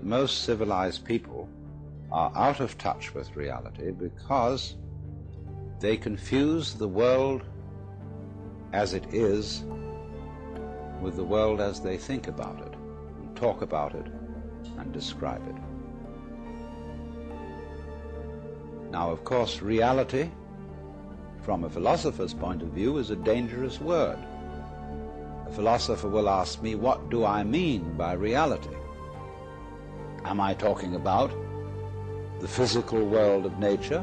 that most civilized people are out of touch with reality because they confuse the world as it is with the world as they think about it, and talk about it, and describe it. Now, of course, reality, from a philosopher's point of view, is a dangerous word. A philosopher will ask me, what do I mean by reality? Am I talking about the physical world of nature?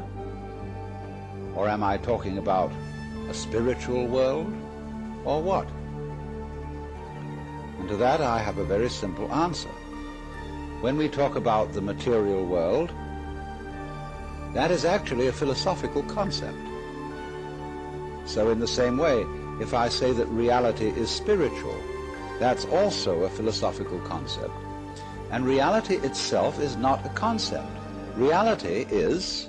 Or am I talking about a spiritual world? Or what? And to that I have a very simple answer. When we talk about the material world, that is actually a philosophical concept. So in the same way, if I say that reality is spiritual, that's also a philosophical concept. And reality itself is not a concept. Reality is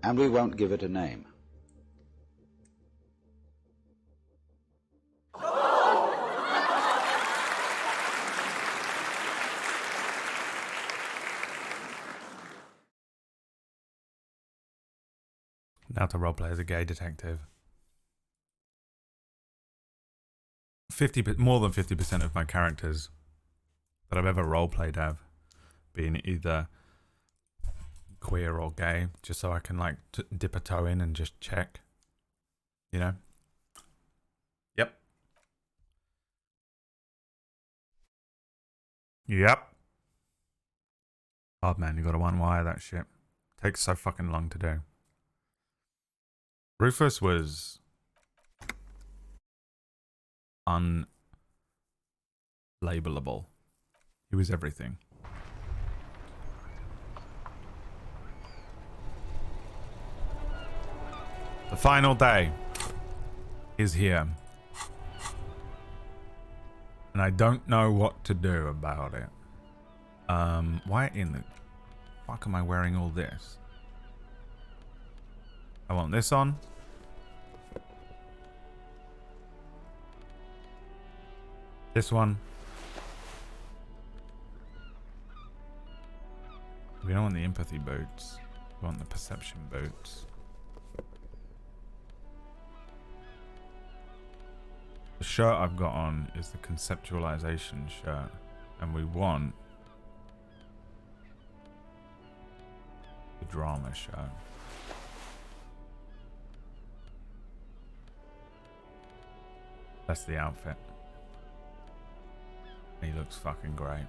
and we won't give it a name. Now to roleplay as a gay detective. More than 50% of my characters that I've ever roleplayed have been either queer or gay, just so I can like dip a toe in and just check, you know. Yep. Oh man, you gotta unwire that shit. Takes so fucking long to do. Rufus was unlabelable. He was everything. The final day is here. And I don't know what to do about it. Why in the fuck am I wearing all this? I want this on. This one. We don't want the empathy boots. We want the perception boots. The shirt I've got on is the conceptualization shirt. And we want the drama shirt. That's the outfit. He looks fucking great.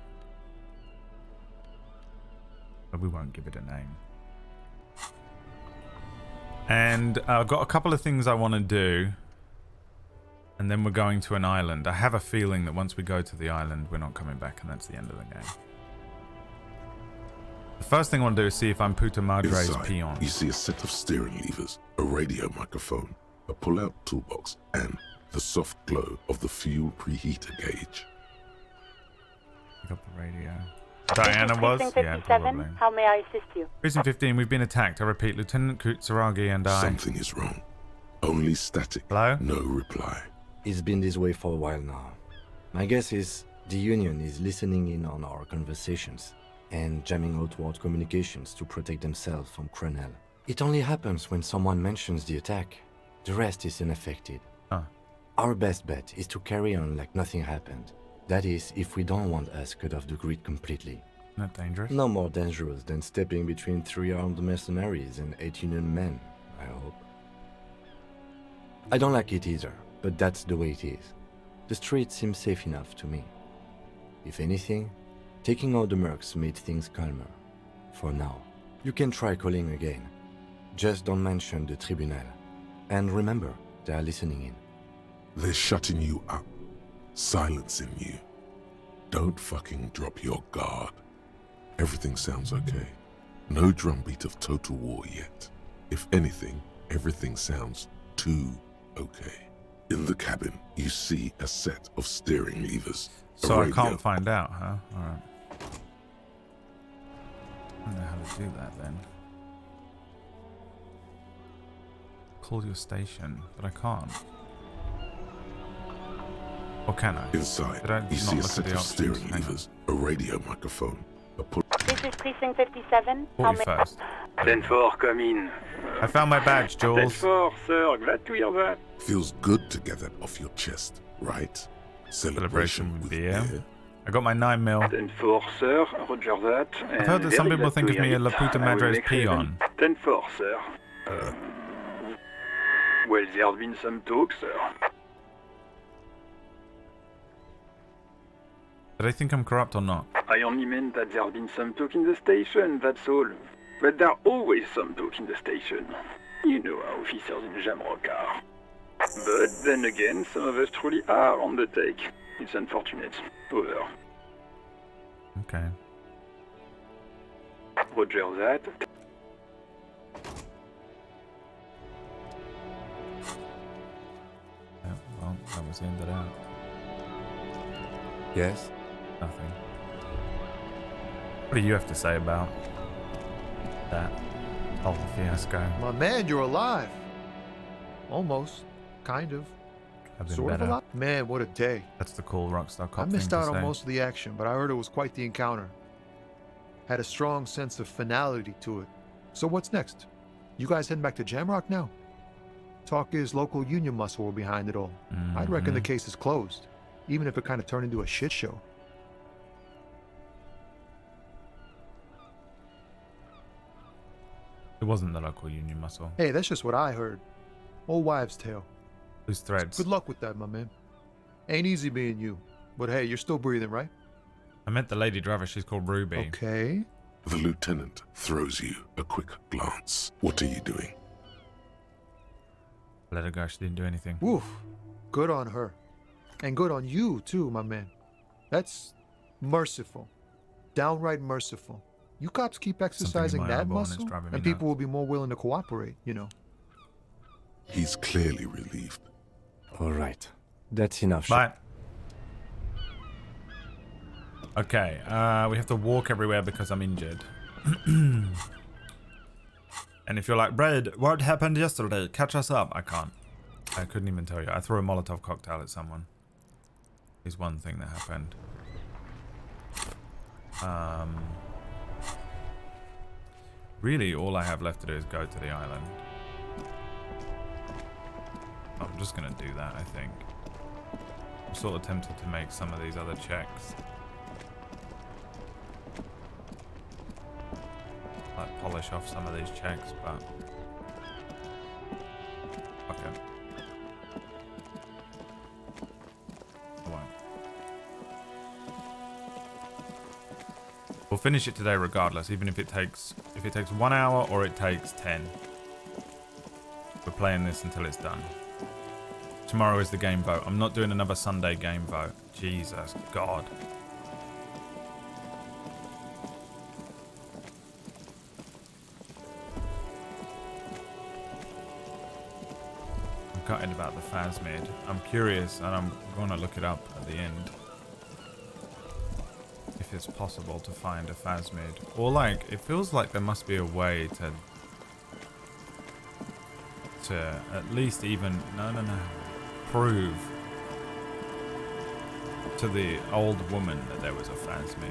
But we won't give it a name. And I've got a couple of things I want to do. And then we're going to an island. I have a feeling that once we go to the island, we're not coming back, and that's the end of the game. The first thing I want to do is see if I'm Puta Madre's Inside, peon. you see a set of steering levers, a radio microphone, a pull-out toolbox, and the soft glow of the fuel preheater gauge. Pick up the radio. Diana was? Yeah, probably. How may I assist you? Precinct 15, we've been attacked. I repeat, Lieutenant Kutsaragi and I... Something is wrong. Only static. Hello? No reply. It's been this way for a while now. My guess is the Union is listening in on our conversations and jamming outward communications to protect themselves from Cronel. It only happens when someone mentions the attack. The rest is unaffected. Our best bet is to carry on like nothing happened. That is, if we don't want us cut off the grid completely. Not dangerous? No more dangerous than stepping between 3 armed mercenaries and 8 Union men, I hope. I don't like it either, but that's the way it is. The street seems safe enough to me. If anything, taking out the mercs made things calmer. For now. You can try calling again. Just don't mention the tribunal. And remember, they are listening in. They're shutting you up, silencing you. Don't fucking drop your guard. Everything sounds okay. No drumbeat of total war yet. If anything, everything sounds too okay. In the cabin, you see a set of steering levers. So I can't find out, huh? Alright. I don't know how to do that then. Call your station, but I can't. Or can I? Inside, Did I you not see a look at set the of options? steering Hang on. levers, a radio microphone, a pull. This is Precinct 57. 41st. 10-4, come in. I found my badge, Jules. 10-4, sir, glad to hear that. Feels good to get that off your chest, right? Celebration with beer. I got my 9mm. 10-4, sir, roger that. I've heard that some people think of me a La Puta Madre's peon. 10-4, sir. Well, there's been some talk, sir. Do they think I'm corrupt or not? I only meant that there's been some talk in the station, that's all. But there's always some talk in the station. You know how officers in Jamrock are. But then again, some of us truly are on the take. It's unfortunate. Over. Okay. Roger that. Yeah, well, that was the end of that. Yes? Nothing. What do you have to say about that whole fiasco? My man, you're alive. Almost. Kind of. I've been Sort better. of alive. Man, what a day. That's the cool rockstar cop I missed thing to out say. on most of the action, but I heard it was quite the encounter. Had a strong sense of finality to it. So what's next? You guys heading back to Jamrock now? Talk is local union muscle were behind it all. I'd reckon the case is closed, even if it kind of turned into a shit show. It wasn't the local union muscle. Hey, that's just what I heard. Old wives' tale. Whose threads? Good luck with that, my man. Ain't easy being you. But hey, you're still breathing, right? I meant the lady driver. She's called Ruby. Okay. The lieutenant throws you a quick glance. What are you doing? Let her go. She didn't do anything. Woof. Good on her. And good on you, too, my man. That's merciful. Downright merciful. You cops keep exercising my that eyeball and it's muscle, driving me and people nuts. will be more willing to cooperate, you know. He's clearly relieved. All right. That's enough. Bye. Okay, we have to walk everywhere because I'm injured. And if you're like, Brad, what happened yesterday? Catch us up. I can't. I couldn't even tell you. I threw a Molotov cocktail at someone. Is one thing that happened. Really, all I have left to do is go to the island. I'm just gonna do that, I think. I'm sort of tempted to make some of these other checks. Like polish off some of these checks, but okay. I won't. We'll finish it today regardless, even if it takes 1 hour or it takes 10. We're playing this until it's done. Tomorrow is the game vote. I'm not doing another Sunday game vote. Jesus God. I'm gutted about the Phasmid. I'm curious and I'm going to look it up at the end. If it's possible to find a Phasmid. Or like, it feels like there must be a way to at least even... No. Prove to the old woman that there was a Phasmid.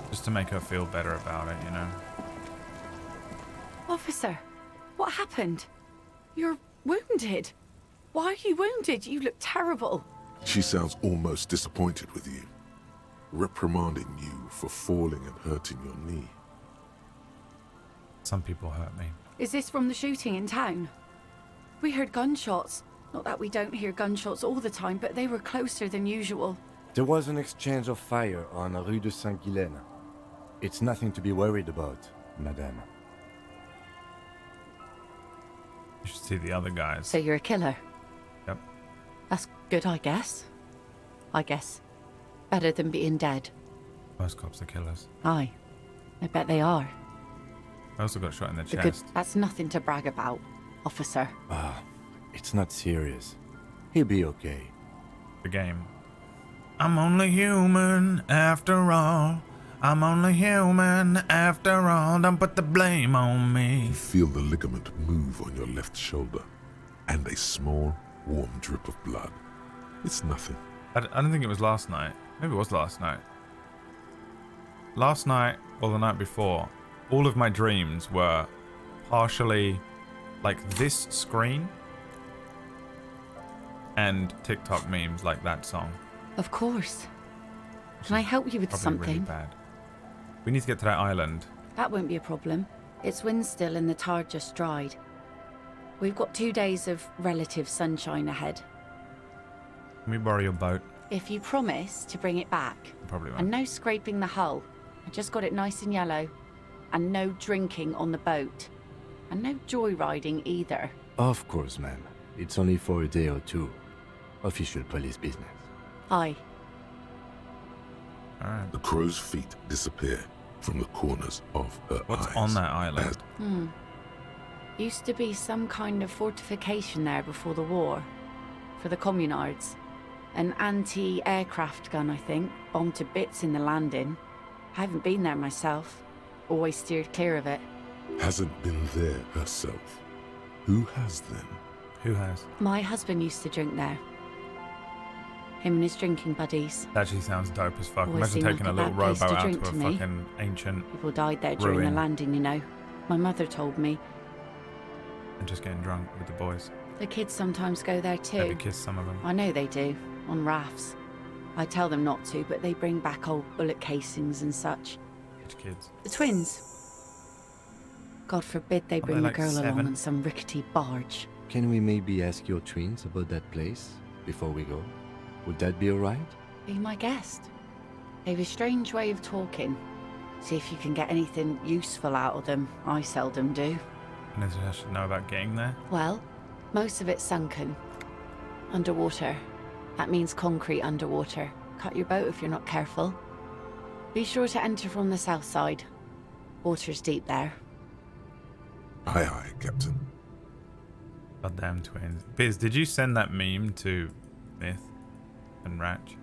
Just to make her feel better about it, you know? Officer, what happened? You're wounded. Why are you wounded? You look terrible. She sounds almost disappointed with you, reprimanding you for falling and hurting your knee. Some people hurt me. Is this from the shooting in town? We heard gunshots. Not that we don't hear gunshots all the time, but they were closer than usual. There was an exchange of fire on Rue de Saint-Guylaine. It's nothing to be worried about, madame. You should see the other guys. So you're a killer? Yep. That's good, I guess. Better than being dead. Most cops are killers. Aye. I bet they are. I also got shot in the Because chest. that's nothing to brag about, officer. It's not serious. He'll be okay. The game. I'm only human after all. I'm only human after all. Don't put the blame on me. You feel the ligament move on your left shoulder, and a small, warm drip of blood. It's nothing. I don't think it was last night. Maybe it was last night. Last night or the night before, all of my dreams were partially like this screen and TikTok memes like that song. Of course. Can I help you with Probably something? really bad. We need to get to that island. That won't be a problem. It's wind still and the tar just dried. We've got 2 days of relative sunshine ahead. Can we borrow your boat? If you promise to bring it back. Probably won't. And no scraping the hull. I just got it nice and yellow. And no drinking on the boat. And no joyriding either. Of course, ma'am. It's only for a day or two. Official police business. Aye. Alright. The crow's feet disappear from the corners of her What's eyes. on that island? Used to be some kind of fortification there before the war. For the communards. An anti-aircraft gun, I think. Bombed to bits in the landing. I haven't been there myself. Always steered clear of it. Hasn't been there herself. Who has then? Who has? My husband used to drink there. Him and his drinking buddies. That actually sounds dope as fuck. Always Imagine seemed taking a like a little bad place rowboat to out drink to a to me. fucking ancient People died there during ruin. the landing, you know. My mother told me. and just getting drunk with the boys. The kids sometimes go there too. Maybe kiss some of them. I know they do, on rafts. I tell them not to, but they bring back old bullet casings and such. Which kids? The twins. God forbid they Aren't bring they a like girl 7? along on some rickety barge. Can we maybe ask your twins about that place before we go? Would that be alright? Be my guest. They've a strange way of talking. See if you can get anything useful out of them. I seldom do. Anything I should know about getting there? Well, most of it's sunken. Underwater. That means concrete underwater. Cut your boat if you're not careful. Be sure to enter from the south side. Water's deep there. Aye, aye, Captain. Goddamn twins. Biz, did you send that meme to Myth and Ratch?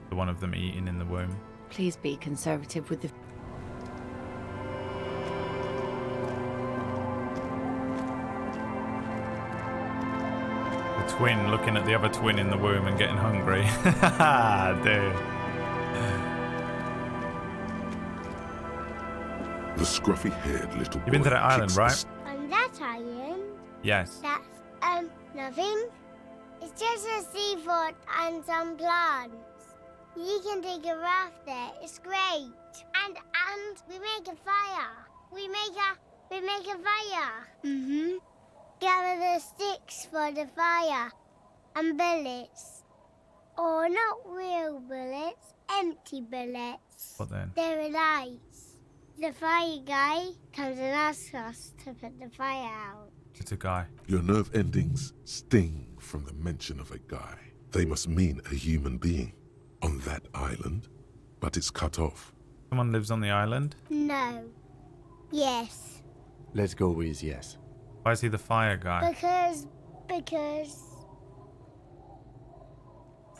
The one of them eating in the womb? Please be conservative with the... The twin looking at the other twin in the womb and getting hungry. Dude. The scruffy-haired little boy. You've been to that island, kicks right? On that island, Yes. that's, nothing. It's just a seafort and some plants. You can take a raft there. It's great. And we make a fire. We make a fire. Mm-hmm. Gather the sticks for the fire. And bullets. Or not real bullets, empty bullets. What then? They're lights. The fire guy comes and asks us to put the fire out. It's a guy. Your nerve endings sting from the mention of a guy. They must mean a human being on that island, but it's cut off. Someone lives on the island? No. Yes. Let's go with yes. Why is he the fire guy? Because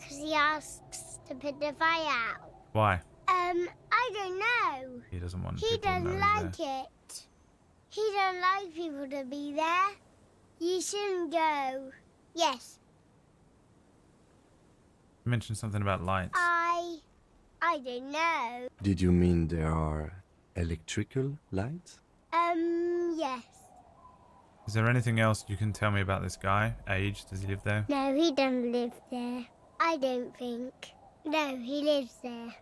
he asks to put the fire out. Why? I don't know. He doesn't want He people to know doesn't he's like there. it. He don't like people to be there. You shouldn't go. Yes, You mentioned something about lights. I don't know. Did you mean there are electrical lights? Yes. Is there anything else you can tell me about this guy? Age? Does he live there? No, he doesn't live there. I don't think. No, he lives there.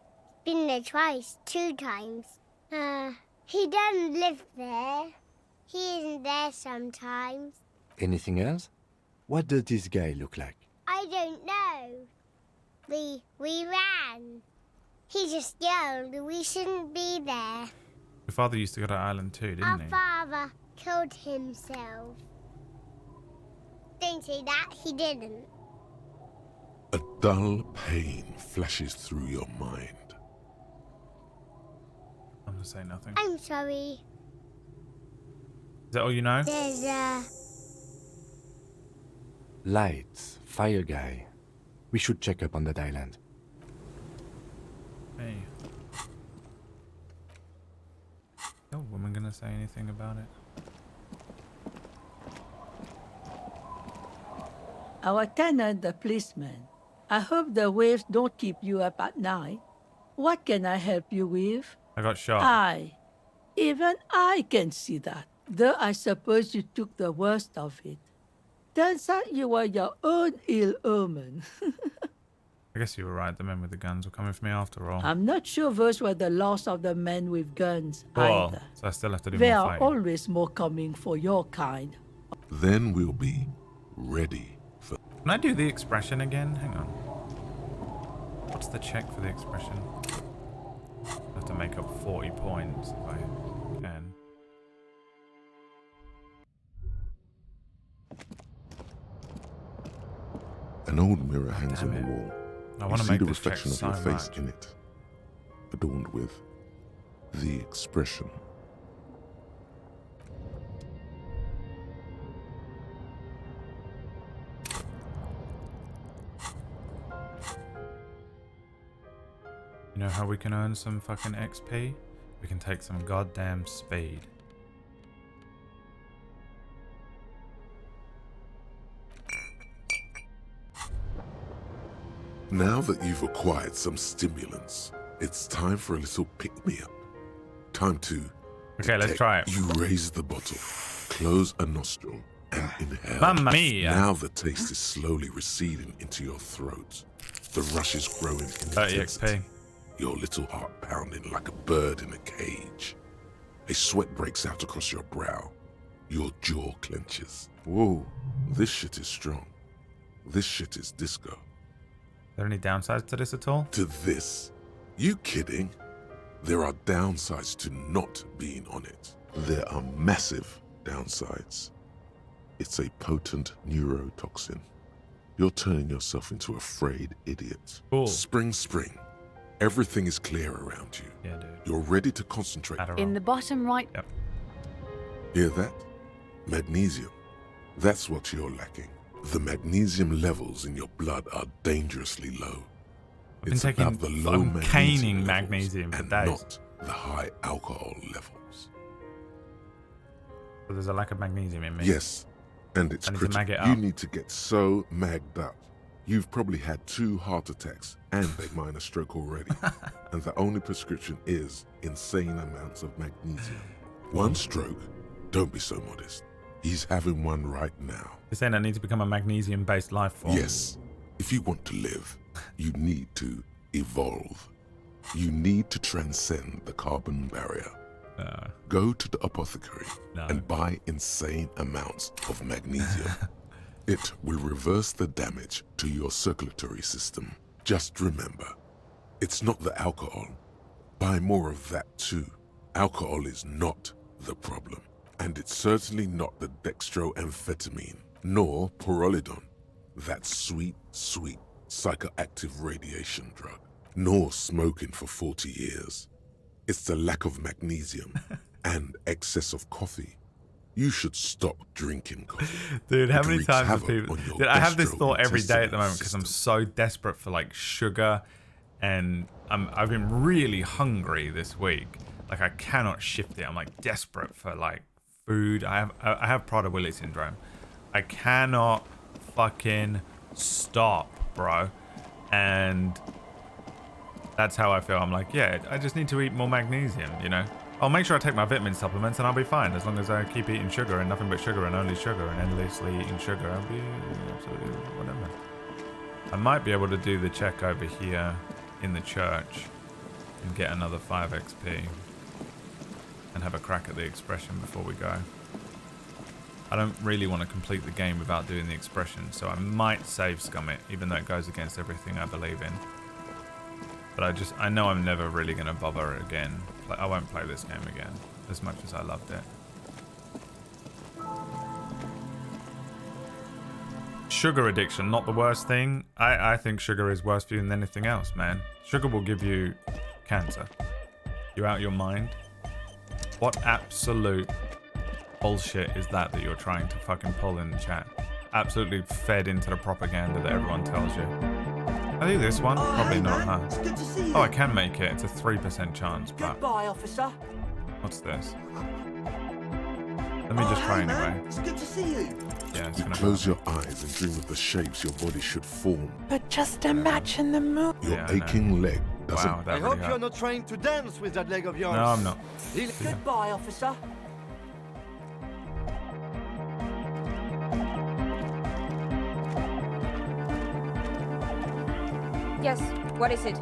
Been there twice, 2 times. He doesn't live there. He isn't there sometimes. Anything else? What does this guy look like? I don't know. We ran. He just yelled we shouldn't be there. Your father used to go to that island too, Our didn't he? father killed himself. Don't say that, he didn't. A dull pain flashes through your mind. I'm gonna say nothing. I'm sorry. Is that all you know? There's Lights, fire guy. We should check up on that island. Hey. No woman gonna say anything about it? Our tenant, the policeman. I hope the waves don't keep you up at night. What can I help you with? I got shot. Even I can see that. Though I suppose you took the worst of it. Turns out you were your own ill omen. I guess you were right. The men with the guns were coming for me after all. I'm not sure those were the last of the men with guns Well, either. so I still have to do There more are fighting. always more coming for your kind. Then we'll be ready for... Can I do the expression again? Hang on. What's the check for the expression? I have to make up 40 points if I can. An old mirror hangs on Damn the it. wall. I You want to see make the this check reflection of so your face much. in it, adorned with the expression. You know how we can earn some fucking XP? We can take some goddamn speed. Now that you've acquired some stimulants, it's time for a little pick-me-up. Time to... Okay, let's detect. try it. You raise the bottle, close a nostril, and inhale. Mamma mia! Now the taste is slowly receding into your throat. The rush is growing in 30 intensity. XP. Your little heart pounding like a bird in a cage. A sweat breaks out across your brow. Your jaw clenches. Whoa, this shit is strong. This shit is disco. Are there any downsides to this at all? To this? You kidding? There are downsides to not being on it. There are massive downsides. It's a potent neurotoxin. You're turning yourself into a frayed idiot. Cool. Spring. Everything is clear around you. Yeah, dude. You're ready to concentrate. Adderall. In the bottom right. Yep. Hear that? Magnesium. That's what you're lacking. The magnesium levels in your blood are dangerously low. I've been It's taking about the low I'm caning levels magnesium for and days. not the high alcohol levels. So there's a lack of magnesium in me. Yes, and it's I need to mag critical. it You up. need to get so magged up. You've probably had 2 heart attacks and a minor stroke already, and the only prescription is insane amounts of magnesium. 1 stroke? Don't be so modest. He's having one right now. You're saying I need to become a magnesium-based life form? Yes, if you want to live, you need to evolve. You need to transcend the carbon barrier. Go to the apothecary and buy insane amounts of magnesium. It will reverse the damage to your circulatory system. Just remember, it's not the alcohol. Buy more of that too. Alcohol is not the problem. And it's certainly not the dextroamphetamine, nor porolidon, that sweet psychoactive radiation drug, nor smoking for 40 years. It's the lack of magnesium and excess of coffee. You should stop drinking coffee. Dude, how It many wreaks times have havoc people... on your Dude, I have this thought every day at the gastrointestinal moment because I'm system. so desperate for like sugar, and I've been really hungry this week. Like I cannot shift it. I'm like desperate for like food. I have Prader-Willi syndrome. I cannot fucking stop, bro. And that's how I feel. I'm like, yeah, I just need to eat more magnesium, you know? I'll make sure I take my vitamin supplements and I'll be fine as long as I keep eating sugar and nothing but sugar and only sugar and endlessly eating sugar. I'll be absolutely whatever. I might be able to do the check over here in the church and get another 5 XP and have a crack at the expression before we go. I don't really want to complete the game without doing the expression, so I might save scum it, even though it goes against everything I believe in. But I know I'm never really going to bother again. I won't play this game again, as much as I loved it. Sugar addiction, not the worst thing. I think sugar is worse for you than anything else, man. Sugar will give you cancer. You're out of your mind. What absolute bullshit is that you're trying to fucking pull in the chat? Absolutely fed into the propaganda that everyone tells you. I do this one. Probably hey, not, man. huh? It's good to see you. Oh, I can make it. It's a 3% chance, but Goodbye, officer. what's this? Let me just try hey, man. anyway. It's good to see you. Yeah, it's You gonna close your eyes and dream of the shapes your body should form. But just imagine the moon. Your Yeah, I know. aching leg doesn't. Wow, that I really hope you're hurt. not trying to dance with that leg of yours. No, I'm not. Goodbye, officer. Yes, what is it?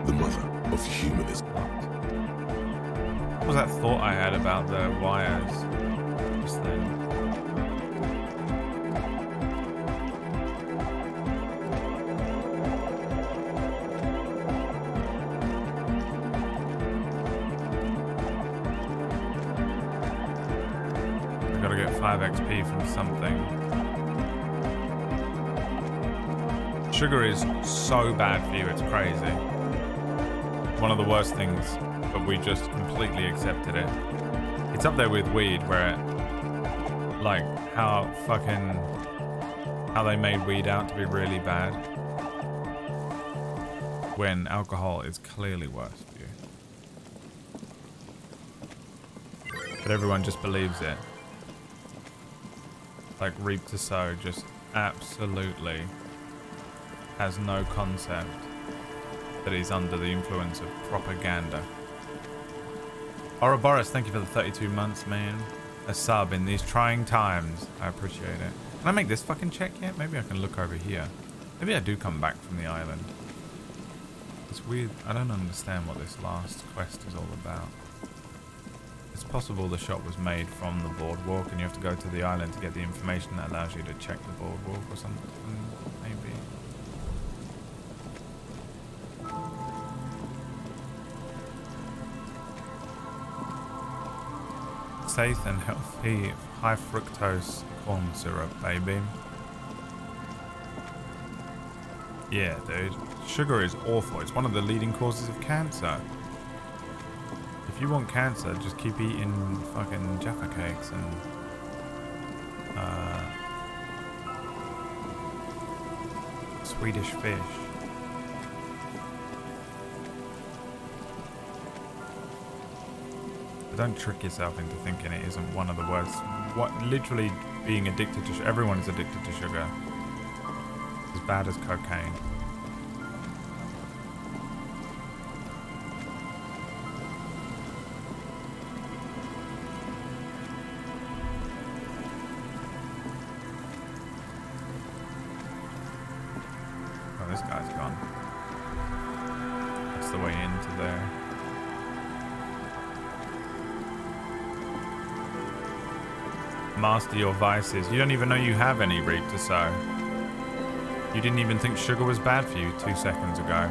The mother of humanism. What was that thought I had about the wires just then? I gotta get 5 XP from something. Sugar is so bad for you, it's crazy. One of the worst things, but we just completely accepted it. It's up there with weed, where it, like, how they made weed out to be really bad, when alcohol is clearly worse for you. But everyone just believes it. Like, reap to sow just absolutely has no concept that he's under the influence of propaganda. Ouroboros, thank you for the 32 months, man. A sub in these trying times. I appreciate it. Can I make this fucking check yet? Maybe I can look over here. Maybe I do come back from the island. It's weird. I don't understand what this last quest is all about. It's possible the shot was made from the boardwalk and you have to go to the island to get the information that allows you to check the boardwalk or something, maybe. Safe and healthy high fructose corn syrup, baby. Yeah, dude. Sugar is awful. It's one of the leading causes of cancer. If you want cancer, just keep eating fucking Jaffa cakes and Swedish fish. But don't trick yourself into thinking it isn't one of the worst. What, literally being addicted to sugar. Everyone is addicted to sugar. As bad as cocaine. Oh, this guy's gone. That's the way into there. Master your vices. You don't even know you have any, reap to sow. You didn't even think sugar was bad for you 2 seconds ago.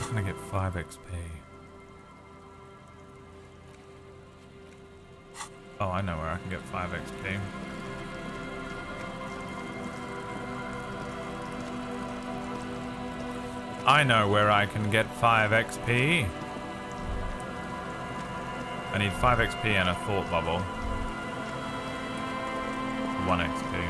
I'm gonna get 5 XP. Oh, I know where I can get 5 XP. I know where I can get 5 XP. I need 5 XP and a thought bubble. 1 XP.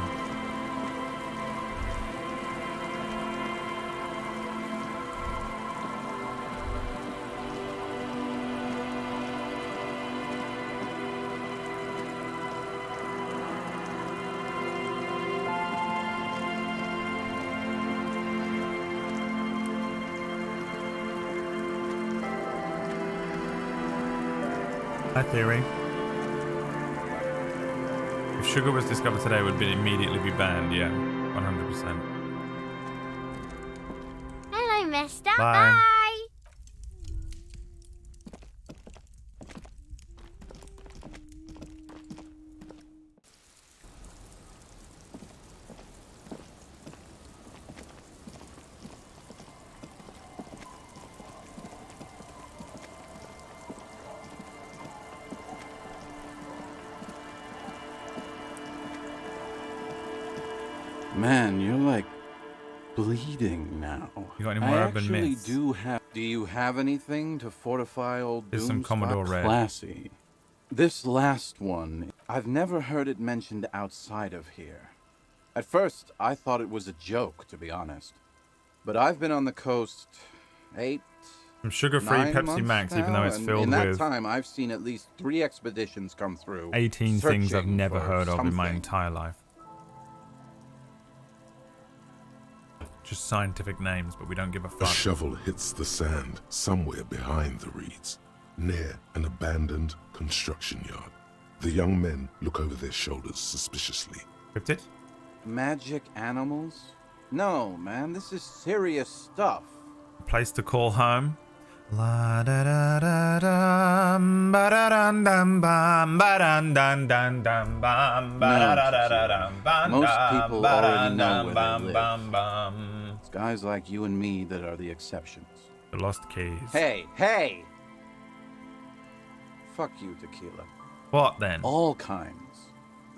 Hi, Theory. If sugar was discovered today, it would immediately be banned. Yeah, 100%. Hello, mister. Bye. Bye. Man, you're like bleeding now. You got any more I urban actually myths? Do you have anything to fortify old Here's some Doomspot? Commodore Red. Classy. This last one, I've never heard it mentioned outside of here. At first, I thought it was a joke, to be honest. But I've been on the coast 8, Some sugar-free 9 Pepsi months Max, even though now, it's and filled in that with time, I've seen at least 3 expeditions come through. 18 things I've searching never for heard of in my something. entire life. Just scientific names, but we don't give a A fuck. shovel hits the sand somewhere behind the reeds, near an abandoned construction yard. The young men look over their shoulders suspiciously. Cryptid? Magic animals? No, man, this is serious stuff. Place to call home. La da da da dum ba da dum dum bum ba dum dum dum dum bum ba da da da dum bum. Most people already know where they live. Bum bum. It's guys like you and me that are the exceptions. The lost keys. Hey! Fuck you, Tequila. What then? All kinds.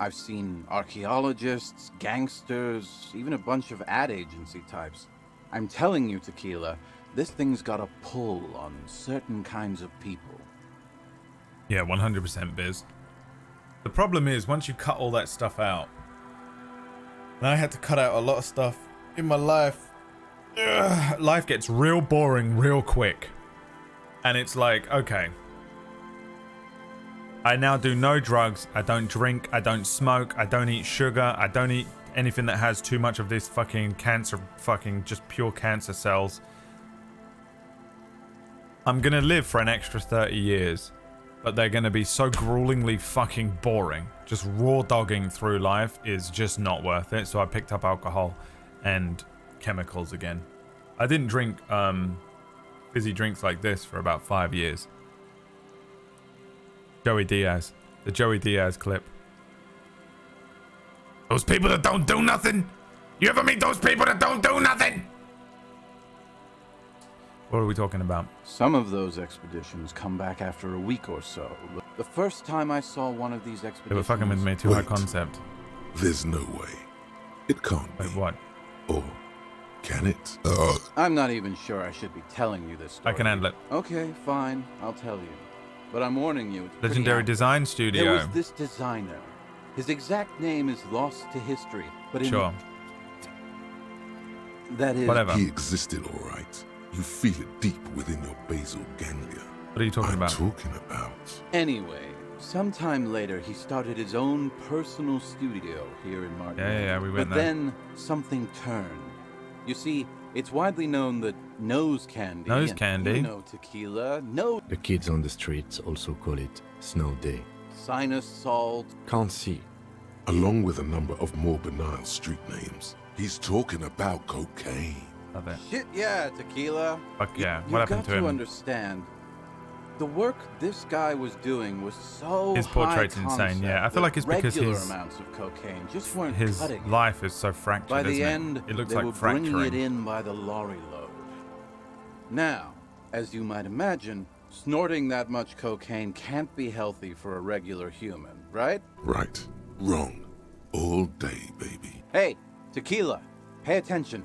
I've seen archaeologists, gangsters, even a bunch of ad agency types. I'm telling you, Tequila, this thing's got a pull on certain kinds of people. Yeah, 100% Biz. The problem is, once you cut all that stuff out, and I had to cut out a lot of stuff in my life, life gets real boring real quick. And it's like, okay, I now do no drugs, I don't drink, I don't smoke, I don't eat sugar, I don't eat anything that has too much of this fucking cancer, fucking just pure cancer cells. I'm gonna live for an extra 30 years, but they're gonna be so gruelingly fucking boring. Just raw dogging through life is just not worth it, so I picked up alcohol and chemicals again. I didn't drink fizzy drinks like this for about 5 years. Joey Diaz. The Joey Diaz clip. Those people that don't do nothing? You ever meet those people that don't do nothing? What are we talking about? Some of those expeditions come back after a week or so. The first time I saw one of these expeditions... They were fucking with me, too high concept. There's no way. It can't be. Wait, what? Or can it? I'm not even sure I should be telling you this story. I can handle it. Okay, fine. I'll tell you. But I'm warning you. It's pretty Legendary out. Design Studio. There was this designer. His exact name is lost to history. But Sure. That is... Whatever. He existed, all right. You feel it deep within your basal ganglia. What are you talking about? Talking about. Anyway, sometime later, he started his own personal studio here in Martin. Yeah, we went But there. then something turned. You see, it's widely known that nose candy. Nose and, candy? You know, tequila. No. The kids on the streets also call it snow day. Sinus salt. Can't see. Along with a number of more banal street names. He's talking about cocaine. Love it. Shit, yeah, tequila. Fuck yeah. You've What happened got to him? understand. The work this guy was doing was so His portrait's insane, yeah. I feel like it's because regular his amounts of cocaine just weren't his cutting it. life is so fractured. By the isn't end, it looks they like were fracturing. bringing it in by the lorry load. Now, as you might imagine, snorting that much cocaine can't be healthy for a regular human, right? Right. Wrong. All day, baby. Hey, tequila, pay attention.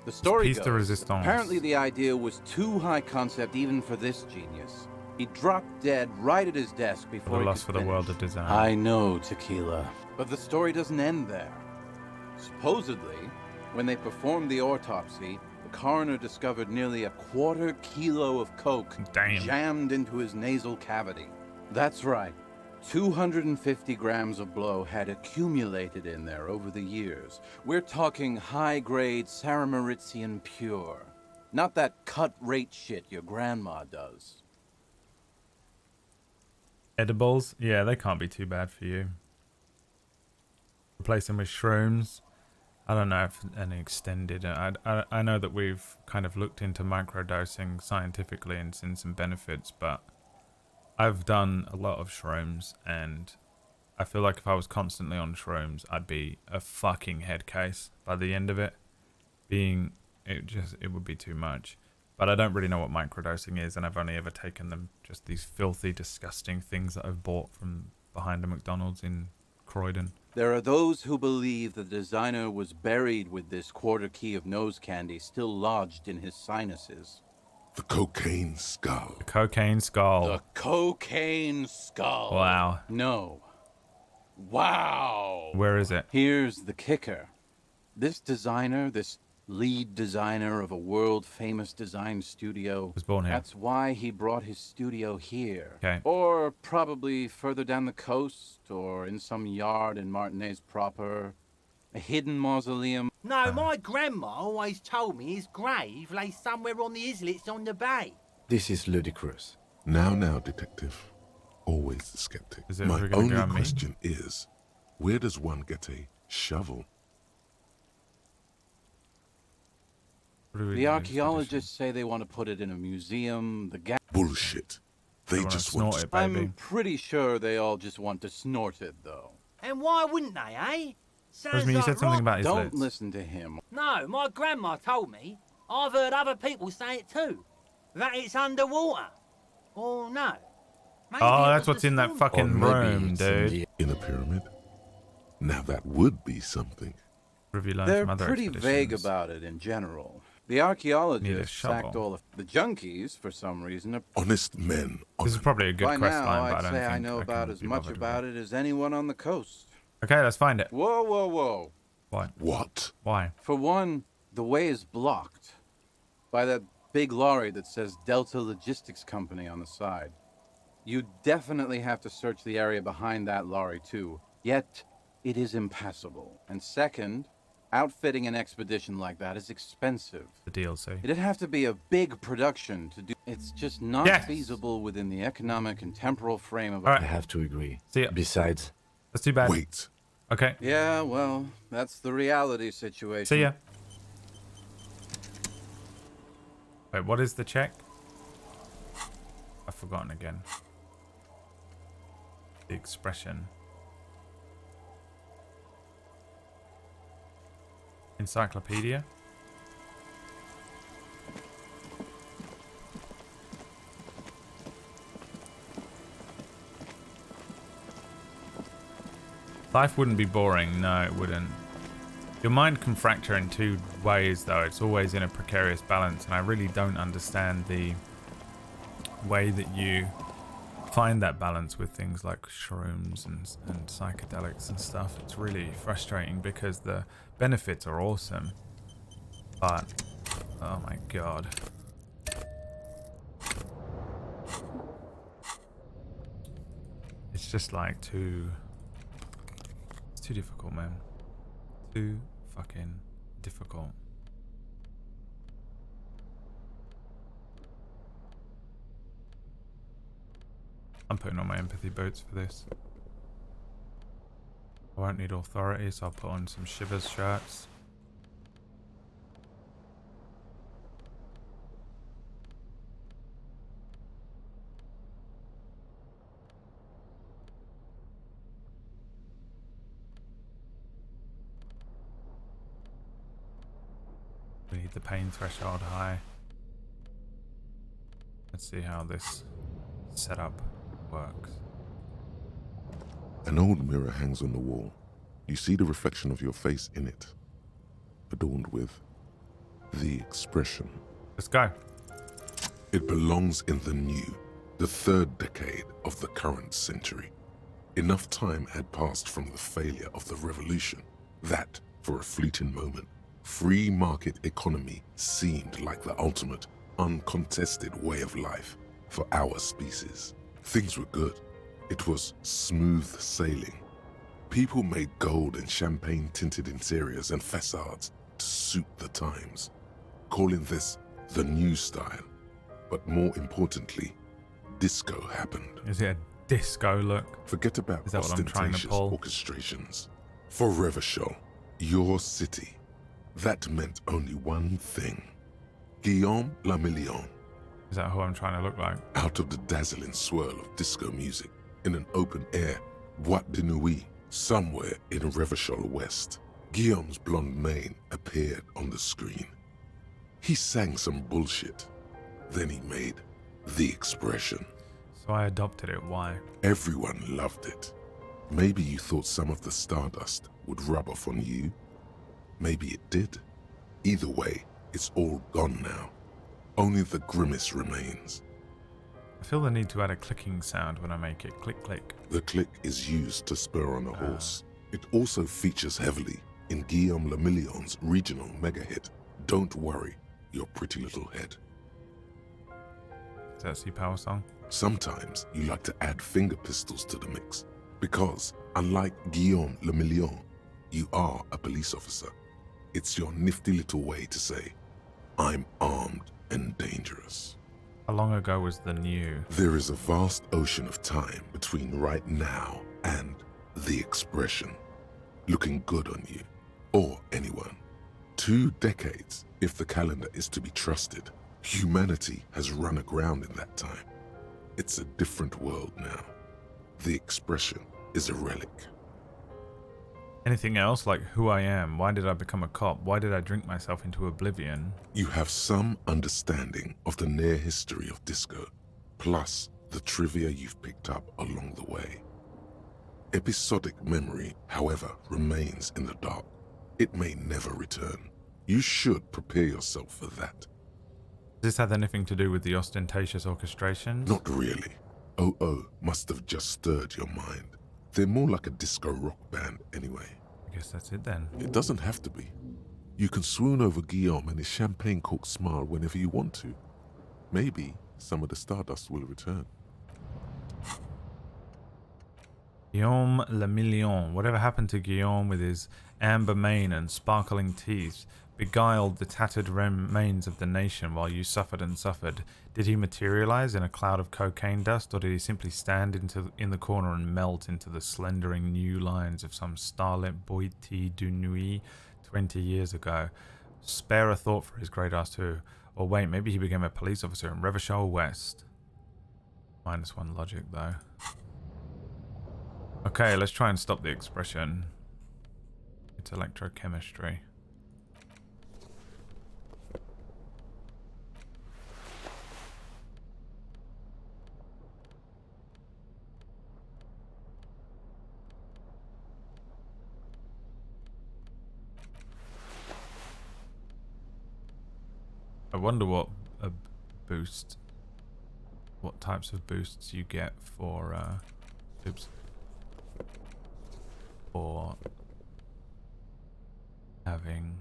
The story Piece de goes, resistance. apparently the idea was too high concept even for this genius. He dropped dead right at his desk For before the he lust could for the finish. world of design. I know, tequila. But the story doesn't end there. Supposedly, when they performed the autopsy, the coroner discovered nearly 1/4 kilo of coke jammed into his nasal cavity. That's right. 250 grams of blow had accumulated in there over the years. We're talking high-grade Saramaritsian pure. Not that cut-rate shit your grandma does. Edibles? Yeah, they can't be too bad for you. Replace them with shrooms. I don't know if any extended. I know that we've kind of looked into microdosing scientifically and seen some benefits, but I've done a lot of shrooms, and I feel like if I was constantly on shrooms, I'd be a fucking head case by the end of it. It would be too much. But I don't really know what microdosing is, and I've only ever taken them, just these filthy, disgusting things that I've bought from behind a McDonald's in Croydon. There are those who believe the designer was buried with this quarter key of nose candy still lodged in his sinuses. The cocaine skull. The cocaine skull. The cocaine skull. Wow. No. Wow. Where is it? Here's the kicker. This designer, this lead designer of a world-famous design studio, was born here. That's why he brought his studio here. Okay. Or probably further down the coast, or in some yard in Martinez proper. A hidden mausoleum. No, my grandma always told me his grave lay somewhere on the islets on the bay. This is ludicrous. Now, detective. Always the skeptic. My only question is, where does one get a shovel? The archaeologists say they want to put it in a museum. Bullshit. They just want to... I'm pretty sure they all just want to snort it, though. And why wouldn't they, eh? Sounds you said something about his Don't listen to him. No, my grandma told me. I've heard other people say it too. That it's underwater. Or no. Maybe that's what's in that fucking room, dude. In a pyramid? Now that would be something. They're pretty vague about it in general. The archaeologists sacked all of the junkies for some reason. Honest men. This is probably a good By quest now, line, but I'd I don't say think I know about as much about it as anyone on the coast. Okay, let's find it. Whoa, whoa, whoa. Why? What? Why? For one, the way is blocked by that big lorry that says Delta Logistics Company on the side. You definitely have to search the area behind that lorry too. Yet, it is impassable. And second, outfitting an expedition like that is expensive. The DLC. It'd have to be a big production to do. It's just not feasible within the economic and temporal frame of. I have to agree. See ya. Besides, that's too bad. Wait. Okay. Yeah, well, that's the reality situation. See ya. Wait, what is the check? I've forgotten again. The expression. Encyclopedia. Life wouldn't be boring. No, it wouldn't. Your mind can fracture in two ways, though. It's always in a precarious balance, and I really don't understand the way that you find that balance with things like shrooms and psychedelics and stuff. It's really frustrating because the benefits are awesome, but oh my god. It's just like too difficult, man. Too fucking difficult. I'm putting on my empathy boots for this. I won't need authority, so I'll put on some Shivers shirts. We need the pain threshold high. Let's see how this setup works. An old mirror hangs on the wall. You see the reflection of your face in it, adorned with the expression. Let's go. It belongs in the new, the third decade of the current century. Enough time had passed from the failure of the revolution that, for a fleeting moment, free market economy seemed like the ultimate, uncontested way of life for our species. Things were good. It was smooth sailing. People made gold and champagne-tinted interiors and facades to suit the times, calling this the new style. But more importantly, disco happened. Is it a disco look? Forget about ostentatious orchestrations. For Revachol, your city, that meant only one thing. Guillaume Lamillion. Is that who I'm trying to look like? Out of the dazzling swirl of disco music, in an open air, Boîte de Nuit, somewhere in Revachol West, Guillaume's blonde mane appeared on the screen. He sang some bullshit. Then he made the expression. So I adopted it. Why? Everyone loved it. Maybe you thought some of the stardust would rub off on you. Maybe it did. Either way, it's all gone now. Only the grimace remains. I feel the need to add a clicking sound when I make it click click. The click is used to spur on a horse. It also features heavily in Guillaume Le Million's regional mega hit, Don't Worry, Your Pretty Little Head. Is that a C-Power song? Sometimes you like to add finger pistols to the mix, because unlike Guillaume Le Million, you are a police officer. It's your nifty little way to say, I'm armed and dangerous. How long ago was the new? There is a vast ocean of time between right now and the expression, looking good on you, or anyone. 2 decades, if the calendar is to be trusted. Humanity has run aground in that time. It's a different world now. The expression is a relic. Anything else, like who I am? Why did I become a cop? Why did I drink myself into oblivion? You have some understanding of the near history of disco, plus the trivia you've picked up along the way. Episodic memory, however, remains in the dark. It may never return. You should prepare yourself for that. Does this have anything to do with the ostentatious orchestrations? Not really. OO must have just stirred your mind. They're more like a disco rock band anyway. I guess that's it then. It doesn't have to be. You can swoon over Guillaume and his champagne-corked smile whenever you want to. Maybe some of the stardust will return. Guillaume Le Million. Whatever happened to Guillaume with his amber mane and sparkling teeth beguiled the tattered remains of the nation while you suffered and suffered? Did he materialize in a cloud of cocaine dust, or did he simply stand in the corner and melt into the slendering new lines of some starlit Boîte de Nuit 20 years ago? Spare a thought for his great ass too. Or wait, maybe he became a police officer in Revachol West. -1 logic though. Okay, let's try and stop the expression. It's electrochemistry. I wonder what a boost, what types of boosts you get for, for having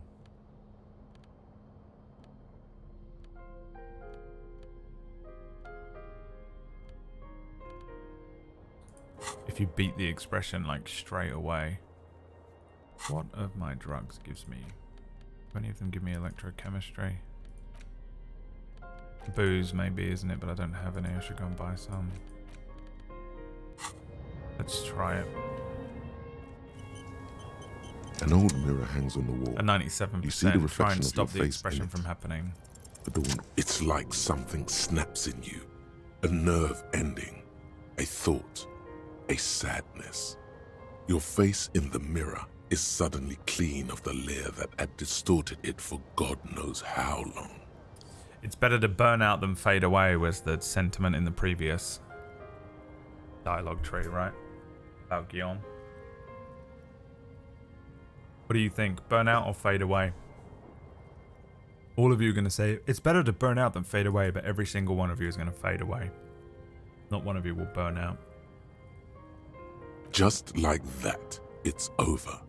if you beat the expression like straight away. What of my drugs gives me? Do any of them give me electrochemistry? Booze maybe, isn't it? But I don't have any. I should go and buy some. Let's try it. An old mirror hangs on the wall. A 97%. You see the reflection try and of stop your the face expression in it. from happening. But it's like something snaps in you. A nerve ending. A thought. A sadness. Your face in the mirror is suddenly clean of the layer that had distorted it for God knows how long. It's better to burn out than fade away was the sentiment in the previous dialogue tree, right? About Guillaume. What do you think? Burn out or fade away? All of you are going to say, it's better to burn out than fade away, but every single one of you is going to fade away. Not one of you will burn out. Just like that, it's over.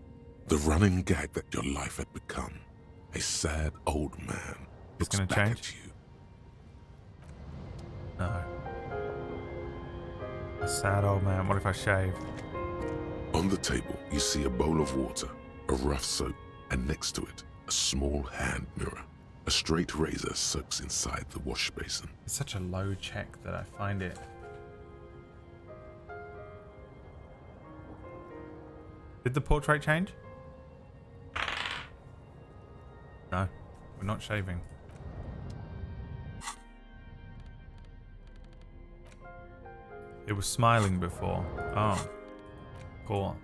The running gag that your life had become. A sad old man looks gonna back change? at you. No. A sad old man. What if I shave? On the table, you see a bowl of water, a rough soap, and next to it, a small hand mirror. A straight razor soaks inside the wash basin. It's such a low check that I find it. Did the portrait change? No, we're not shaving. It was smiling before. Oh. Cool.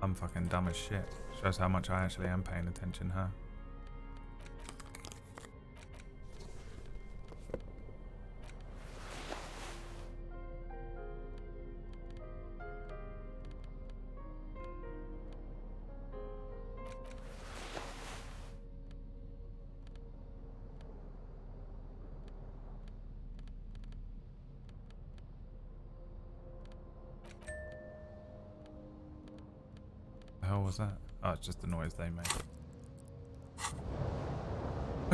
I'm fucking dumb as shit. Shows how much I actually am paying attention, huh? was that? Oh, it's just the noise they made.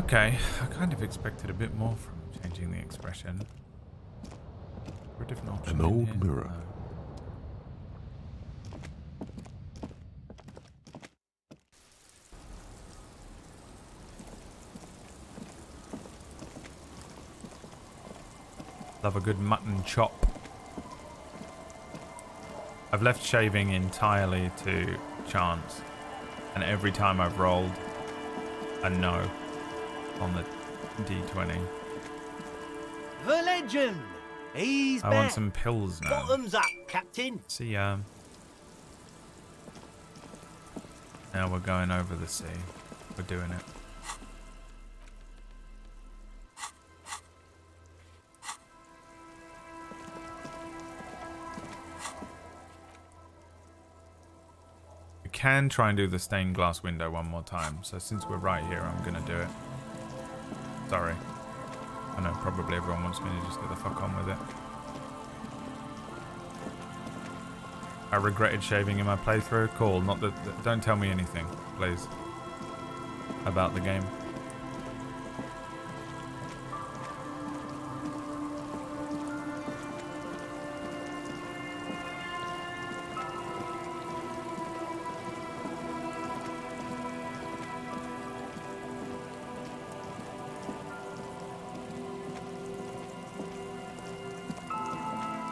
Okay, I kind of expected a bit more from changing the expression. For a different option. An old here? mirror. No. Love a good mutton chop. I've left shaving entirely to chance, and every time I've rolled a no on the D20. The legend! He's I back. want some pills now. Bottoms up, Captain. See ya. Now we're going over the sea. We're doing it. We can try and do the stained glass window one more time. So since we're right here, I'm gonna do it. Sorry. I know probably everyone wants me to just get the fuck on with it. I regretted shaving in my playthrough. Cool. Not that. Don't tell me anything, please, about the game.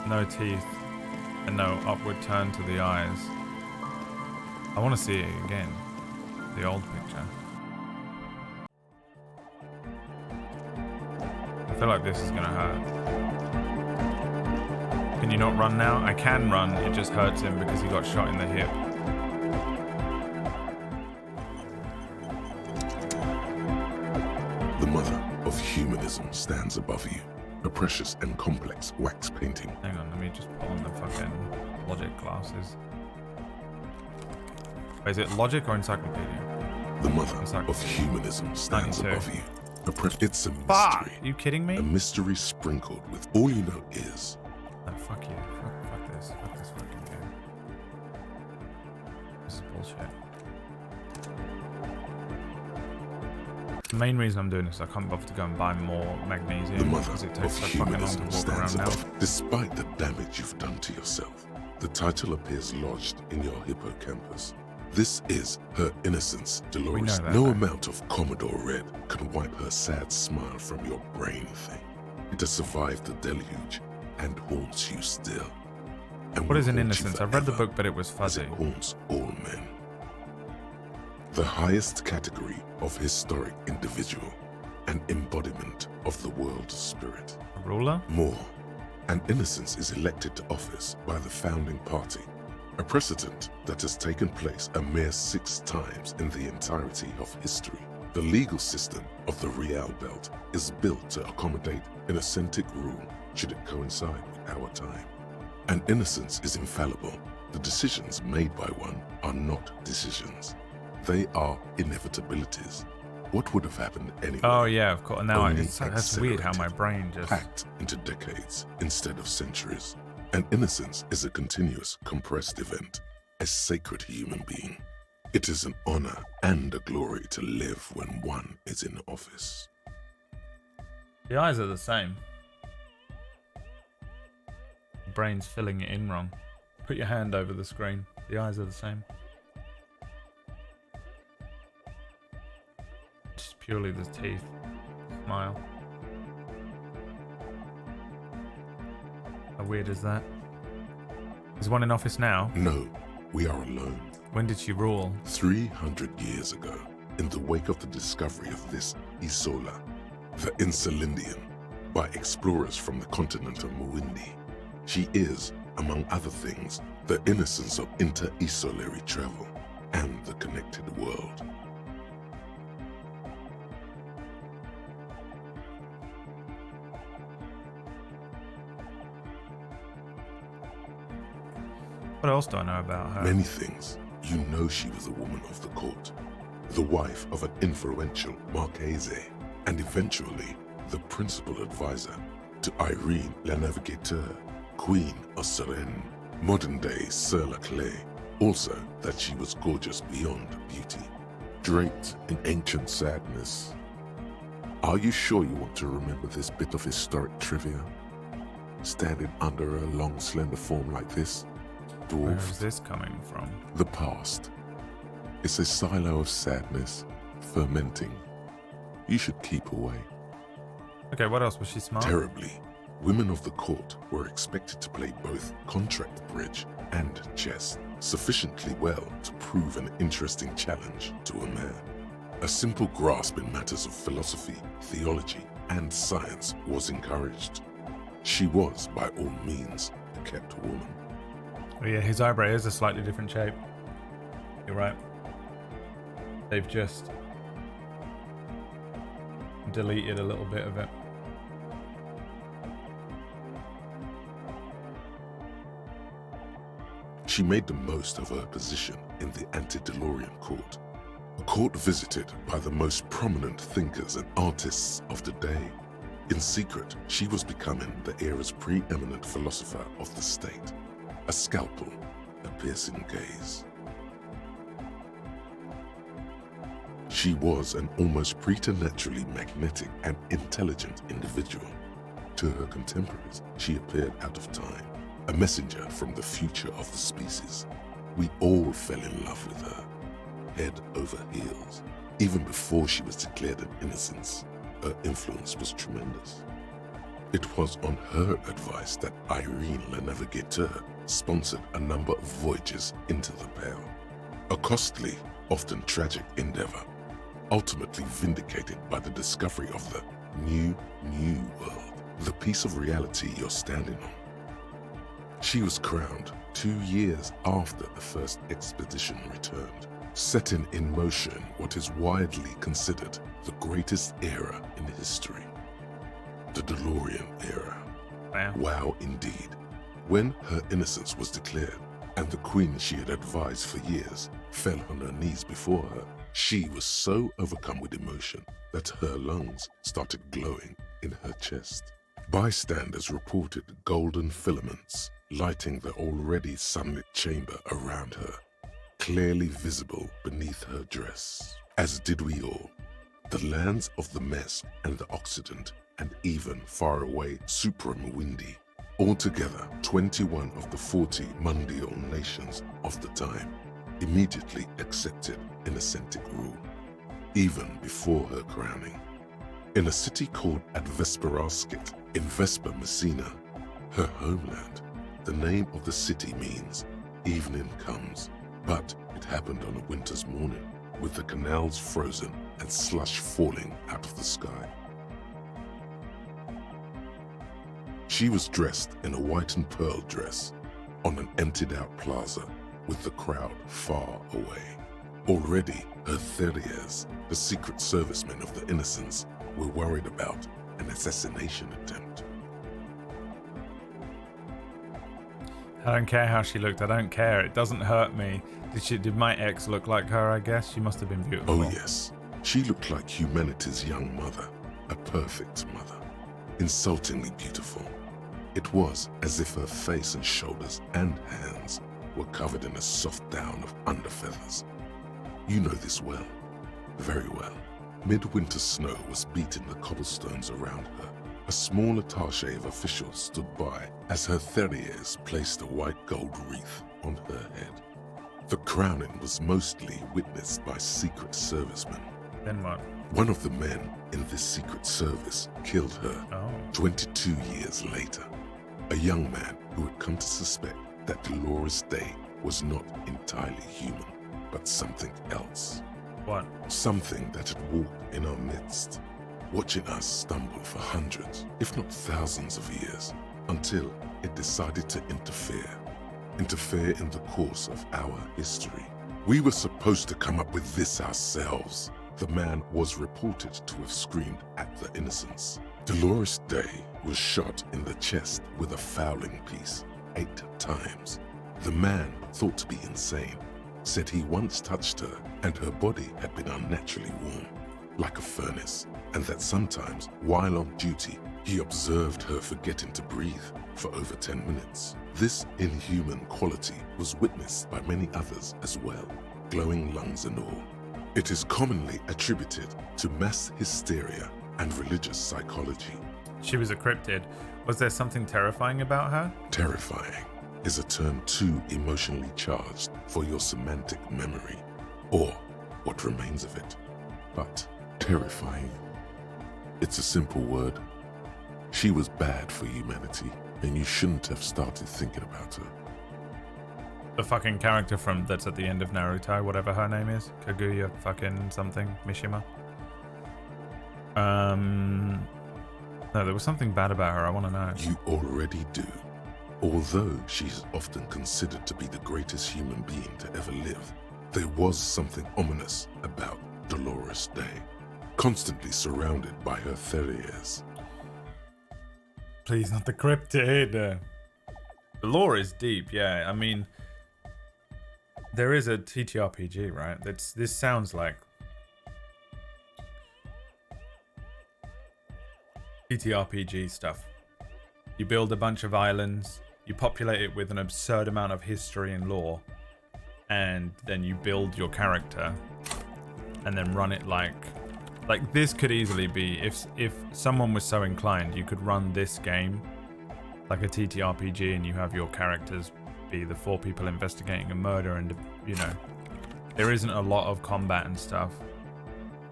No teeth and no upward turn to the eyes. I want to see it again. The old picture. I feel like this is gonna hurt. Can you not run now? I can run, it just hurts him because he got shot in the hip. The mother of humanism stands above you. A precious and complex wax painting. Hang on, let me just pull on the fucking logic glasses. Wait, is it logic or encyclopedia? The mother of humanism stands 92. above you. It's a mystery. Fuck! You kidding me? A mystery sprinkled with all you know is. Oh, fuck you. Fuck this. Fuck this fucking game. This is bullshit. The main reason I'm doing this is I can't bother to go and buy more magnesium The mother because it of takes so fucking long to humanism walk stands around now. above. Despite the damage you've done to yourself, the title appears lodged in your hippocampus. This is her innocence, Dolores. that, No though. amount of Commodore Red can wipe her sad smile from your brain thing. It has survived the deluge and haunts you still. And What will is an haunt you innocence? I've read the forever, book, but it was as fuzzy. it haunts all men. The highest category of historic individual, an embodiment of the world spirit. A ruler? More, an innocence is elected to office by the founding party, a precedent that has taken place a mere 6 times in the entirety of history. The legal system of the Real Belt is built to accommodate innocentic rule should it coincide with our time. An innocence is infallible. The decisions made by one are not decisions. They are inevitabilities. What would have happened anyway? Oh yeah, of course. Now Only that's weird how my brain just... packed into decades instead of centuries. An innocence is a continuous, compressed event, a sacred human being. It is an honor and a glory to live when one is in office. The eyes are the same. The brain's filling it in wrong. Put your hand over the screen. The eyes are the same. Just purely the teeth. Smile. How weird is that? Is one in office now? No, we are alone. When did she rule? 300 years ago, in the wake of the discovery of this Isola, the Insulindian, by explorers from the continent of Muindi. She is, among other things, the innocence of inter-isolary travel and the connected world. What else do I know about her? Many things. You know she was a woman of the court, the wife of an influential Marchese, and eventually the principal advisor to Irene La Navigateur, Queen of Suresnes, modern-day Sir La Clé, Also, that she was gorgeous beyond beauty, draped in ancient sadness. Are you sure you want to remember this bit of historic trivia? Standing under a long, slender form like this, Where dwarfed. is this coming from? The past. It's a silo of sadness, fermenting. You should keep away. Okay, what else? Was she smart? Terribly, women of the court were expected to play both contract bridge and chess sufficiently well to prove an interesting challenge to a man. A simple grasp in matters of philosophy, theology, and science was encouraged. She was, by all means, a kept woman. Oh yeah, his eyebrow is a slightly different shape. You're right. They've just deleted a little bit of it. She made the most of her position in the antediluvian court, a court visited by the most prominent thinkers and artists of the day. In secret, she was becoming the era's preeminent philosopher of the state, a scalpel, a piercing gaze. She was an almost preternaturally magnetic and intelligent individual. To her contemporaries, she appeared out of time, a messenger from the future of the species. We all fell in love with her, head over heels. Even before she was declared an innocence, her influence was tremendous. It was on her advice that Irene Le Navigateur sponsored a number of voyages into the Pale, a costly, often tragic endeavor, ultimately vindicated by the discovery of the new world, the piece of reality you're standing on. She was crowned 2 years after the first expedition returned, setting in motion what is widely considered the greatest era in history. The DeLorean era. Wow, indeed. When her innocence was declared, and the queen she had advised for years fell on her knees before her, she was so overcome with emotion that her lungs started glowing in her chest. Bystanders reported golden filaments lighting the already sunlit chamber around her, clearly visible beneath her dress. As did we all. The lands of the Mess and the Occident, and even far away Suprem-Windy, altogether 21 of the 40 mundial nations of the time, immediately accepted Innocentic rule, even before her crowning. In a city called Advesperaskit in Vesper Messina, her homeland, the name of the city means evening comes, but it happened on a winter's morning, with the canals frozen and slush falling out of the sky. She was dressed in a white and pearl dress on an emptied-out plaza with the crowd far away. Already, her Theriers, the secret servicemen of the Innocents, were worried about an assassination attempt. I don't care how she looked. I don't care. It doesn't hurt me. Did my ex look like her, I guess? She must have been beautiful. Oh yes. She looked like humanity's young mother. A perfect mother. Insultingly beautiful. It was as if her face and shoulders and hands were covered in a soft down of underfeathers. You know this well. Very well. Midwinter snow was beating the cobblestones around her. A small attaché of officials stood by as her Theriers placed a white gold wreath on her head. The crowning was mostly witnessed by secret servicemen. Then what? One of the men in this secret service killed her 22 years later. A young man who had come to suspect that Dolores Day was not entirely human, but something else. What? Something that had walked in our midst, watching us stumble for hundreds, if not thousands of years, until it decided to interfere in the course of our history. We were supposed to come up with this ourselves. The man was reported to have screamed at the Innocents. Dolores Day was shot in the chest with a fowling piece 8 times. The man, thought to be insane, said he once touched her and her body had been unnaturally warm, like a furnace, and that sometimes, while on duty, He observed her forgetting to breathe for over 10 minutes. This inhuman quality was witnessed by many others as well, glowing lungs and all. It is commonly attributed to mass hysteria and religious psychology. She was a cryptid. Was there something terrifying about her? Terrifying is a term too emotionally charged for your semantic memory, or what remains of it. But terrifying, it's a simple word. She was bad for humanity, and you shouldn't have started thinking about her. The fucking character from that's at the end of Naruto, whatever her name is, Kaguya fucking something, Mishima. No, there was something bad about her. I want to know. You already do. Although she's often considered to be the greatest human being to ever live, there was something ominous about Dolores Day, constantly surrounded by her terriers. Please, not the cryptid. The lore is deep, yeah. I mean, there is a TTRPG, right? This sounds like TTRPG stuff. You build a bunch of islands, you populate it with an absurd amount of history and lore, and then you build your character and then run it like this could easily be, if someone was so inclined, you could run this game like a TTRPG and you have your characters be the 4 people investigating a murder, and you know, there isn't a lot of combat and stuff.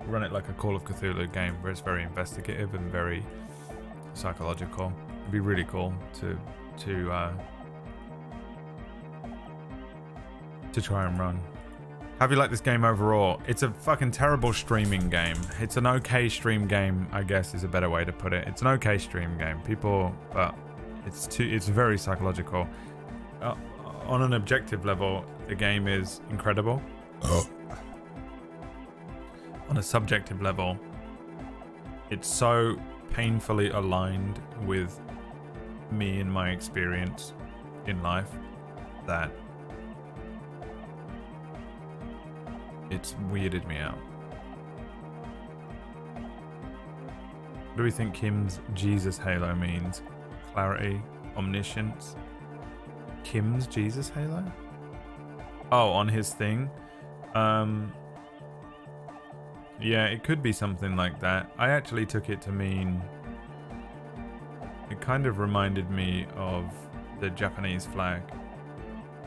Run it like a Call of Cthulhu game where it's very investigative and very psychological. It'd be really cool to try and run. How have you liked this game overall? It's a fucking terrible streaming game. It's an okay stream game, I guess is a better way to put it. It's an okay stream game. But it's very psychological. On an objective level, the game is incredible. On a subjective level, it's so painfully aligned with me and my experience in life that it's weirded me out. What do we think Kim's Jesus Halo means? Clarity, omniscience. Kim's Jesus Halo? Oh, on his thing? Yeah, it could be something like that. I actually took it to mean... It kind of reminded me of the Japanese flag.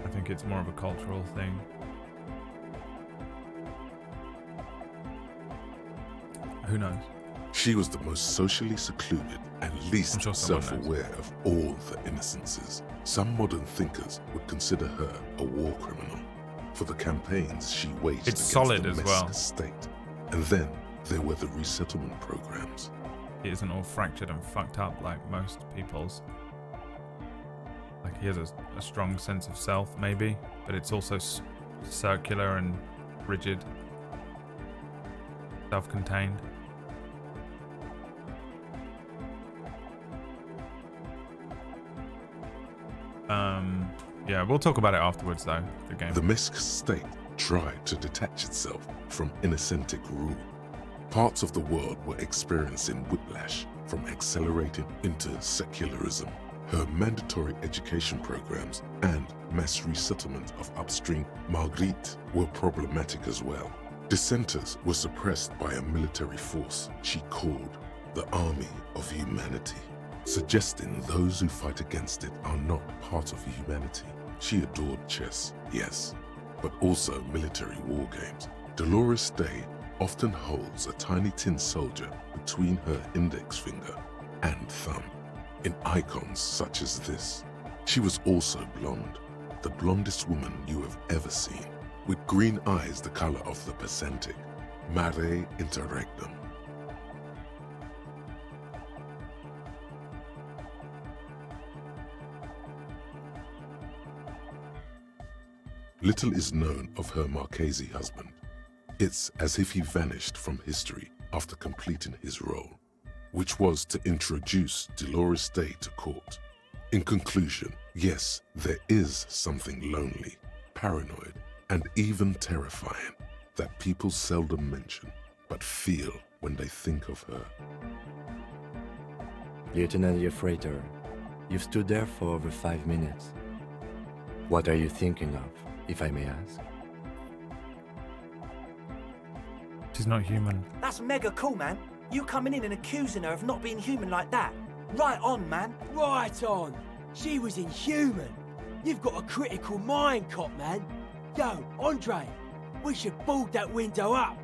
I think it's more of a cultural thing. Who knows? She was the most socially secluded and least self-aware of all the innocences. Some modern thinkers would consider her a war criminal for the campaigns she waged against solid the as Mesk well. state. And then there were the resettlement programs. It isn't all fractured and fucked up like most people's. Like, he has a strong sense of self, maybe, but it's also circular and rigid, self-contained. Yeah, we'll talk about it afterwards, though. The game. The Mesk state tried to detach itself from innocentic rule. Parts of the world were experiencing whiplash from accelerating into secularism. Her mandatory education programs and mass resettlement of upstream Marguerite were problematic as well. Dissenters were suppressed by a military force she called the Army of Humanity, suggesting those who fight against it are not part of humanity. She adored chess, yes, but also military war games. Dolores Day often holds a tiny tin soldier between her index finger and thumb in icons such as this. She was also blonde, the blondest woman you have ever seen, with green eyes the color of the Pacentic, mare interrectum. Little is known of her Marchese husband. It's as if he vanished from history after completing his role, which was to introduce Dolores Day to court. In conclusion, yes, there is something lonely, paranoid, and even terrifying that people seldom mention, but feel when they think of her. Lieutenant Yefreitor, you've stood there for over 5 minutes. What are you thinking of, if I may ask? She's not human. That's mega cool, man. You coming in and accusing her of not being human like that. Right on, man. Right on. She was inhuman. You've got a critical mind, cop, man. Yo, Andre, we should board that window up.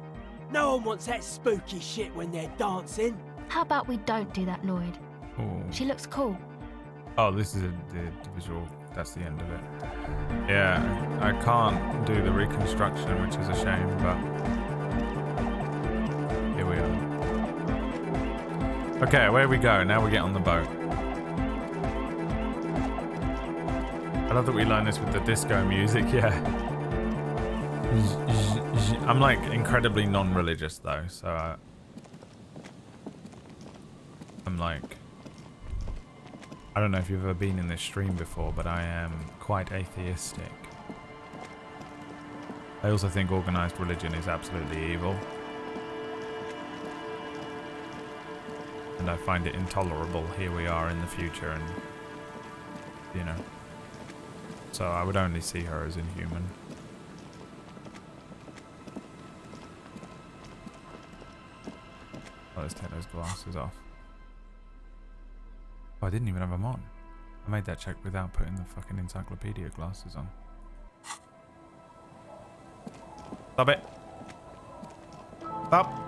No one wants that spooky shit when they're dancing. How about we don't do that, Lloyd? Ooh. She looks cool. Oh, this is the visual. That's the end of it. Yeah, I can't do the reconstruction, which is a shame, but here we are. Okay, away we go. Now we get on the boat. I love that we learn this with the disco music, yeah. I'm like incredibly non-religious though, so I'm like, I don't know if you've ever been in this stream before, but I am quite atheistic. I also think organized religion is absolutely evil. And I find it intolerable. Here we are in the future and, you know. So I would only see her as inhuman. Oh, let's take those glasses off. Oh, I didn't even have them on. I made that check without putting the fucking encyclopedia glasses on. Stop it. Stop.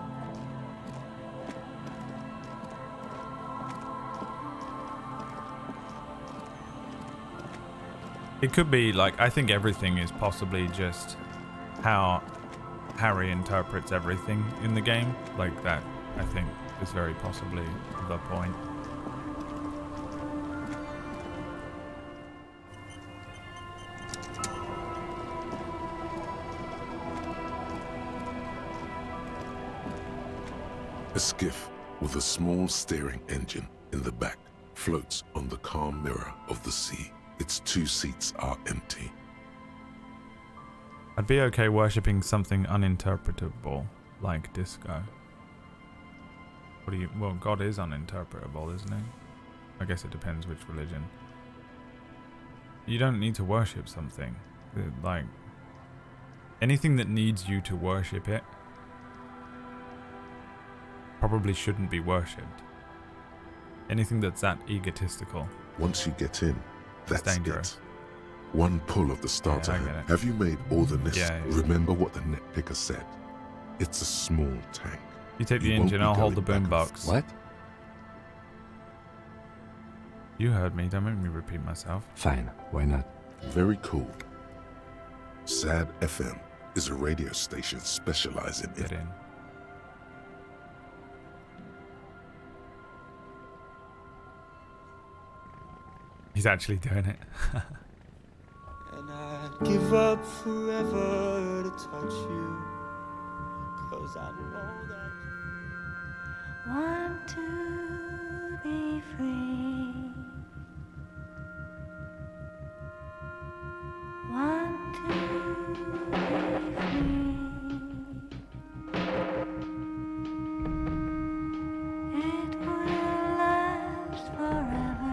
It could be like, I think everything is possibly just how Harry interprets everything in the game. Like that, I think, is very possibly the point. A skiff with a small steering engine in the back floats on the calm mirror of the sea. Its 2 seats are empty. I'd be okay worshipping something uninterpretable, like disco. What do you... Well, God is uninterpretable, isn't he? I guess it depends which religion. You don't need to worship something. Like, anything that needs you to worship it probably shouldn't be worshipped. Anything that's that egotistical. Once you get in, that's dangerous. it. One pull of the starter. Yeah, Have you made all the necessary? Yeah. Remember what the netpicker said. It's a small tank. You take the engine, I'll hold the boombox. What? You heard me, don't make me repeat myself. Fine, why not? Very cool. SAD FM is a radio station specializing in... Get in. He's actually doing it. And I'd give up forever to touch you, 'cause I know that you want to be free, want to be free. It will last forever.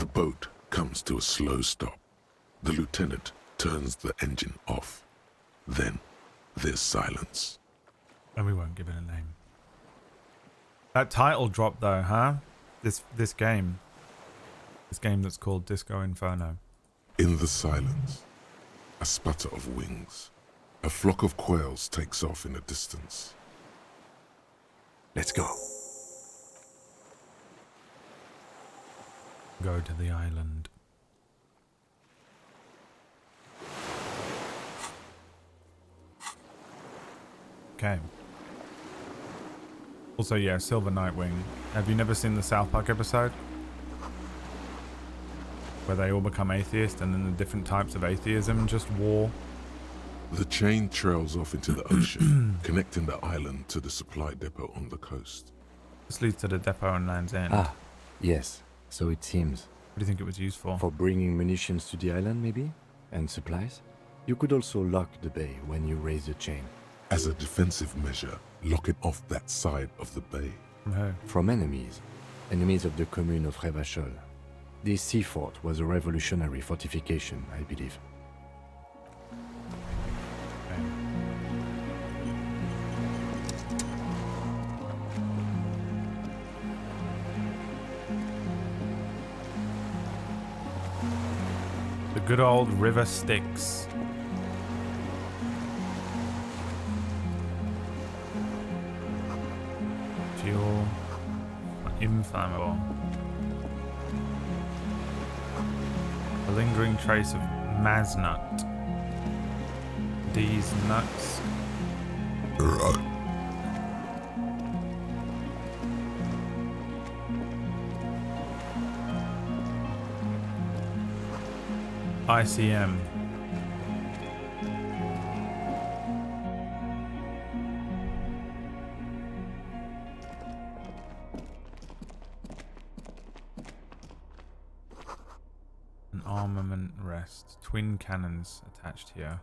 The boat comes to a slow stop. The lieutenant turns the engine off. Then there's silence. And we won't give it a name. That title drop though, huh? This game. This game that's called Disco Inferno. In the silence, a sputter of wings. A flock of quails takes off in the distance. Let's go. Go to the island. Okay. Also, yeah, Silver Nightwing. Have you never seen the South Park episode? Where they all become atheists and then the different types of atheism just war. The chain trails off into the ocean, connecting the island to the supply depot on the coast. This leads to the depot on Land's End. Ah, yes. So it seems. What do you think it was used for? For bringing munitions to the island, maybe? And supplies? You could also lock the bay when you raise the chain. As a defensive measure, locking off that side of the bay. From who? From enemies. Enemies of the commune of Revachol. This sea fort was a revolutionary fortification, I believe. The good old river Styx. Fuel. Inflammable. A lingering trace of Maznut. These nuts. ICM. An armament rest. Twin cannons attached here.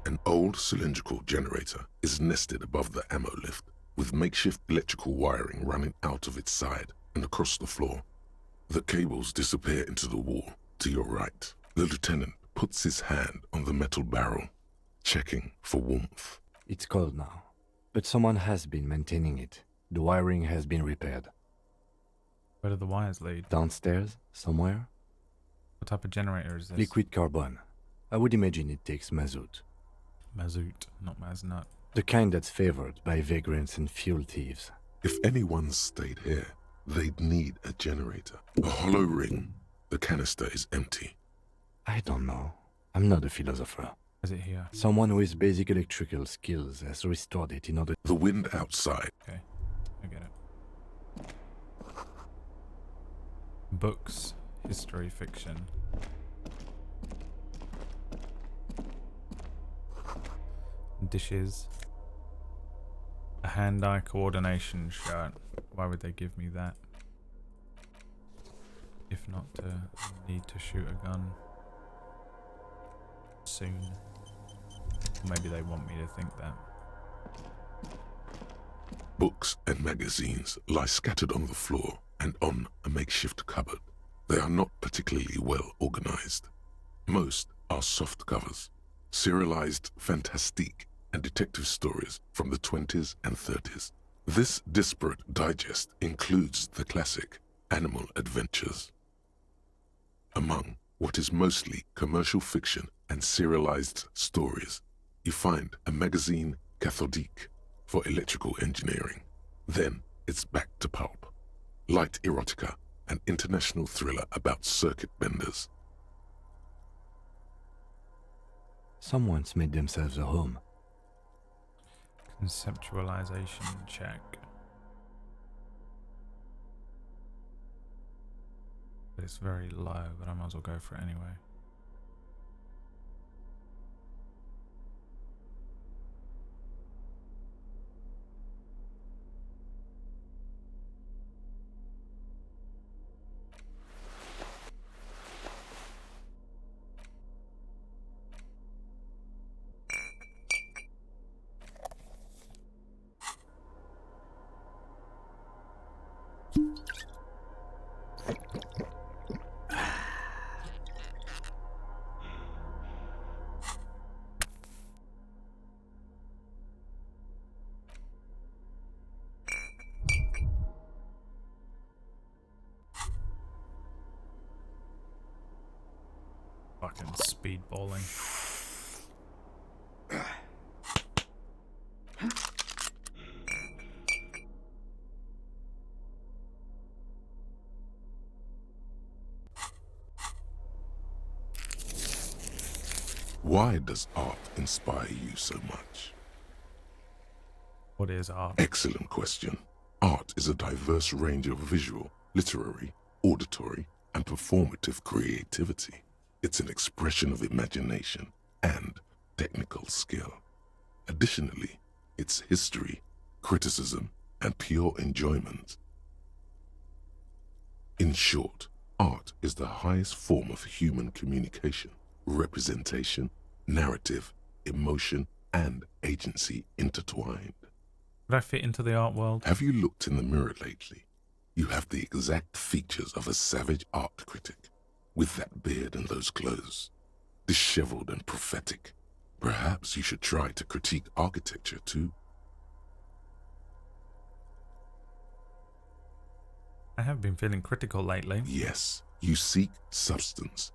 An old cylindrical generator is nested above the ammo lift, with makeshift electrical wiring running out of its side and across the floor. The cables disappear into the wall to your right. The lieutenant puts his hand on the metal barrel, checking for warmth. It's cold now, but someone has been maintaining it. The wiring has been repaired. Where do the wires lead? Downstairs, somewhere? What type of generator is this? Liquid carbon. I would imagine it takes mazout. Mazout, not Maznut. The kind that's favored by vagrants and fuel thieves. If anyone stayed here, they'd need a generator. A hollow ring. The canister is empty. I don't know. I'm not a philosopher. Is it here? Someone with basic electrical skills has restored it in order... The wind outside. Okay, I get it. Books, history, fiction. Dishes. A hand-eye coordination shirt. Why would they give me that? If not to need to shoot a gun soon. Or maybe they want me to think that. Books and magazines lie scattered on the floor and on a makeshift cupboard. They are not particularly well organized. Most are soft covers, serialized fantastique and detective stories from the 20s and 30s. This disparate digest includes the classic Animal Adventures. Among what is mostly commercial fiction and serialized stories, you find a magazine cathodique for electrical engineering. Then it's back to pulp. Light erotica, an international thriller about circuit benders. Someone's made themselves a home. Conceptualization check. But it's very low, but I might as well go for it anyway. Fucking speedballing. Why does art inspire you so much? What is art? Excellent question. Art is a diverse range of visual, literary, auditory, and performative creativity. It's an expression of imagination and technical skill. Additionally, it's history, criticism, and pure enjoyment. In short, art is the highest form of human communication, representation, narrative, emotion, and agency intertwined. Would I fit into the art world? Have you looked in the mirror lately? You have the exact features of a savage art critic, with that beard and those clothes, disheveled and prophetic. Perhaps you should try to critique architecture too. I have been feeling critical lately. Yes, you seek substance.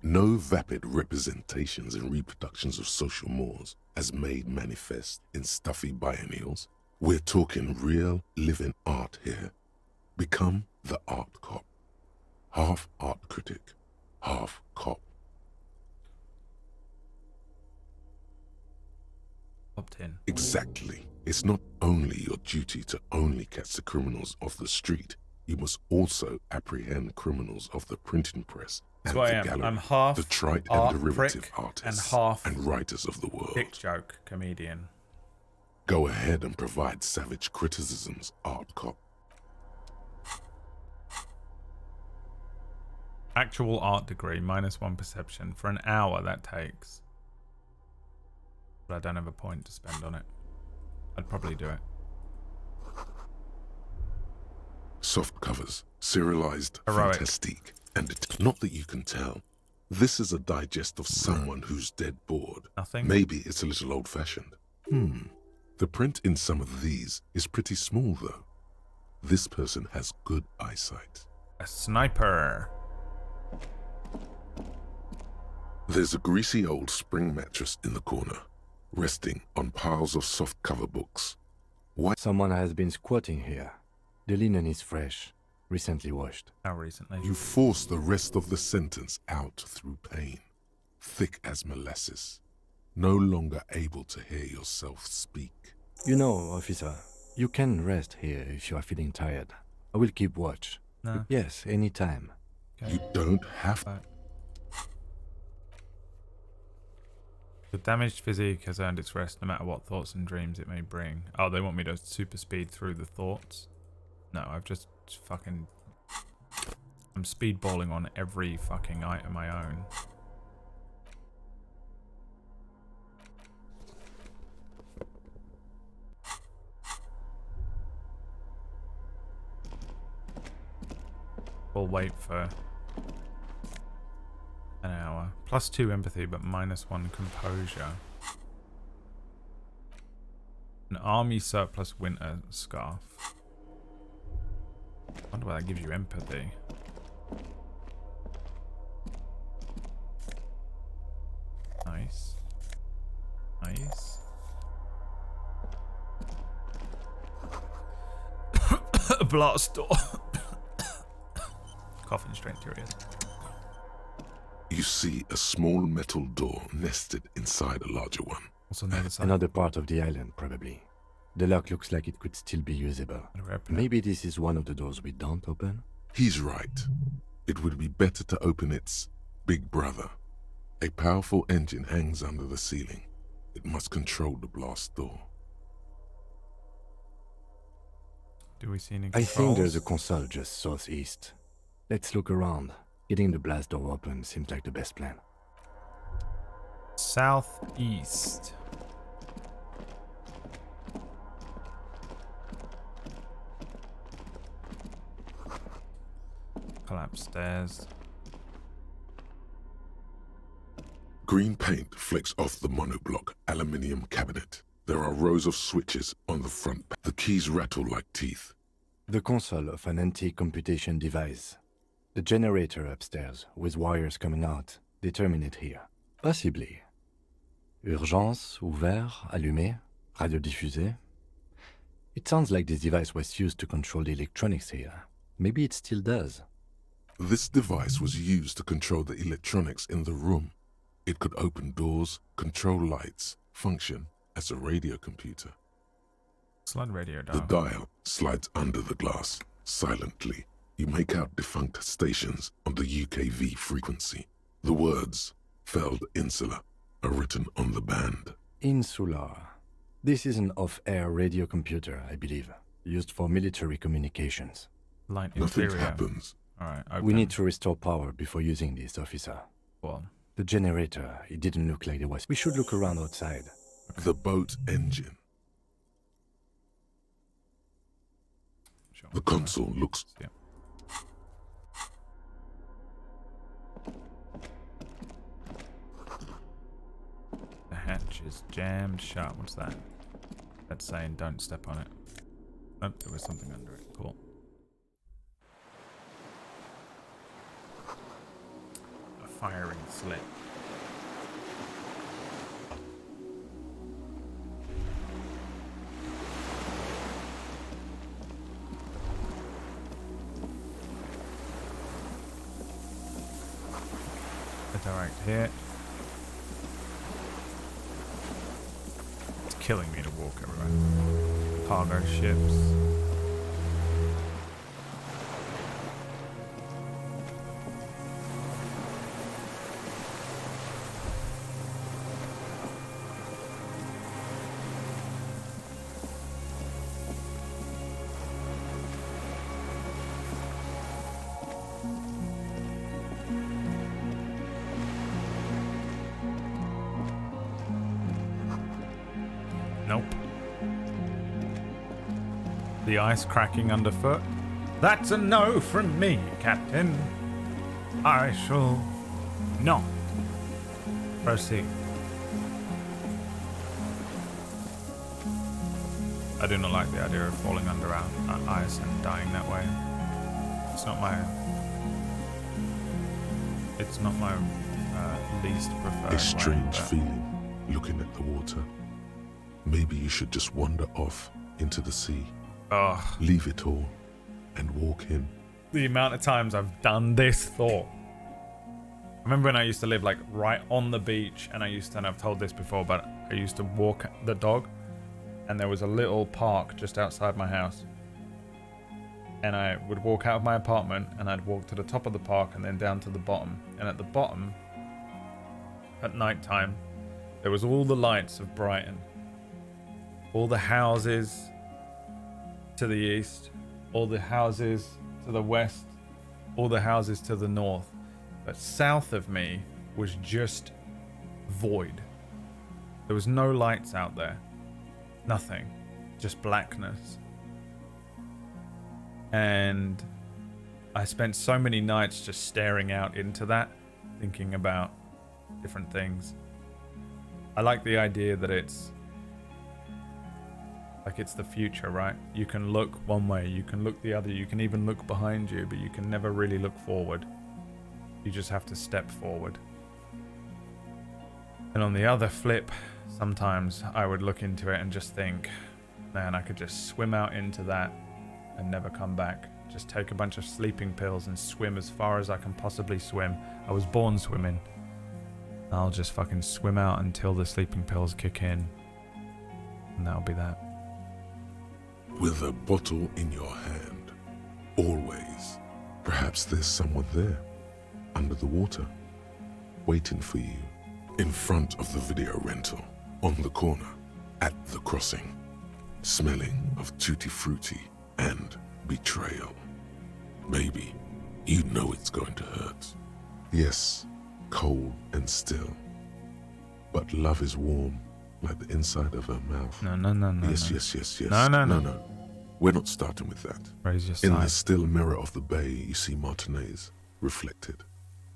No vapid representations and reproductions of social mores as made manifest in stuffy biennials. We're talking real, living art here. Become the art cop. Half art critic, half cop. Opt-in. Exactly. It's not only your duty to only catch the criminals off the street, you must also apprehend criminals of the printing press and That's the why gallery, I'm half the trite art and derivative prick artists and half and writers of the world. dick joke comedian. Go ahead and provide savage criticisms, art cop. Actual art degree, -1 perception. For an hour that takes. But I don't have a point to spend on it. I'd probably do it. Soft covers, serialized, Heroic. fantastique, and not that you can tell. This is a digest of someone who's dead bored. Nothing? Maybe it's a little old-fashioned. The print in some of these is pretty small, though. This person has good eyesight. A sniper. There's a greasy old spring mattress in the corner, resting on piles of soft cover books. Why? Someone has been squatting here. The linen is fresh, recently washed. How recently? You force the rest of the sentence out through pain, thick as molasses, no longer able to hear yourself speak. You know, officer, you can rest here if you are feeling tired. I will keep watch. No. Yes, anytime. Okay. You don't have to. The damaged physique has earned its rest no matter what thoughts and dreams it may bring. Oh, they want me to super speed through the thoughts? No, I've just fucking... I'm speedballing on every fucking item I own. We'll wait for an hour. +2 empathy, but -1 composure. An army surplus winter scarf. I wonder why that gives you empathy. Nice. Nice. A blast door. Coughing straight to your ears. You see a small metal door nested inside a larger one. Also another side. Another part of the island, probably. The lock looks like it could still be usable. Maybe this is one of the doors we don't open? He's right. It would be better to open its big brother. A powerful engine hangs under the ceiling. It must control the blast door. Do we see any I controls? think there's a console just southeast. Let's look around. Getting the blast door open seems like the best plan. Southeast. Collapse stairs. Green paint flicks off the monoblock aluminium cabinet. There are rows of switches on the front. The keys rattle like teeth. The console of an antique computation device. The generator upstairs, with wires coming out. They terminate here. Possibly. Urgence, ouvert, allumé, radio diffusé. It sounds like this device was used to control the electronics here. Maybe it still does. This device was used to control the electronics in the room. It could open doors, control lights, function as a radio computer. Slide radio dial. The dial slides under the glass, silently. You make out defunct stations on the UKV frequency. The words, Feld Insula, are written on the band. Insular. This is an off-air radio computer, I believe, used for military communications. Light Nothing interior. happens. Alright, We need to restore power before using this, officer. Well, The generator, it didn't look like there was. We should look around outside. The boat engine. The console looks... Yeah. The hatch is jammed shut. What's that? That's saying don't step on it. Oh, there was something under it. Cool. A firing slip. A direct hit. It's killing me to walk everywhere. Cargo ships. Nope. The ice cracking underfoot. That's a no from me, Captain. I shall not proceed. I do not like the idea of falling under ice and dying that way. It's not my. It's not my least preferred. A strange way, feeling, looking at the water. Maybe you should just wander off into the sea. Ugh. Leave it all and walk in. The amount of times I've done this thought. I remember when I used to live like right on the beach, and I've told this before, but I used to walk the dog, and there was a little park just outside my house. And I would walk out of my apartment, and I'd walk to the top of the park and then down to the bottom. And at the bottom, at night time, there was all the lights of Brighton. All the houses to the east, all the houses to the west, all the houses to the north. But south of me was just void. There was no lights out there. Nothing. Just blackness. And I spent so many nights just staring out into that, thinking about different things. I like the idea that it's like it's the future, right? You can look one way, you can look the other, you can even look behind you, but you can never really look forward. You just have to step forward. And on the other flip, sometimes I would look into it and just think, man, I could just swim out into that and never come back. Just take a bunch of sleeping pills and swim as far as I can possibly swim. I was born swimming. I'll just fucking swim out until the sleeping pills kick in. And that'll be that. With a bottle in your hand, always. Perhaps there's someone there, under the water, waiting for you, in front of the video rental, on the corner, at the crossing, smelling of tutti frutti and betrayal. Maybe you know it's going to hurt. Yes, cold and still, but love is warm. Like the inside of her mouth. No. Yes. No. We're not starting with that. Raise your In the sight. still mirror of the bay, you see Martinez reflected.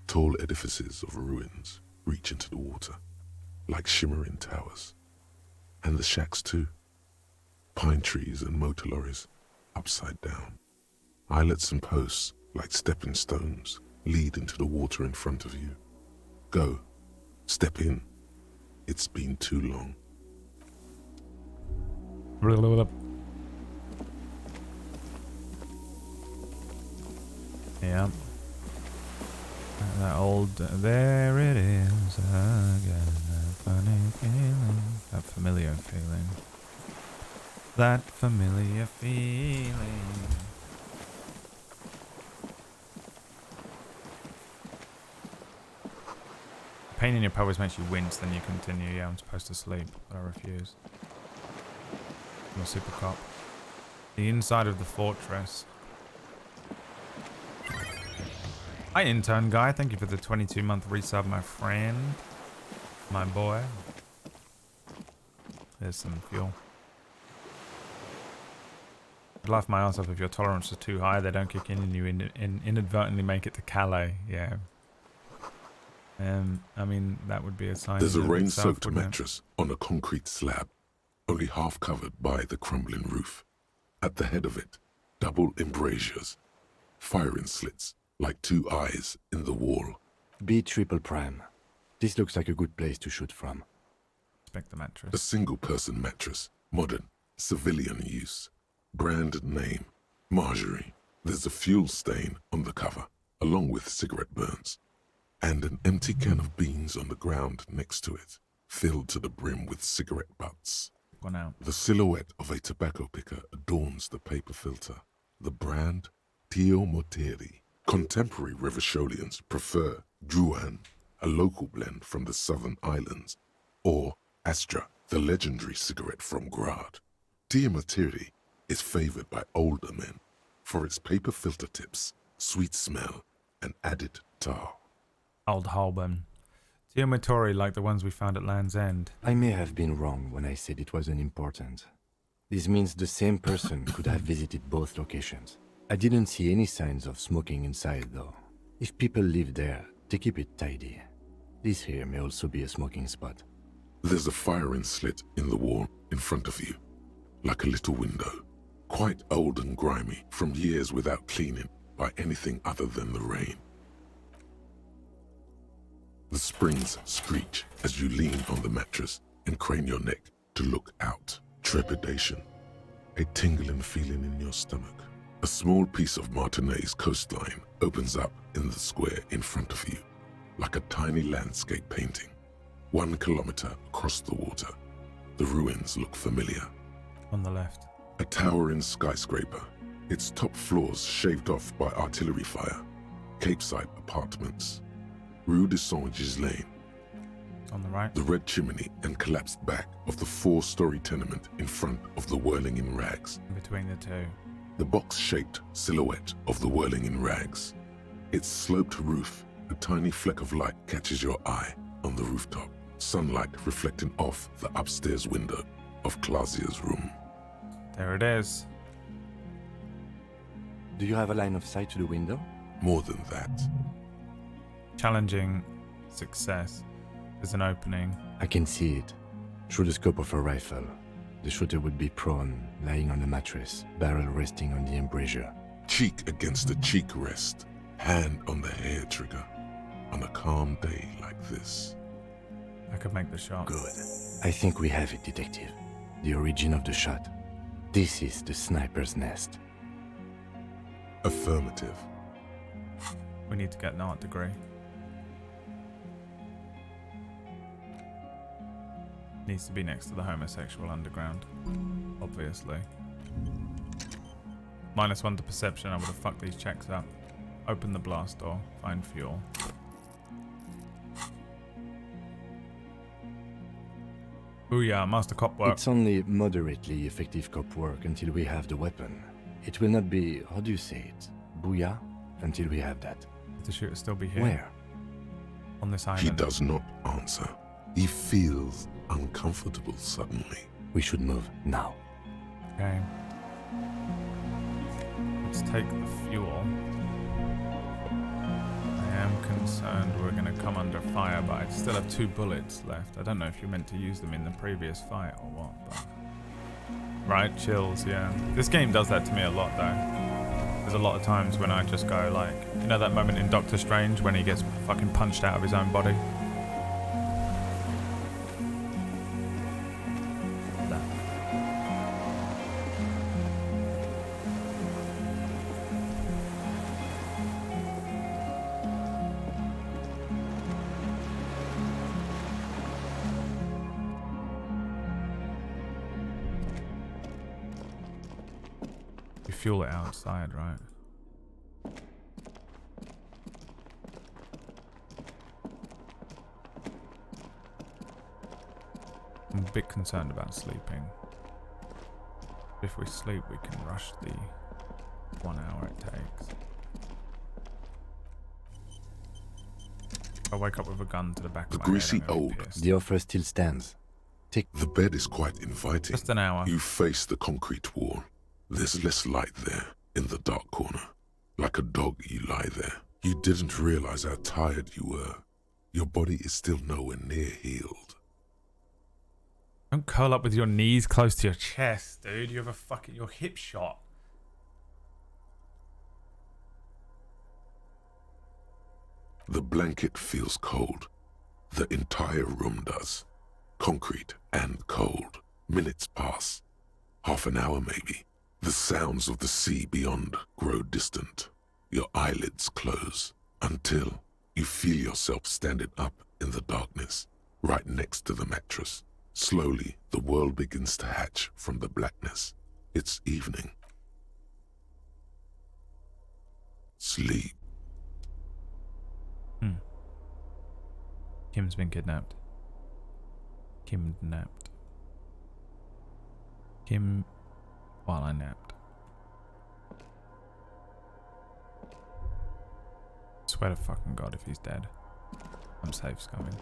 Tall edifices of ruins reach into the water, like shimmering towers. And the shacks too. Pine trees and motor lorries, upside down. Islets and posts, like stepping stones, lead into the water in front of you. Go. Step in. It's been too long. Yeah. That old, there it is again, that funny feeling, that familiar feeling, that familiar feeling. Pain in your pelvis makes you wince, then you continue. Yeah, I'm supposed to sleep, but I refuse. I'm a super cop. The inside of the fortress. Hi, intern guy. Thank you for the 22-month resub, my friend. My boy. There's some fuel. I'd laugh my ass off if your tolerance is too high. They don't kick in and you inadvertently make it to Calais. Yeah. I mean, that would be a sign. There's a in rain-soaked itself, wouldn't it? mattress on a concrete slab, only half covered by the crumbling roof. At the head of it, double embrasures, firing slits like two eyes in the wall. B triple prime. This looks like a good place to shoot from. Inspect the mattress. A single-person mattress, modern, civilian use. Brand name, Marjorie. There's a fuel stain on the cover, along with cigarette burns. And an empty can of beans on the ground next to it, filled to the brim with cigarette butts. One out. The silhouette of a tobacco picker adorns the paper filter. The brand, Tio Moteri. Contemporary Rivasholians prefer Druan, a local blend from the Southern Islands, or Astra, the legendary cigarette from Grad. Tio Moteri is favored by older men for its paper filter tips, sweet smell, and added tar. Old Holborn. Geometry like the ones we found at Land's End. I may have been wrong when I said it wasn't important. This means the same person could have visited both locations. I didn't see any signs of smoking inside, though. If people live there, they keep it tidy. This here may also be a smoking spot. There's a firing slit in the wall in front of you, like a little window. Quite old and grimy from years without cleaning by anything other than the rain. The springs screech as you lean on the mattress and crane your neck to look out. Trepidation. A tingling feeling in your stomach. A small piece of Martinez coastline opens up in the square in front of you, like a tiny landscape painting. 1 kilometer across the water. The ruins look familiar. On the left. A towering skyscraper, its top floors shaved off by artillery fire. Capeside apartments. Rue de Saint-Ghislain. On the right. The red chimney and collapsed back of the 4-story tenement in front of the whirling in rags. In between the two. The box-shaped silhouette of the whirling in rags. Its sloped roof, a tiny fleck of light catches your eye on the rooftop. Sunlight reflecting off the upstairs window of Clausia's room. There it is. Do you have a line of sight to the window? More than that. Challenging success. There's an opening. I can see it. Through the scope of a rifle. The shooter would be prone, lying on a mattress, barrel resting on the embrasure. Cheek against the cheek rest, hand on the hair trigger. On a calm day like this. I could make the shot. Good. I think we have it, Detective. The origin of the shot. This is the sniper's nest. Affirmative. We need to get an art degree. Needs to be next to the homosexual underground. Obviously. -1 to perception. I would have fucked these checks up. Open the blast door. Find fuel. Booyah, master cop work. It's only moderately effective cop work until we have the weapon. It will not be, how do you say it, booyah, until we have that. The shooter still be here? Where? On this island. He does not answer. He feels uncomfortable suddenly. We should move now. Okay. Let's take the fuel. I am concerned we're going to come under fire, but I still have 2 bullets left. I don't know if you're meant to use them in the previous fight or what, but... Right, chills, yeah. This game does that to me a lot, though. There's a lot of times when I just go like... You know that moment in Doctor Strange when he gets fucking punched out of his own body? Fuel it outside, right? I'm a bit concerned about sleeping. If we sleep, we can rush the 1 hour it takes. I wake up with a gun to the back of my greasy head. old. The offer still stands. The bed is quite inviting. Just an hour. You face the concrete wall. There's less light there, in the dark corner. Like a dog, you lie there. You didn't realize how tired you were. Your body is still nowhere near healed. Don't curl up with your knees close to your chest, dude. You have your hip shot. The blanket feels cold. The entire room does. Concrete and cold. Minutes pass. Half an hour maybe. The sounds of the sea beyond grow distant. Your eyelids close until you feel yourself standing up in the darkness, right next to the mattress. Slowly, the world begins to hatch from the blackness. It's evening. Sleep. Kim's been kidnapped. Kidnapped. Kim while I napped. Swear to fucking God if he's dead. I'm safe scumming.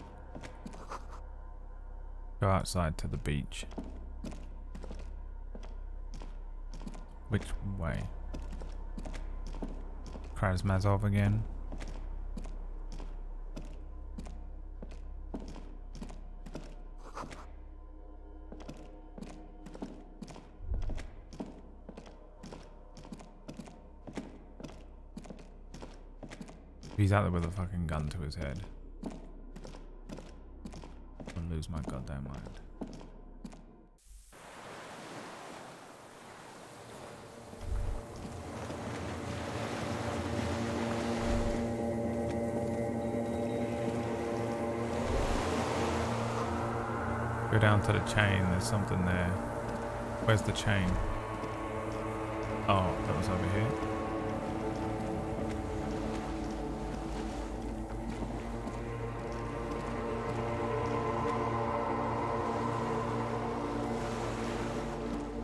Go outside to the beach. Which way? Krasmazov again? He's out there with a fucking gun to his head. I'll lose my goddamn mind. Go down to the chain, there's something there. Where's the chain? Oh, that was over here.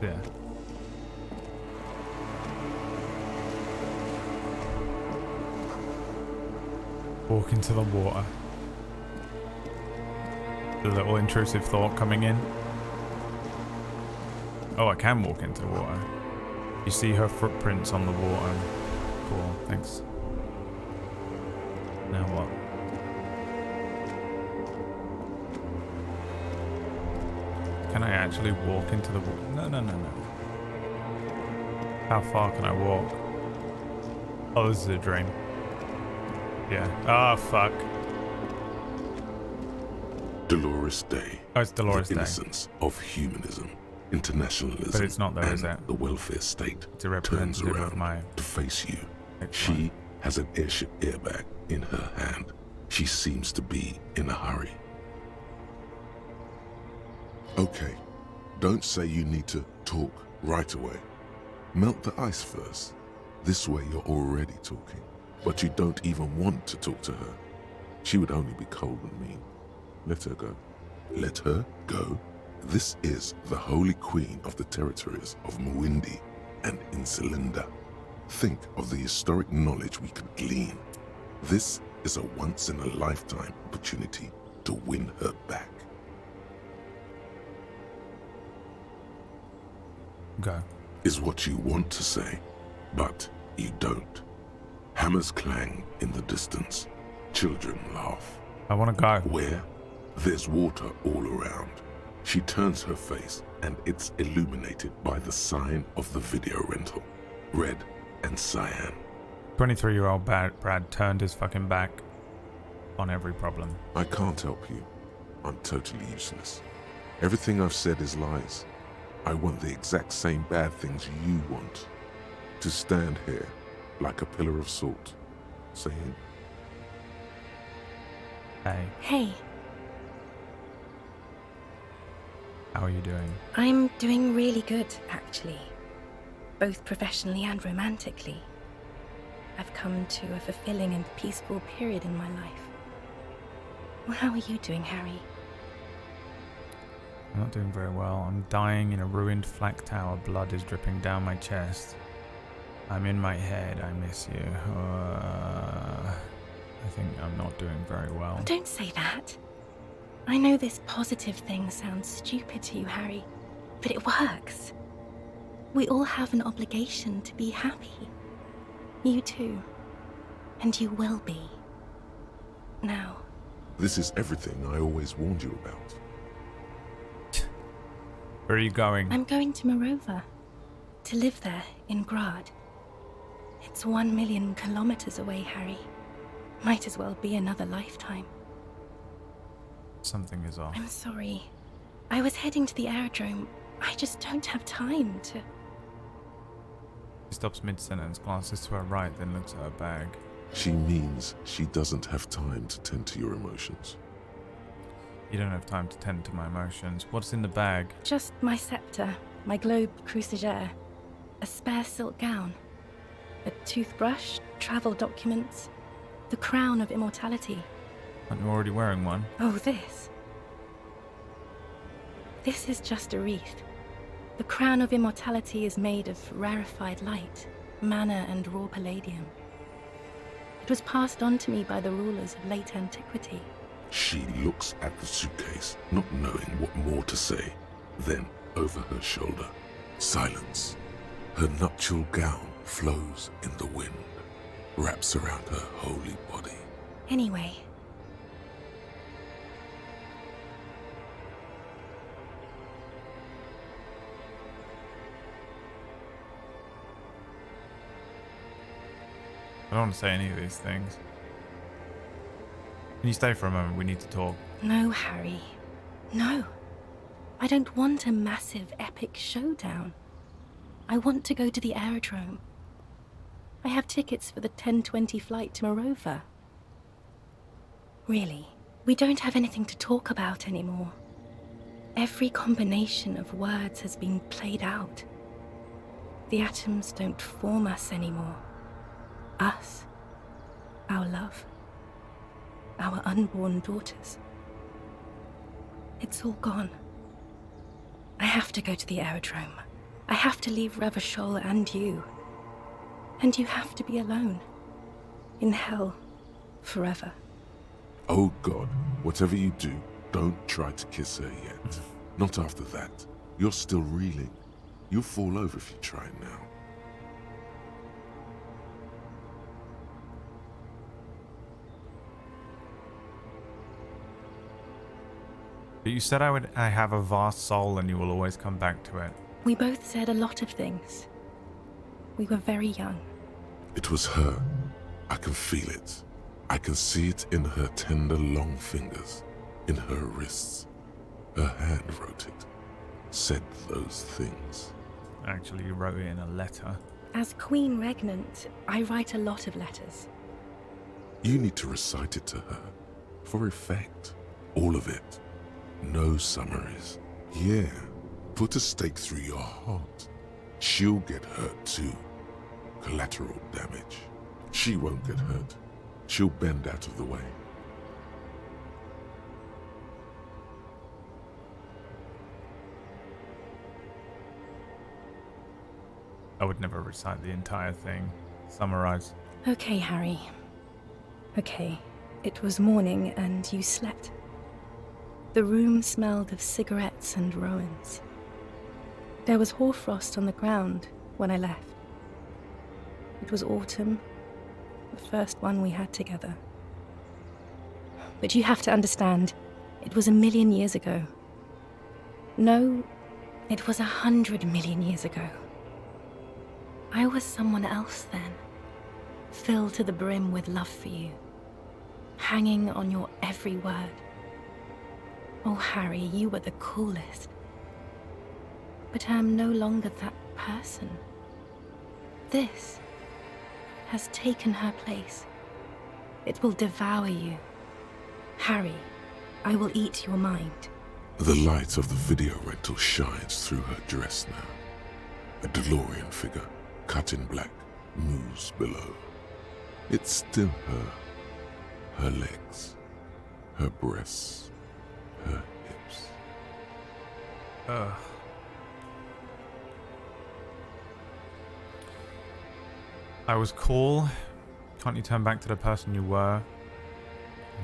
There. Walk into the water. The little intrusive thought coming in. Oh, I can walk into water. You see her footprints on the water. Cool, thanks. Now what? Can I actually walk into the water? No. How far can I walk? Oh, this is a dream. Yeah. Oh, fuck. Dolores Day. Oh, it's Dolores the Day. Innocence of humanism, internationalism, But it's not there, and is it? the welfare state It's a turns representative around of my... to face you. She has an airship airbag in her hand. She seems to be in a hurry. Okay, don't say you need to talk right away. Melt the ice first. This way you're already talking. But you don't even want to talk to her. She would only be cold and mean. Let her go. Let her go. This is the holy queen of the territories of Muindi and Insulinda. Think of the historic knowledge we could glean. This is a once-in-a-lifetime opportunity to win her back. Go. Is what you want to say. But you don't. Hammers clang in the distance. Children laugh. I want to go. Where? There's water all around. She turns her face, and it's illuminated by the sign of the video rental. Red and cyan. 23-year-old Brad turned his fucking back on every problem. I can't help you. I'm totally useless. Everything I've said is lies. I want the exact same bad things you want. To stand here like a pillar of salt, saying, Hey. Hey. How are you doing? I'm doing really good, actually. Both professionally and romantically. I've come to a fulfilling and peaceful period in my life. Well, how are you doing, Harry? I'm not doing very well. I'm dying in a ruined flak tower. Blood is dripping down my chest. I'm in my head. I miss you. I think I'm not doing very well. Don't say that. I know this positive thing sounds stupid to you, Harry, but it works. We all have an obligation to be happy. You too. And you will be. Now. this is everything I always warned you about. Where are you going? I'm going to Morova. To live there, in Grad. It's 1 million kilometers away, Harry. Might as well be another lifetime. Something is off. I'm sorry. I was heading to the aerodrome. I just don't have time to... She stops mid-sentence, glances to her right, then looks at her bag. She means she doesn't have time to tend to your emotions. You don't have time to tend to my emotions. What's in the bag? Just my scepter, my globe cruciger, a spare silk gown, a toothbrush, travel documents, the crown of immortality. Aren't you already wearing one? Oh, this. This is just a wreath. The crown of immortality is made of rarefied light, mana and raw palladium. It was passed on to me by the rulers of late antiquity. She looks at the suitcase, not knowing what more to say. Then, over her shoulder, silence. Her nuptial gown flows in the wind, wraps around her holy body. Anyway. I don't want to say any of these things. Can you stay for a moment? We need to talk. No, Harry. No. I don't want a massive, epic showdown. I want to go to the aerodrome. I have tickets for the 10:20 flight to Morova. Really, we don't have anything to talk about anymore. Every combination of words has been played out. The atoms don't form us anymore. Us. Our love. Our unborn daughters. It's all gone. I have to go to the aerodrome. I have to leave Revachol and you. And you have to be alone. In hell. Forever. Oh God, whatever you do, don't try to kiss her yet. Not after that. You're still reeling. You'll fall over if you try now. But you said I have a vast soul and you will always come back to it. We both said a lot of things. We were very young. It was her. I can feel it. I can see it in her tender, long fingers, in her wrists. Her hand wrote it, said those things. Actually, you wrote it in a letter. As Queen Regnant, I write a lot of letters. You need to recite it to her, for effect. All of it. No summaries. Yeah, put a stake through your heart. She'll get hurt too. Collateral damage. She won't get hurt. She'll bend out of the way. I would never recite the entire thing. Summarize. Okay, Harry. Okay, it was morning and you slept. The room smelled of cigarettes and Rowans. There was hoarfrost on the ground when I left. It was autumn, the first one we had together. But you have to understand, it was 1,000,000 years ago. No, it was 100 million years ago. I was someone else then, filled to the brim with love for you, hanging on your every word. Oh, Harry, you were the coolest. But I am no longer that person. This has taken her place. It will devour you. Harry, I will eat your mind. The light of the video rental shines through her dress now. A DeLorean figure, cut in black, moves below. It's still her. Her legs, her breasts, her hips. Ugh. I was cool. Can't you turn back to the person you were?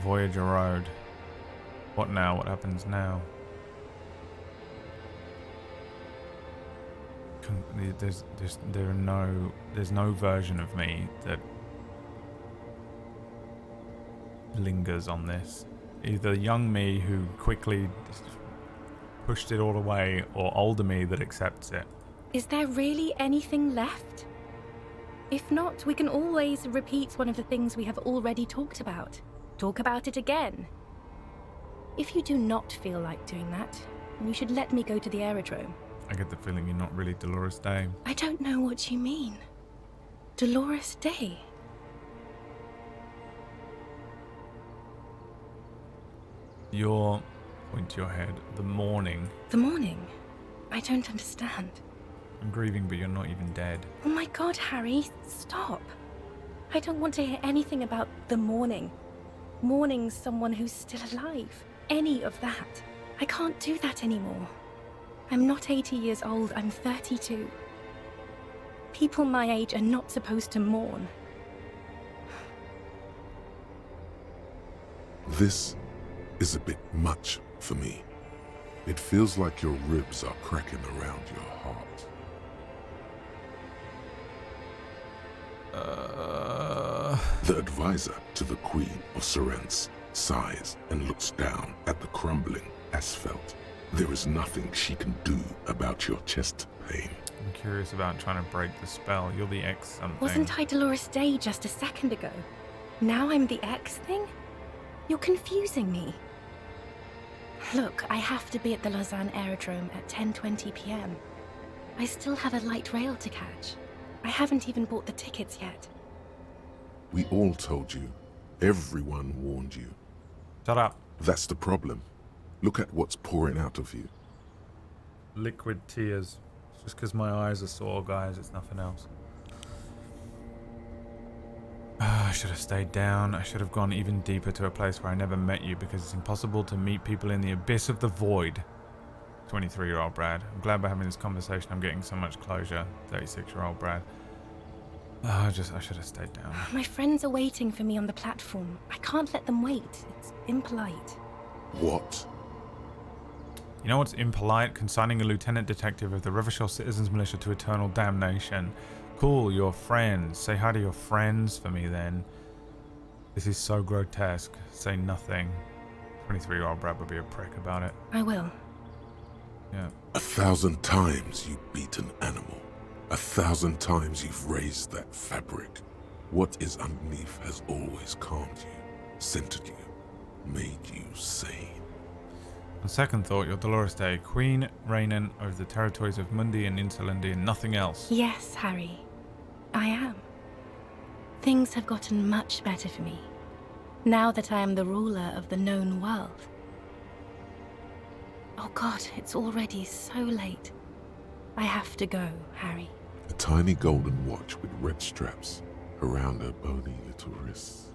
Voyager Road. What now? What happens now? There's no version of me that lingers on this. Either young me who quickly pushed it all away, or older me that accepts it. Is there really anything left? If not, we can always repeat one of the things we have already talked about. Talk about it again. If you do not feel like doing that, then you should let me go to the aerodrome. I get the feeling you're not really Dolores Day. I don't know what you mean. Dolores Day? Your, point to your head, the morning. The morning? I don't understand. I'm grieving, but you're not even dead. Oh my god, Harry, stop. I don't want to hear anything about the morning. Mourning someone who's still alive. Any of that. I can't do that anymore. I'm not 80 years old, I'm 32. People my age are not supposed to mourn. This is a bit much for me. It feels like your ribs are cracking around your heart. The advisor to the Queen of Sorrence sighs and looks down at the crumbling asphalt. There is nothing she can do about your chest pain. I'm curious about trying to break the spell. You're the X something. Wasn't I Dolores Day just a second ago? Now I'm the X thing? You're confusing me. Look, I have to be at the Lausanne Aerodrome at 10:20 p.m. I still have a light rail to catch. I haven't even bought the tickets yet. We all told you. Everyone warned you. Shut up. That's the problem. Look at what's pouring out of you. Liquid tears. It's just because my eyes are sore, guys. It's nothing else. I should have stayed down. I should have gone even deeper to a place where I never met you, because it's impossible to meet people in the abyss of the void. 23-year-old Brad. I'm glad by having this conversation I'm getting so much closure. 36-year-old Brad. I should have stayed down. My friends are waiting for me on the platform. I can't let them wait. It's impolite. What? You know what's impolite? Consigning a lieutenant detective of the Rivershore Citizens Militia to eternal damnation. Cool, your friends. Say hi to your friends for me then. This is so grotesque. Say nothing. 23-year-old Brad would be a prick about it. I will. Yeah. 1,000 times you beat an animal. 1,000 times you've raised that fabric. What is underneath has always calmed you, centered you, made you sane. On second thought, you're Dolores Day, Queen reigning over the territories of Mundi and Insulandia and nothing else. Yes, Harry. I am. Things have gotten much better for me, now that I am the ruler of the known world. Oh god, it's already so late. I have to go, Harry. A tiny golden watch with red straps around her bony little wrists.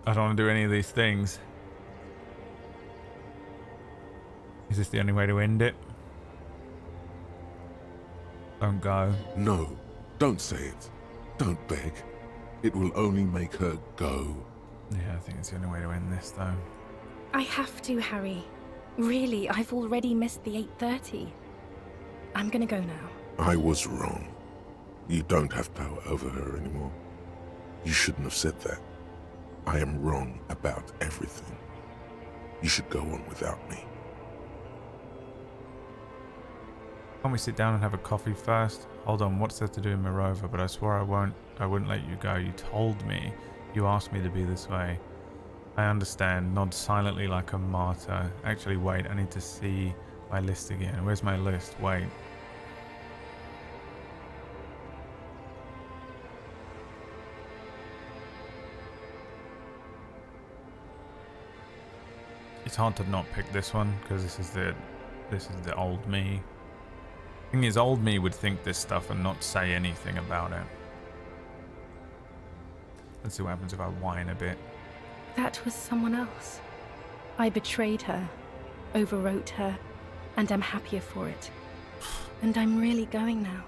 I don't want to do any of these things. Is this the only way to end it? Don't go. No, don't say it. Don't beg. It will only make her go. Yeah, I think it's the only way to end this, though. I have to, Harry. Really, I've already missed the 8:30. I'm gonna go now. I was wrong. You don't have power over her anymore. You shouldn't have said that. I am wrong about everything. You should go on without me. Can't we sit down and have a coffee first? Hold on, what's there to do in Morova? But I swore I wouldn't let you go. You told me. You asked me to be this way. I understand. Nod silently like a martyr. Actually, wait. I need to see my list again. Where's my list? Wait. It's hard to not pick this one because this is the old me. Thing is, old me would think this stuff and not say anything about it. Let's see what happens if I whine a bit. That was someone else. I betrayed her, overwrote her, and I'm happier for it. And I'm really going now.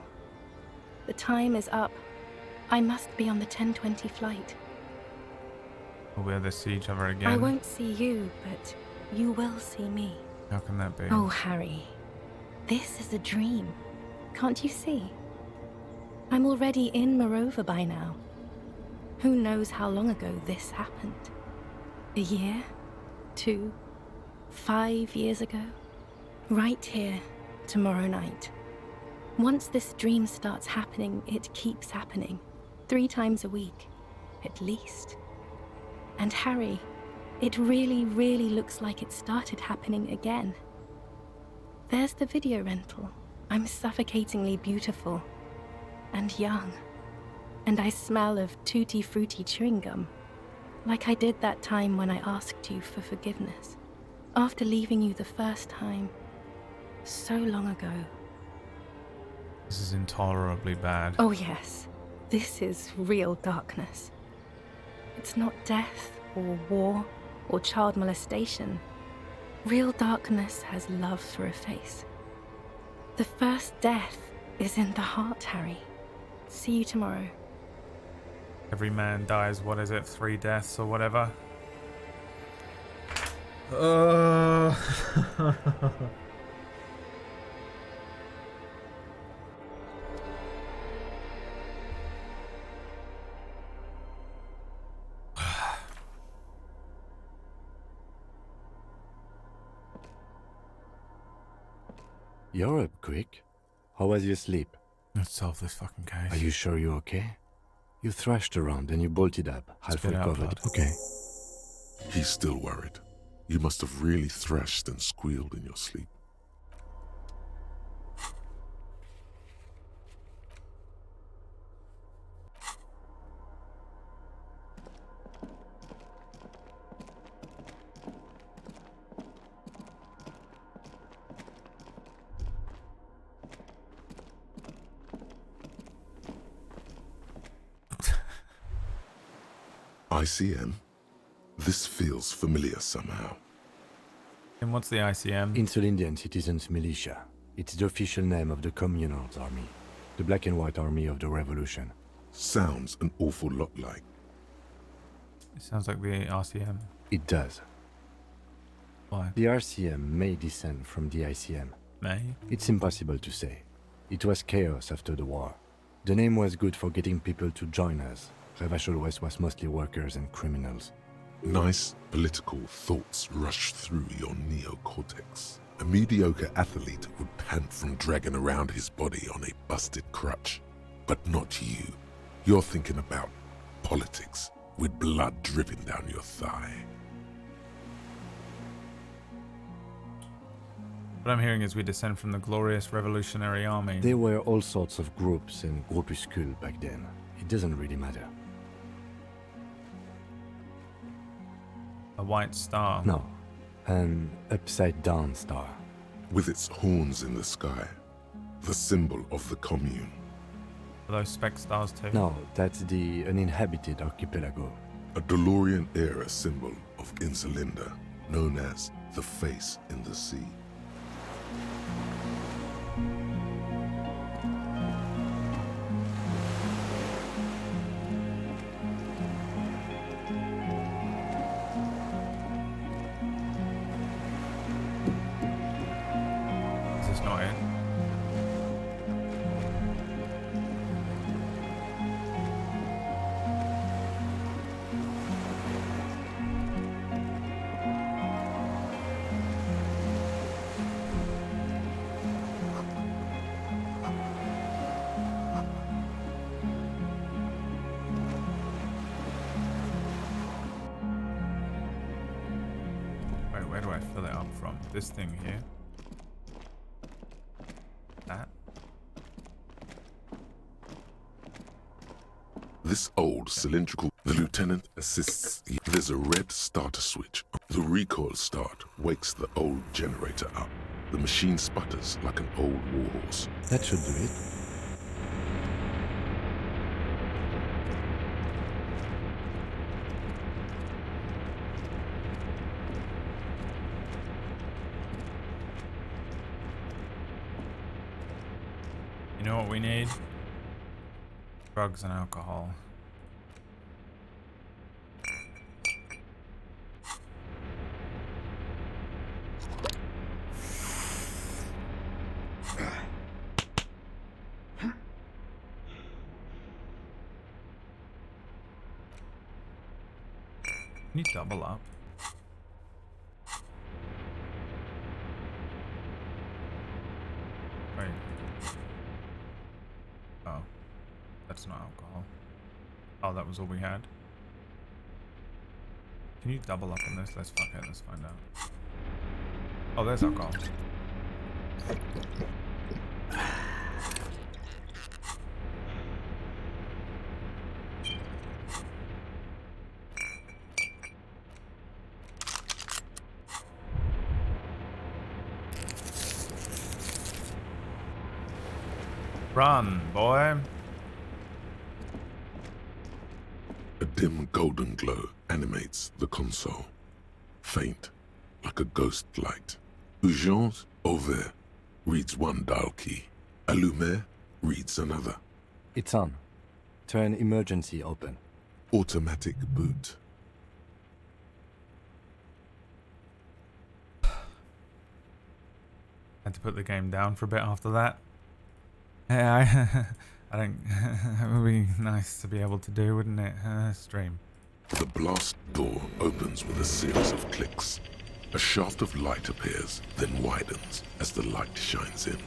The time is up. I must be on the 10:20 flight. Will we ever see each other again? I won't see you, but you will see me. How can that be? Oh, Harry. This is a dream. Can't you see? I'm already in Morova by now. Who knows how long ago this happened? A year? 2? 5 years ago? Right here, tomorrow night. Once this dream starts happening, it keeps happening. 3 times a week, at least. And Harry, it really, really looks like it started happening again. There's the video rental. I'm suffocatingly beautiful. And young. And I smell of tutti frutti chewing gum. Like I did that time when I asked you for forgiveness. After leaving you the first time. So long ago. This is intolerably bad. Oh yes. This is real darkness. It's not death, or war, or child molestation. Real darkness has love for a face. The first death is in the heart, Harry. See you tomorrow. Every man dies, what is it, 3 deaths or whatever? You're up quick. How was your sleep? Let's solve this fucking case. Are you sure you're okay? You thrashed around and you bolted up, half Spit out recovered. blood. Okay. He's still worried. You must have really thrashed and squealed in your sleep. ICM? This feels familiar somehow. And what's the ICM? Insulindian Citizens Militia. It's the official name of the Communards Army. The black and white army of the revolution. Sounds an awful lot like. It sounds like the RCM. It does. Why? The RCM may descend from the ICM. May? It's impossible to say. It was chaos after the war. The name was good for getting people to join us. Revachol West was mostly workers and criminals. Nice political thoughts rush through your neocortex. A mediocre athlete would pant from dragging around his body on a busted crutch. But not you. You're thinking about politics, with blood dripping down your thigh. What I'm hearing is we descend from the glorious revolutionary army. There were all sorts of groups and groupuscules back then. It doesn't really matter. A white star? No. An upside-down star. With its horns in the sky. The symbol of the commune. Are those spec stars too? No, that's the uninhabited archipelago. A DeLorean-era symbol of Insulinda, known as the face in the sea. Where do I fill it up from? This thing here. That. This old cylindrical, the lieutenant assists. There's a red starter switch. The recoil start wakes the old generator up. The machine sputters like an old warhorse. That should do it. You know what we need? Drugs and alcohol. Can you double up? Wait. Oh. That's not alcohol. Oh, that was all we had? Can you double up on this? Let's fuck it, let's find out. Oh, there's alcohol. Run, boy. A dim golden glow animates the console. Faint, like a ghost light. Urgence ouvert reads one dial key. Allumer reads another. It's on. Turn emergency open. Automatic boot. Had to put the game down for a bit after that. Yeah, I don't. It would be nice to be able to do, wouldn't it? Stream. The blast door opens with a series of clicks. A shaft of light appears, then widens as the light shines in.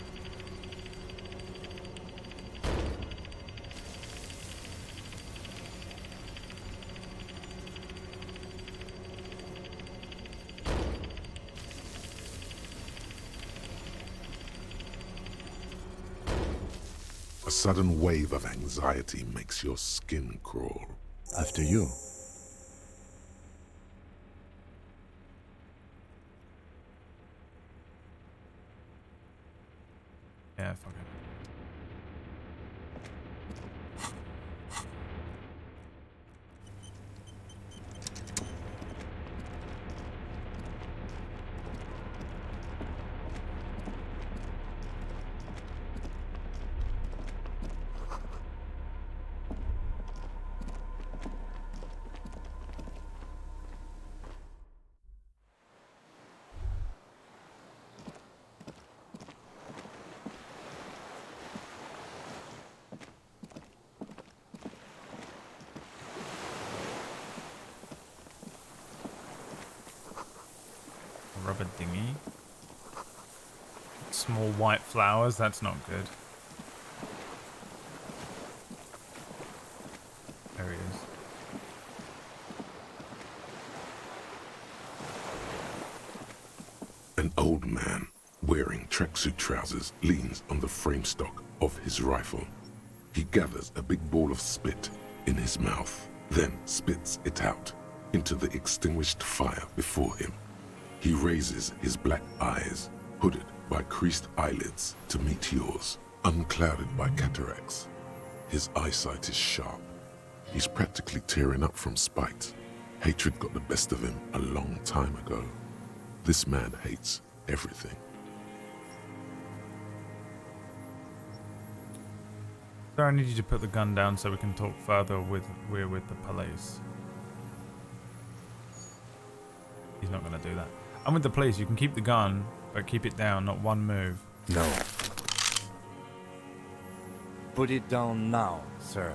A sudden wave of anxiety makes your skin crawl. After you. Yeah, fuck it. Rubber dinghy. Small white flowers, that's not good. There he is. An old man wearing tracksuit trousers leans on the frame stock of his rifle. He gathers a big ball of spit in his mouth, then spits it out into the extinguished fire before him. He raises his black eyes, hooded by creased eyelids, to meet yours, unclouded by cataracts. His eyesight is sharp. He's practically tearing up from spite. Hatred got the best of him a long time ago. This man hates everything. Sir, I need you to put the gun down so we can talk further with the police. He's not going to do that. I'm with the police. You can keep the gun, but keep it down, not one move. No. Put it down now, sir.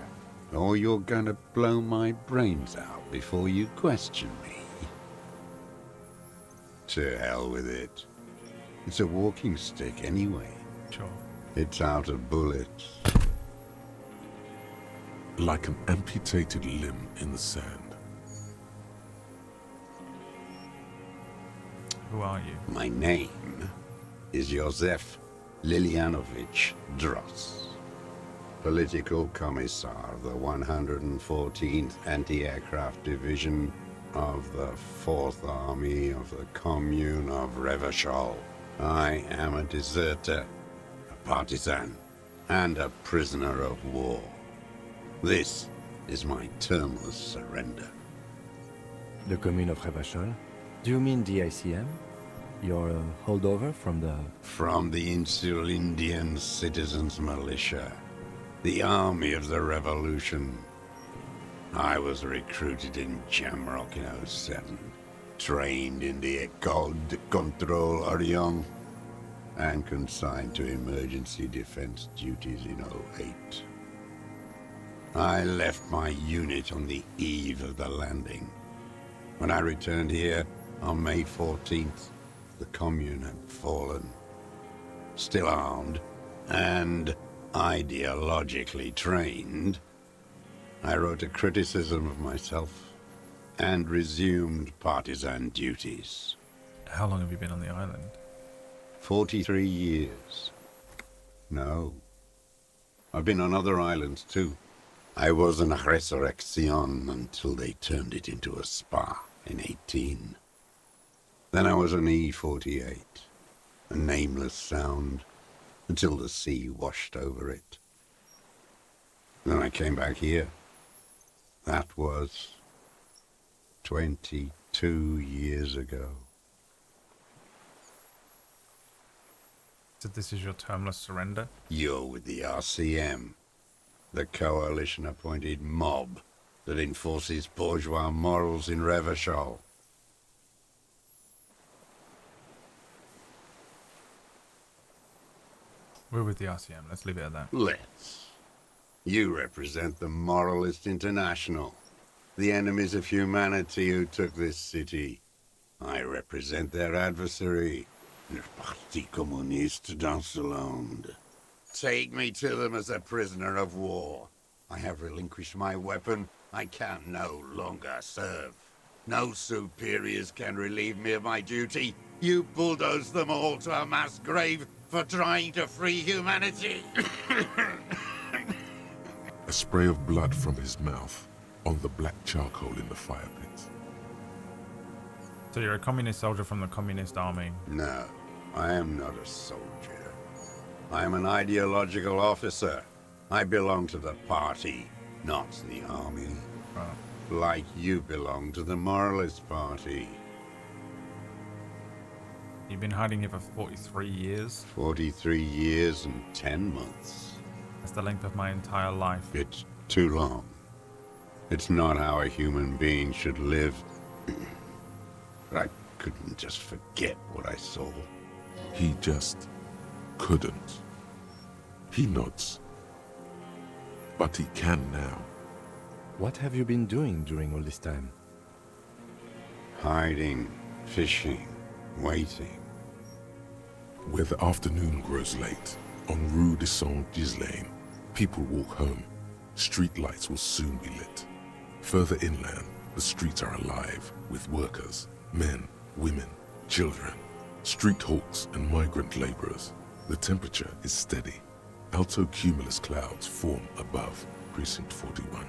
Or you're gonna blow my brains out before you question me. To hell with it. It's a walking stick anyway. Sure. It's out of bullets. Like an amputated limb in the sand. Who are you? My name is Josef Lilianovich Dross, Political Commissar of the 114th Anti-Aircraft Division of the 4th Army of the Commune of Revachol. I am a deserter, a partisan, and a prisoner of war. This is my termless surrender. The Commune of Revachol? Do you mean the ICM? You're a holdover from the... From the Insular Indian Citizens Militia, the army of the revolution. I was recruited in Jamrock in 07, trained in the École de Contrôle Orion, and consigned to emergency defense duties in 08. I left my unit on the eve of the landing. When I returned here on May 14th, the Commune had fallen. Still armed and ideologically trained, I wrote a criticism of myself and resumed partisan duties. How long have you been on the island? 43 years. No. I've been on other islands too. I was an Resurrection until they turned it into a spa in 18. Then I was an E-48, a nameless sound, until the sea washed over it. Then I came back here. That was 22 years ago. So this is your termless surrender? You're with the RCM, the coalition-appointed mob that enforces bourgeois morals in Revachol. We're with the RCM. Let's leave it at that. Let's. You represent the Moralist International, the enemies of humanity who took this city. I represent their adversary, le Parti Communiste dans le Monde. Take me to them as a prisoner of war. I have relinquished my weapon. I can no longer serve. No superiors can relieve me of my duty. You bulldoze them all to a mass grave for trying to free humanity. A spray of blood from his mouth on the black charcoal in the fire pit. So you're a communist soldier from the communist army? No, I am not a soldier. I am an ideological officer. I belong to the party, not the army. Like you belong to the Moralist Party. You've been hiding here for 43 years? 43 years and 10 months. That's the length of my entire life. It's too long. It's not how a human being should live. But I couldn't just forget what I saw. He just couldn't. He nods. But he can now. What have you been doing during all this time? Hiding, fishing, waiting. Where the afternoon grows late, on Rue de Saint-Ghislain, people walk home. Street lights will soon be lit. Further inland, the streets are alive with workers, men, women, children, street hawks and migrant laborers. The temperature is steady. Alto cumulus clouds form above Precinct 41.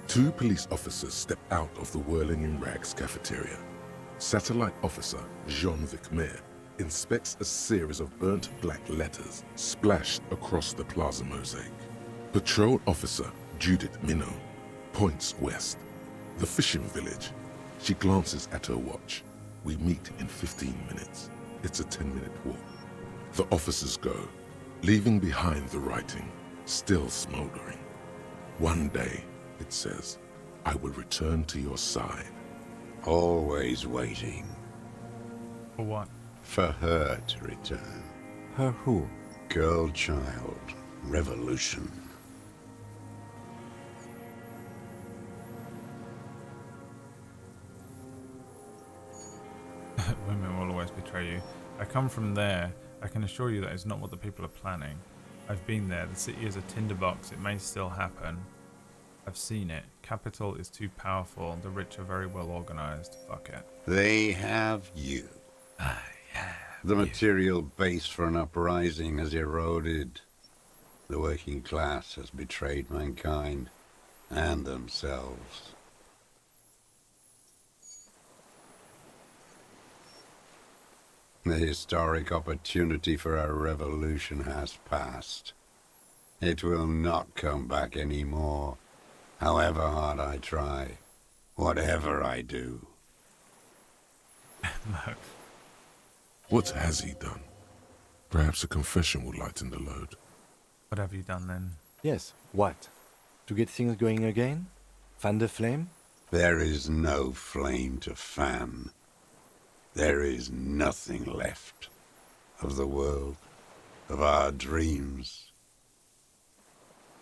2 police officers step out of the Whirling in Rags cafeteria. Satellite officer Jean-Vic Mayer inspects a series of burnt black letters splashed across the plaza mosaic. Patrol officer Judith Minot points west. The fishing village. She glances at her watch. We meet in 15 minutes. It's a 10-minute walk. The officers go, leaving behind the writing, still smoldering. One day, it says, I will return to your side. Always waiting. For what? For her to return. Her who? Girl child. Revolution. Women will always betray you. I come from there. I can assure you that is not what the people are planning. I've been there. The city is a tinderbox. It may still happen. I've seen it. Capital is too powerful. The rich are very well organized. Fuck it. They have you. The material base for an uprising has eroded. The working class has betrayed mankind and themselves. The historic opportunity for a revolution has passed. It will not come back anymore, however hard I try, whatever I do. No. What has he done? Perhaps a confession will lighten the load. What have you done then? Yes, what? To get things going again? Fan the flame? There is no flame to fan. There is nothing left of the world, of our dreams.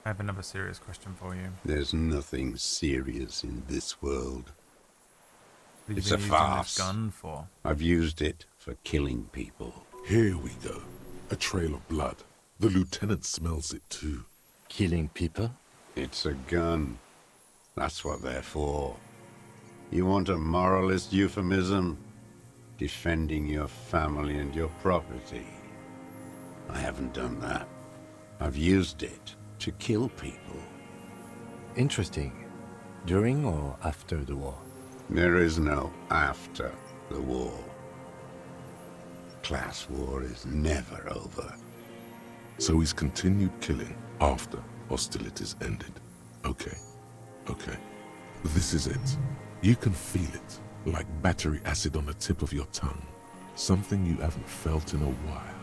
I have another serious question for you. There's nothing serious in this world. What have It's you a been using farce. this gun for? I've used it for killing people. Here we go. A trail of blood. The lieutenant smells it too. Killing people? It's a gun. That's what they're for. You want a moralist euphemism? Defending your family and your property. I haven't done that. I've used it to kill people. Interesting. During or after the war? There is no after the war. Class war is never over. So he's continued killing after hostilities ended. Okay. This is it. You can feel it, like battery acid on the tip of your tongue. Something you haven't felt in a while.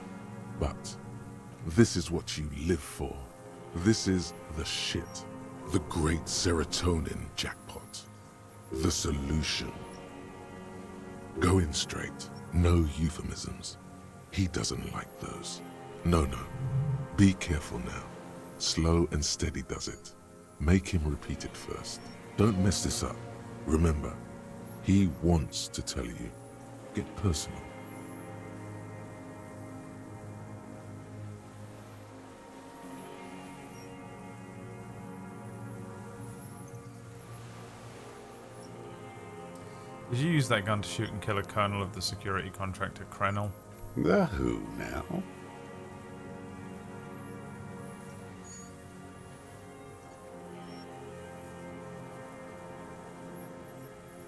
But this is what you live for. This is the shit. The great serotonin jackpot. The solution. Go in straight. No euphemisms. He doesn't like those. No. Be careful now. Slow and steady does it. Make him repeat it first. Don't mess this up. Remember, he wants to tell you. Get personal. Did you use that gun to shoot and kill a colonel of the security contractor Krenel? The who now?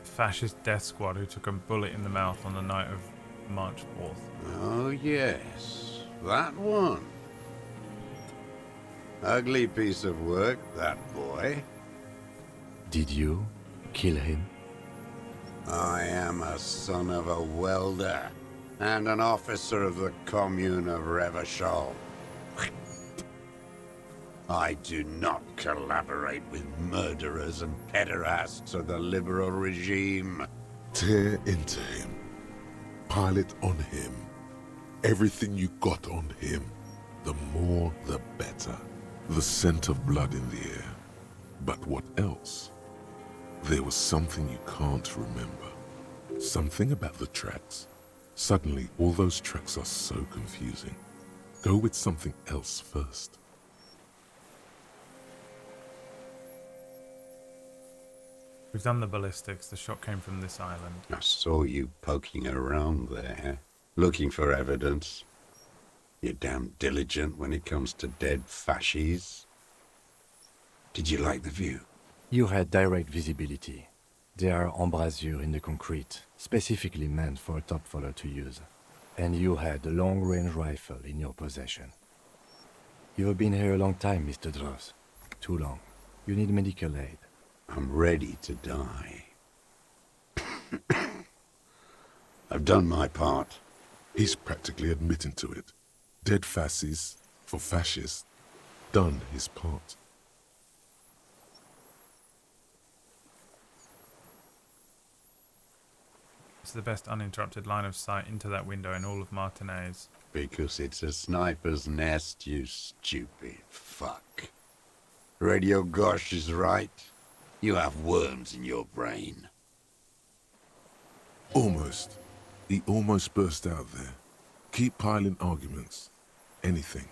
Fascist death squad who took a bullet in the mouth on the night of March 4th. Oh yes, that one. Ugly piece of work, that boy. Did you kill him? I am a son of a welder and an officer of the commune of Revachol. I do not collaborate with murderers and pederasts of the liberal regime. Tear into him. Pile it on him. Everything you got on him. The more, the better. The scent of blood in the air. But what else? There was something you can't remember. Something about the tracks. Suddenly, all those tracks are so confusing. Go with something else first. We've done the ballistics. The shot came from this island. I saw you poking around there, looking for evidence. You're damn diligent when it comes to dead fascies. Did you like the view? You had direct visibility. There are embrasures in the concrete, specifically meant for a top follower to use. And you had a long-range rifle in your possession. You've been here a long time, Mr. Droz. Too long. You need medical aid. I'm ready to die. I've done my part. He's practically admitting to it. Dead fascists, for fascists, done his part. It's the best uninterrupted line of sight into that window in all of Martinez. Because it's a sniper's nest, you stupid fuck. Radio Gosh is right. You have worms in your brain. Almost. He almost burst out there. Keep piling arguments. Anything.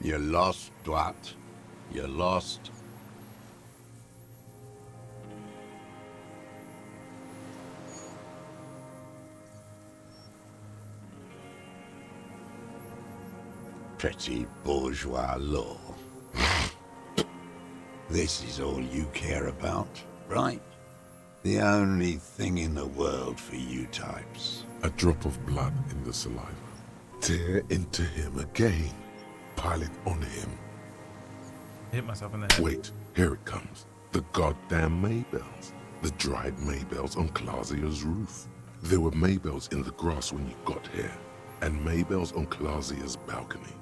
You're lost, Dwat. You're lost. Petty bourgeois law. This is all you care about, right? The only thing in the world for you types. A drop of blood in the saliva. Tear into him again. Pile it on him. Hit myself in the head. Wait, here it comes. The goddamn Maybells. The dried Maybells on Clausia's roof. There were Maybells in the grass when you got here, and Maybells on Clausia's balcony.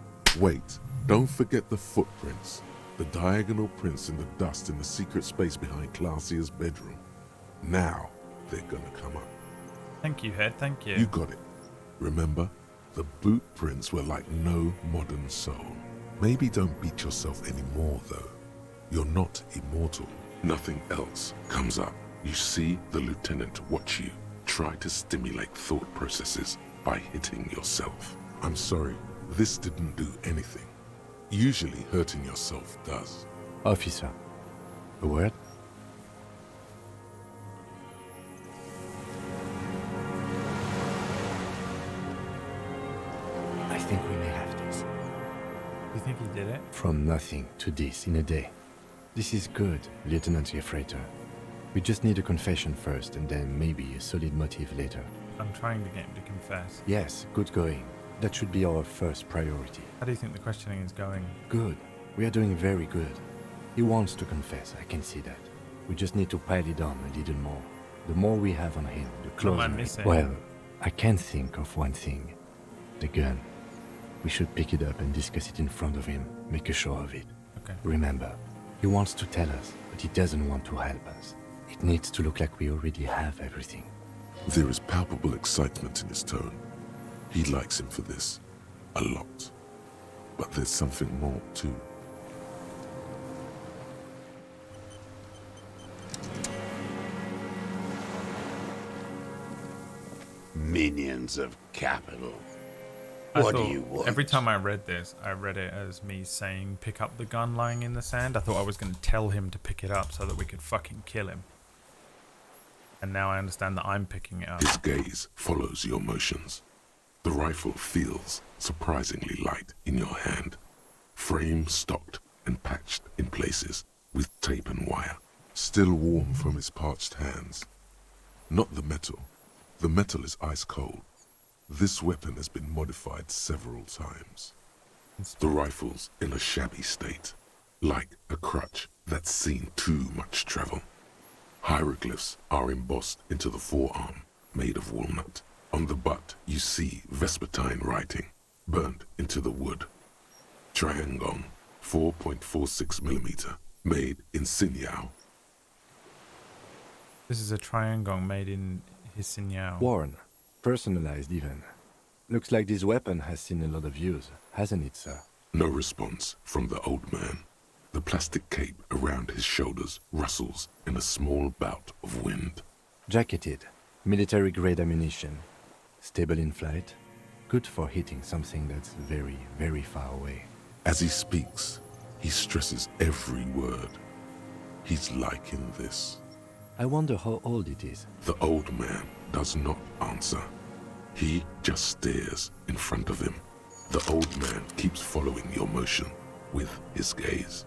Wait, don't forget the footprints. The diagonal prints in the dust in the secret space behind Clausia's bedroom. Now, they're gonna come up. Thank you, Head, thank you. You got it. Remember, the boot prints were like no modern soul. Maybe don't beat yourself anymore, though. You're not immortal. Nothing else comes up. You see the lieutenant watch you. Try to stimulate thought processes by hitting yourself. I'm sorry, this didn't do anything. Usually hurting yourself does. Officer, a word? I think we may have this. You think he did it? From nothing to this in a day. This is good, Lieutenant Gefreiter. We just need a confession first and then maybe a solid motive later. I'm trying to get him to confess. Yes, good going. That should be our first priority. How do you think the questioning is going? Good. We are doing very good. He wants to confess, I can see that. We just need to pile it on a little more. The more we have on him, the closer. What am I missing? Well, I can think of one thing. The gun. We should pick it up and discuss it in front of him. Make a show of it. Okay. Remember, he wants to tell us, but he doesn't want to help us. It needs to look like we already have everything. There is palpable excitement in his tone. He likes him for this. A lot. But there's something more, too. Minions of capital. I What do thought you want? every time I read this, I read it as me saying, pick up the gun lying in the sand. I thought I was going to tell him to pick it up so that we could fucking kill him. And now I understand that I'm picking it up. His gaze follows your motions. The rifle feels surprisingly light in your hand. Frame stocked and patched in places with tape and wire. Still warm from his parched hands. Not the metal. The metal is ice cold. This weapon has been modified several times. The rifle's in a shabby state, like a crutch that's seen too much travel. Hieroglyphs are embossed into the forearm, made of walnut. On the butt, you see Vespertine writing, burnt into the wood. Triangon, 4.46mm, made in Sinyao. This is a triangle made in Hisinyao. Worn. Personalized even. Looks like this weapon has seen a lot of use, hasn't it, sir? No response from the old man. The plastic cape around his shoulders rustles in a small bout of wind. Jacketed. Military-grade ammunition. Stable in flight. Good for hitting something that's very, very far away. As he speaks, he stresses every word. He's liking this. I wonder how old it is. The old man does not answer. He just stares in front of him. The old man keeps following your motion with his gaze.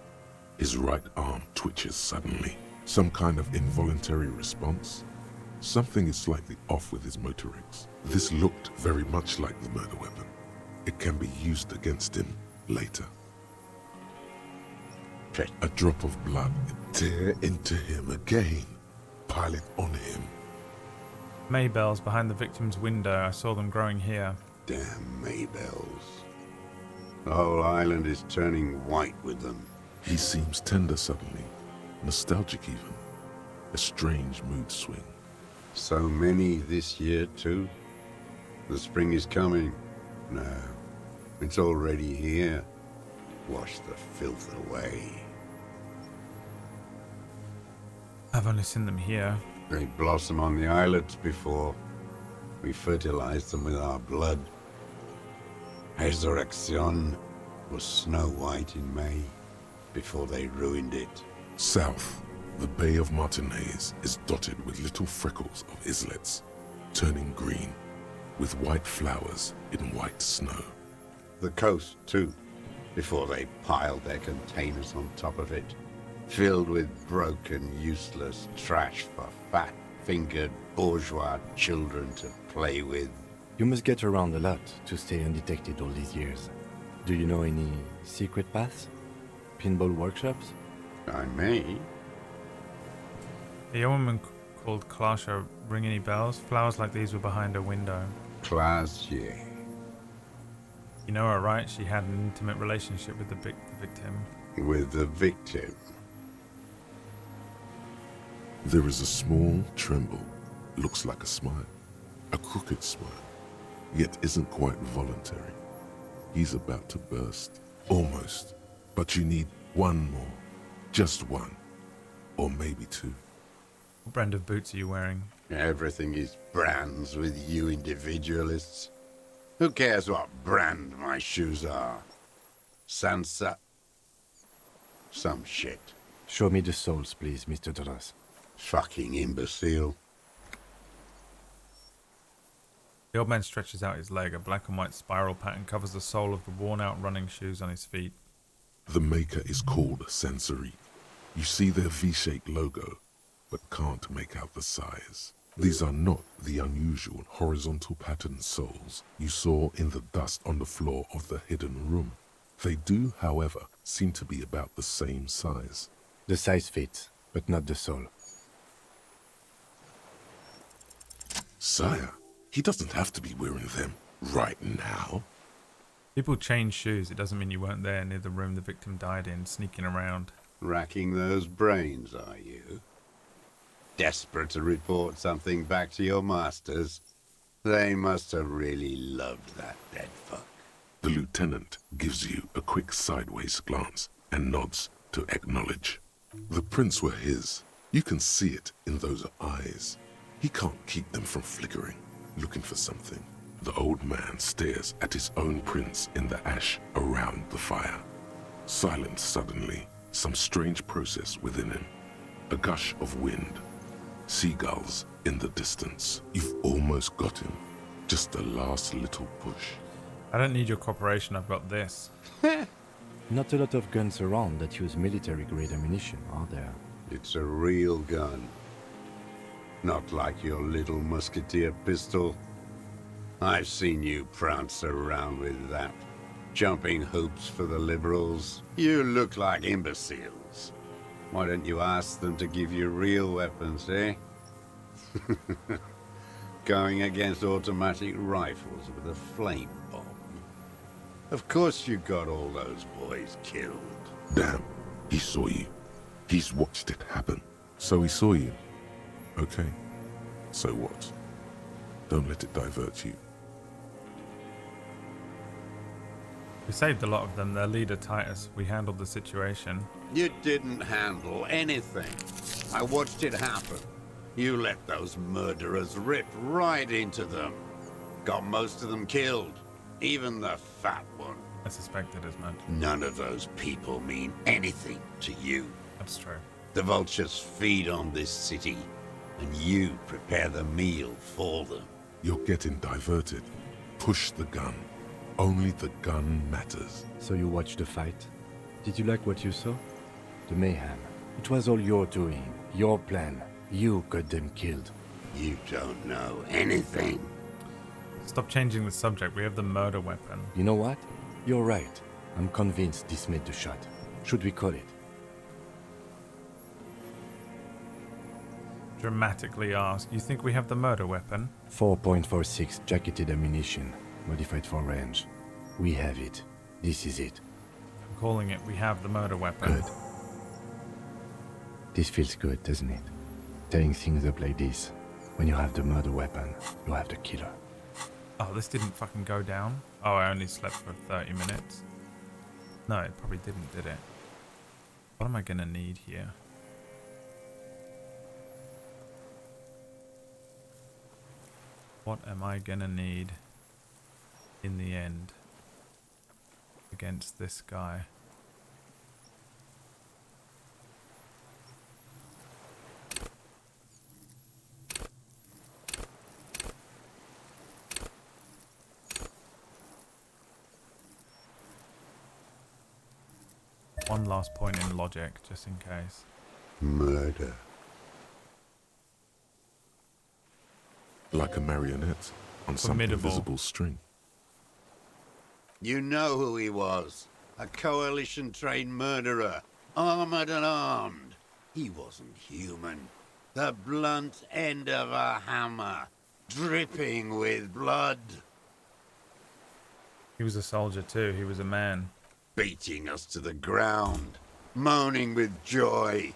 His right arm twitches suddenly. Some kind of involuntary response. Something is slightly off with his motorics. This looked very much like the murder weapon. It can be used against him later. A drop of blood. Tear into him again. Pile it on him. Maybells behind the victim's window. I saw them growing here. Damn Maybells. The whole island is turning white with them. He seems tender suddenly. Nostalgic even. A strange mood swing. So many this year too? The spring is coming. No, it's already here. Wash the filth away. I've only seen them here. They blossom on the islets before. We fertilize them with our blood. Resurrection was snow white in May, before they ruined it. South, the Bay of Martinez is dotted with little freckles of islets, turning green, with white flowers in white snow. The coast, too, before they piled their containers on top of it, filled with broken, useless trash for fat-fingered bourgeois children to play with. You must get around a lot to stay undetected all these years. Do you know any secret paths? Pinball workshops? I may. A young woman called Clasha ring any bells? Flowers like these were behind her window. Clasha. You know her, right? She had an intimate relationship with the victim. With the victim? There is a small tremble. Looks like a smile. A crooked smile. Yet isn't quite voluntary. He's about to burst. Almost. But you need one more. Just one. Or maybe two. What brand of boots are you wearing? Everything is brands with you individualists. Who cares what brand my shoes are? Sansa? Some shit. Show me the souls, please, Mr. Doras. Fucking imbecile. The old man stretches out his leg. A black and white spiral pattern covers the sole of the worn-out running shoes on his feet. The maker is called Sensory. You see their V-shaped logo, but can't make out the size. These are not the unusual horizontal pattern soles you saw in the dust on the floor of the hidden room. They do, however, seem to be about the same size. The size fits, but not the sole. Sire, he doesn't have to be wearing them right now. People change shoes. It doesn't mean you weren't there near the room the victim died in, sneaking around. Racking those brains, are you? Desperate to report something back to your masters? They must have really loved that dead fuck. The lieutenant gives you a quick sideways glance and nods to acknowledge. The prints were his. You can see it in those eyes. He can't keep them from flickering, looking for something. The old man stares at his own prints in the ash around the fire. Silent suddenly, some strange process within him. A gush of wind. Seagulls in the distance. You've almost got him. Just the last little push. I don't need your cooperation. I've got this. Not a lot of guns around that use military-grade ammunition, are there? It's a real gun. Not like your little musketeer pistol. I've seen you prance around with that. Jumping hoops for the liberals. You look like imbeciles. Why don't you ask them to give you real weapons, eh? Going against automatic rifles with a flame bomb. Of course you got all those boys killed. Damn, he saw you. He's watched it happen. So he saw you. Okay, so what? Don't let it divert you. We saved a lot of them. Their leader, Titus. We handled the situation. You didn't handle anything. I watched it happen. You let those murderers rip right into them. Got most of them killed. Even the fat one. I suspected as much. None of those people mean anything to you. That's true. The vultures feed on this city, and you prepare the meal for them. You're getting diverted. Push the gun. Only the gun matters. So you watched the fight? Did you like what you saw? The mayhem. It was all your doing. Your plan. You got them killed. You don't know anything. Stop changing the subject. We have the murder weapon. You know what? You're right. I'm convinced this made the shot. Should we call it? Dramatically ask. You think we have the murder weapon? 4.46 jacketed ammunition. Modified for range. We have it. This is it. I'm calling it. We have the murder weapon. Good. This feels good, doesn't it? Tearing things up like this. When you have the murder weapon, you have the killer. Oh, this didn't fucking go down? Oh, I only slept for 30 minutes. No, it probably didn't, did it? What am I gonna need here? What am I gonna need in the end against this guy? one last point in logic, just in case. Murder. Like a marionette on some Formidable. invisible string. You know who he was. A coalition-trained murderer. Armored and armed. He wasn't human. The blunt end of a hammer. Dripping with blood. He was a soldier too. He was a man. Beating us to the ground. Moaning with joy.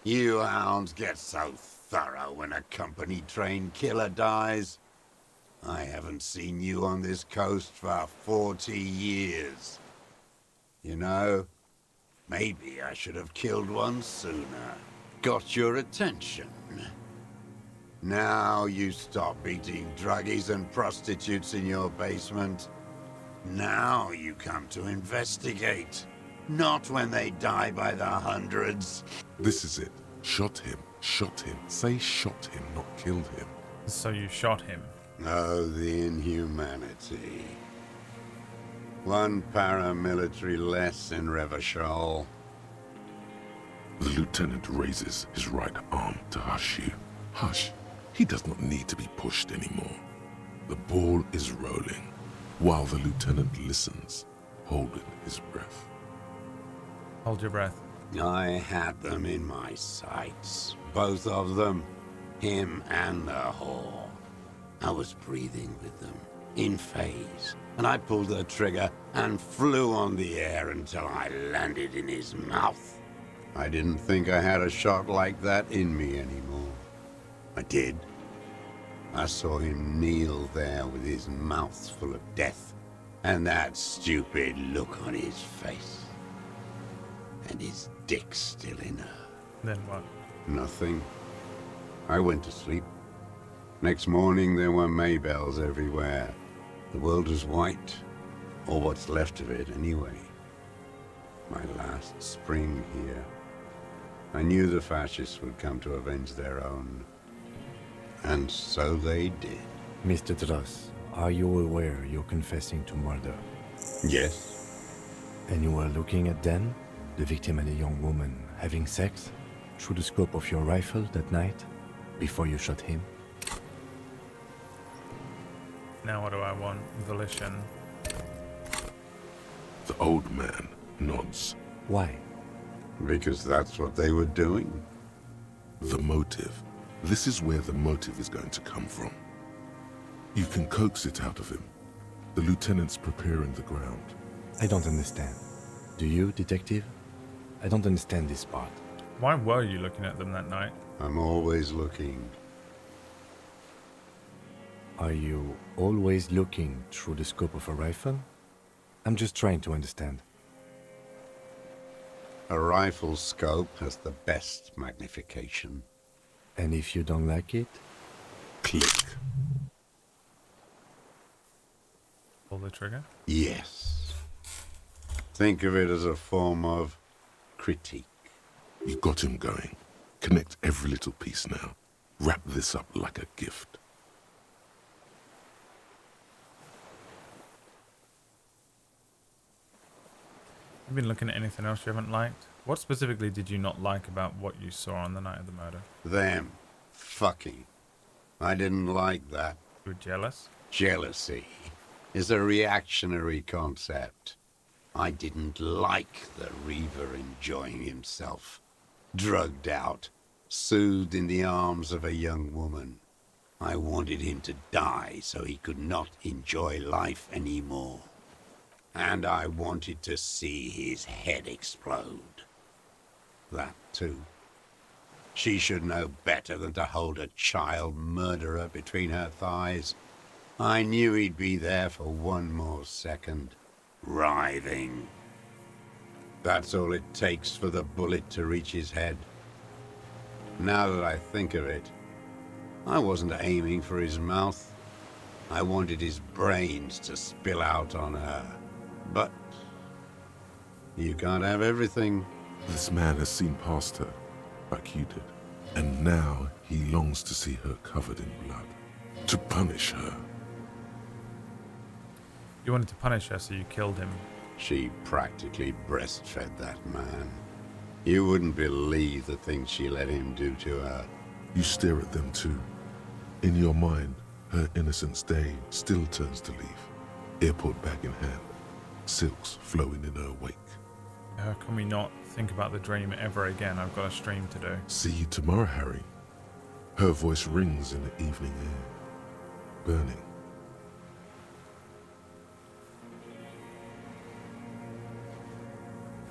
You hounds get so thorough when a company-trained killer dies. I haven't seen you on this coast for 40 years. You know, maybe I should have killed one sooner. Got your attention. Now you stop beating druggies and prostitutes in your basement. Now you come to investigate. Not when they die by the hundreds. This is it. Shot him. Shot him. Say shot him, not killed him. So you shot him. Oh, the inhumanity. One paramilitary less in Revachol. The lieutenant raises his right arm to hush you. Hush. He does not need to be pushed anymore. The ball is rolling, while the lieutenant listens, holding his breath. Hold your breath. I had them in my sights. Both of them. Him and the whore. I was breathing with them, in phase, and I pulled the trigger and flew on the air until I landed in his mouth. I didn't think I had a shot like that in me anymore. I did. I saw him kneel there with his mouth full of death, and that stupid look on his face. And his dick still in her. Then what? Nothing. I went to sleep. Next morning there were Maybells everywhere. The world was white, or what's left of it anyway. My last spring here. I knew the fascists would come to avenge their own. And so they did. Mr. Dross, are you aware you're confessing to murder? Yes. And you were looking at Dan, the victim and a young woman, having sex through the scope of your rifle that night, before you shot him? Now what do I want? Volition. The old man nods. Why? Because that's what they were doing. The motive. This is where the motive is going to come from. You can coax it out of him. The lieutenant's preparing the ground. I don't understand. Do you, detective? I don't understand this part. Why were you looking at them that night? I'm always looking. Are you always looking through the scope of a rifle? I'm just trying to understand. A rifle scope has the best magnification. And if you don't like it? Click. Pull the trigger? Yes. Think of it as a form of critique. You got him going. Connect every little piece now. Wrap this up like a gift. Have you been looking at anything else you haven't liked? What specifically did you not like about what you saw on the night of the murder? Them. Fucking. I didn't like that. You were jealous? Jealousy is a reactionary concept. I didn't like the Reaver enjoying himself. Drugged out, soothed in the arms of a young woman. I wanted him to die so he could not enjoy life anymore. And I wanted to see his head explode. That too. She should know better than to hold a child murderer between her thighs. I knew he'd be there for one more second, writhing. That's all it takes for the bullet to reach his head. Now that I think of it, I wasn't aiming for his mouth. I wanted his brains to spill out on her. But you can't have everything. This man has seen past her, like you did. And now he longs to see her covered in blood. To punish her. You wanted to punish her, so you killed him. She practically breastfed that man. You wouldn't believe the things she let him do to her. You stare at them too. In your mind, her innocence day still turns to leaf. Airport bag in hand, silks flowing in her wake. How can we not think about the dream ever again? I've got a stream to do. See you tomorrow, Harry. Her voice rings in the evening air, burning.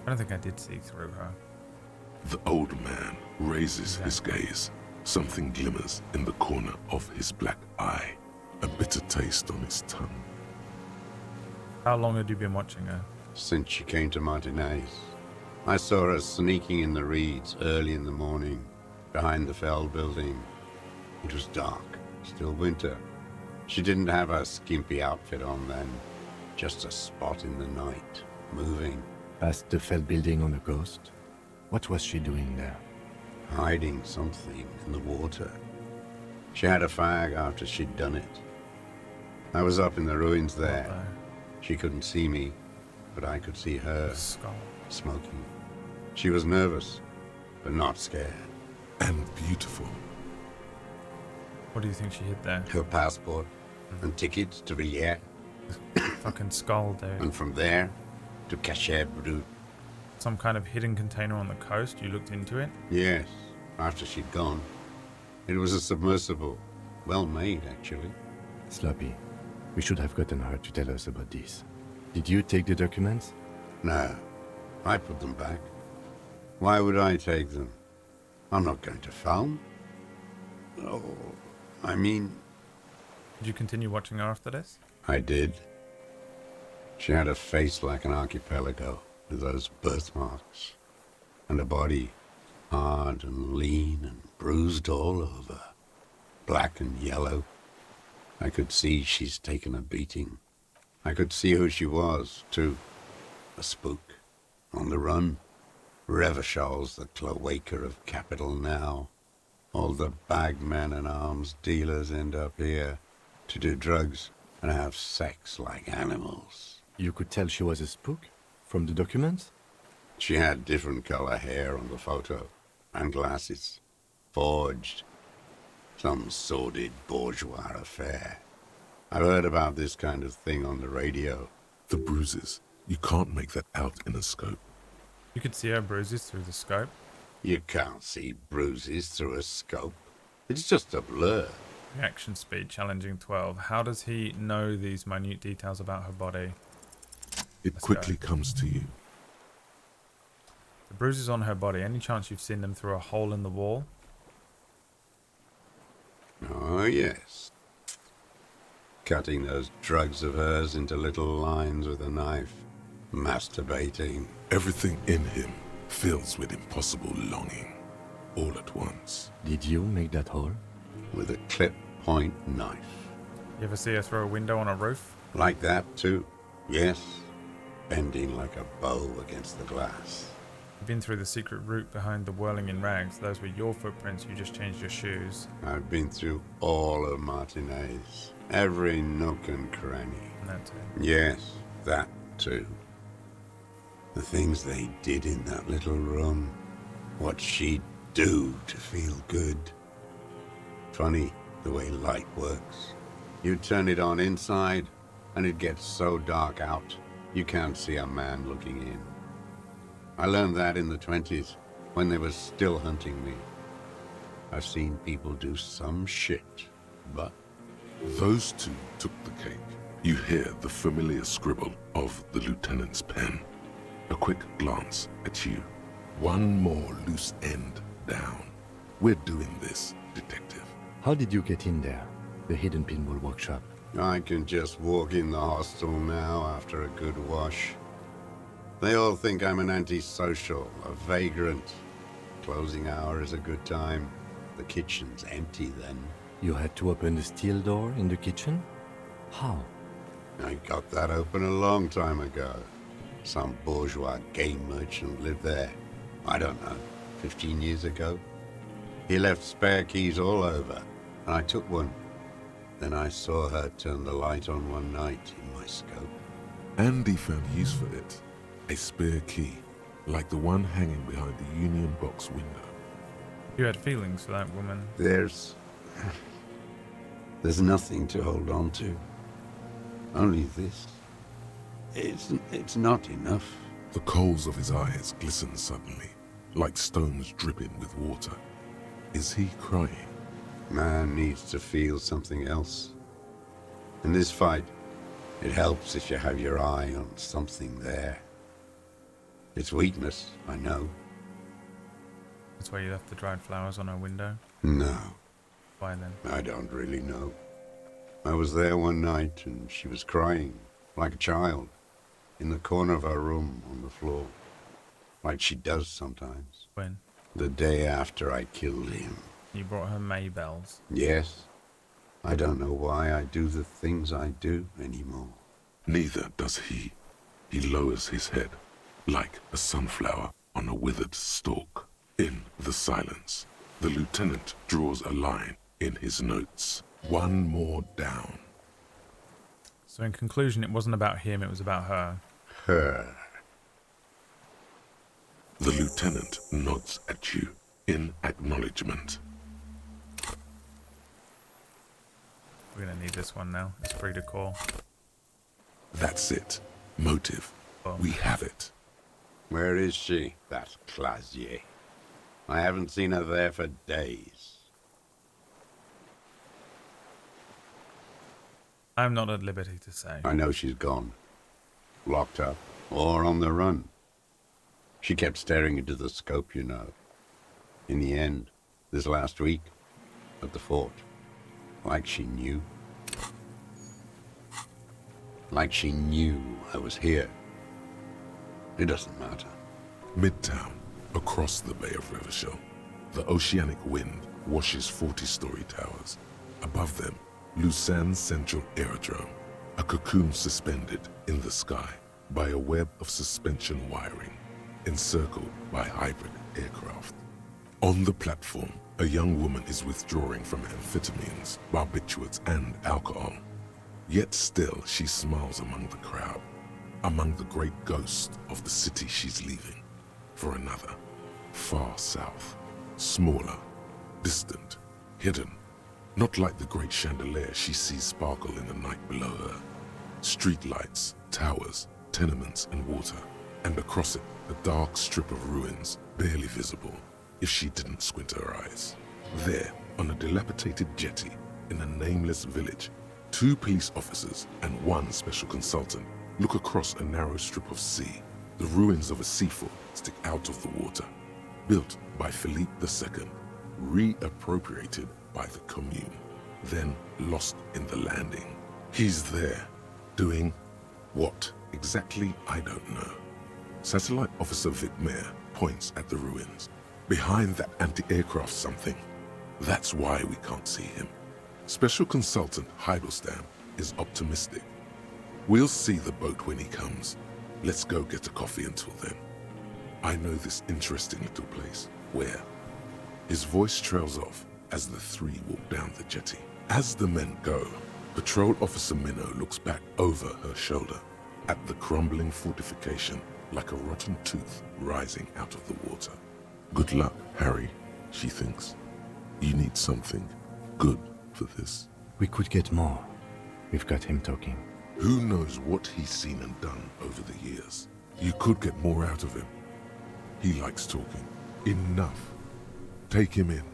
I don't think I did see through her. The old man raises his gaze. Something glimmers in the corner of his black eye, a bitter taste on his tongue. How long had you been watching her? Since she came to Martinez. I saw her sneaking in the reeds early in the morning, behind the Fell building. It was dark, still winter. She didn't have her skimpy outfit on then, just a spot in the night, moving. Past the Fell building on the coast? What was she doing there? Hiding something in the water. She had a fag after she'd done it. I was up in the ruins there. She couldn't see me, but I could see her smoking. She was nervous, but not scared. And beautiful. What do you think she hid there? Her passport and tickets to Villiers. Fucking skull, dude. And from there to Cachet Brut. Some kind of hidden container on the coast? You looked into it? Yes, after she'd gone. It was a submersible. Well made, actually. Sloppy. We should have gotten her to tell us about this. Did you take the documents? No. I put them back. Why would I take them? I'm not going to film. Oh, I mean... Did you continue watching her after this? I did. She had a face like an archipelago, with those birthmarks, and a body hard and lean and bruised all over, black and yellow. I could see she's taken a beating. I could see who she was, too. A spook, on the run. Revershal's the cloaca of capital now. All the bagmen and arms dealers end up here to do drugs and have sex like animals. You could tell she was a spook? From the documents? She had different color hair on the photo, and glasses. Forged. Some sordid bourgeois affair. I've heard about this kind of thing on the radio. The bruises. You can't make that out in a scope. You could see her bruises through the scope. You can't see bruises through a scope. It's just a blur. Reaction speed challenging 12. How does he know these minute details about her body? It quickly comes to you. The bruises on her body, any chance you've seen them through a hole in the wall? Oh, yes. Cutting those drugs of hers into little lines with a knife. Masturbating. Everything in him fills with impossible longing, all at once. Did you make that hole? With a clip point knife. You ever see her throw a window on a roof? Like that, too. Yes. Bending like a bow against the glass. You've been through the secret route behind the whirling in rags. Those were your footprints. You just changed your shoes. I've been through all of Martinez. Every nook and cranny. And that too. Yes, that too. The things they did in that little room. What she'd do to feel good. Funny the way light works. You turn it on inside, and it gets so dark out, you can't see a man looking in. I learned that in the 20s, when they were still hunting me. I've seen people do some shit, but... Those two took the cake. You hear the familiar scribble of the lieutenant's pen. A quick glance at you. One more loose end down. We're doing this, detective. How did you get in there? The hidden pinball workshop. I can just walk in the hostel now after a good wash. They all think I'm an antisocial, a vagrant. Closing hour is a good time. The kitchen's empty then. You had to open the steel door in the kitchen? How? I got that open a long time ago. Some bourgeois game merchant lived there. I don't know, 15 years ago. He left spare keys all over, and I took one. Then I saw her turn the light on one night in my scope. Andy found use for it. A spare key, like the one hanging behind the Union box window. You had feelings for that woman. There's nothing to hold on to. Only this. It's not enough. The coals of his eyes glisten suddenly, like stones dripping with water. Is he crying? Man needs to feel something else. In this fight, it helps if you have your eye on something there. It's weakness, I know. That's why you left the dried flowers on her window? No. Why then? I don't really know. I was there one night and she was crying, like a child, in the corner of our room on the floor. Like she does sometimes. When? The day after I killed him. You brought her Maybells? Yes. I don't know why I do the things I do anymore. Neither does he. He lowers his head, like a sunflower on a withered stalk. In the silence, the lieutenant draws a line in his notes. One more down. So in conclusion, it wasn't about him, it was about her. Her. The lieutenant nods at you in acknowledgement. We're gonna need this one now. It's free to call. That's it. Motive. Oh. We have it. Where is she, that Clasier? I haven't seen her there for days. I'm not at liberty to say. I know she's gone. Locked up, or on the run. She kept staring into the scope, you know. In the end, this last week, at the fort, like she knew. Like she knew I was here. It doesn't matter. Midtown, across the Bay of Revachol, the oceanic wind washes 40-story towers. Above them, Lausanne Central Aerodrome, a cocoon suspended in the sky by a web of suspension wiring, encircled by hybrid aircraft. On the platform, a young woman is withdrawing from amphetamines, barbiturates, and alcohol. Yet still, she smiles among the crowd, among the great ghosts of the city she's leaving, for another, far south, smaller, distant, hidden, not like the great chandelier she sees sparkle in the night below her. Streetlights, towers, tenements, and water, and across it, a dark strip of ruins, barely visible, if she didn't squint her eyes. There, on a dilapidated jetty, in a nameless village, 2 police officers and 1 special consultant look across a narrow strip of sea. The ruins of a seafort stick out of the water, built by Philippe II, reappropriated by the Commune, then lost in the landing. He's there, doing what exactly I don't know. Satellite Officer Vic Mayer points at the ruins. Behind that anti-aircraft something. That's why we can't see him. Special Consultant Heidelstam is optimistic. We'll see the boat when he comes. Let's go get a coffee until then. I know this interesting little place. Where? His voice trails off as the 3 walk down the jetty. As the men go, Patrol Officer Minnow looks back over her shoulder at the crumbling fortification like a rotten tooth rising out of the water. Good luck, Harry, she thinks. You need something good for this. We could get more. We've got him talking. Who knows what he's seen and done over the years? You could get more out of him. He likes talking. Enough. Take him in.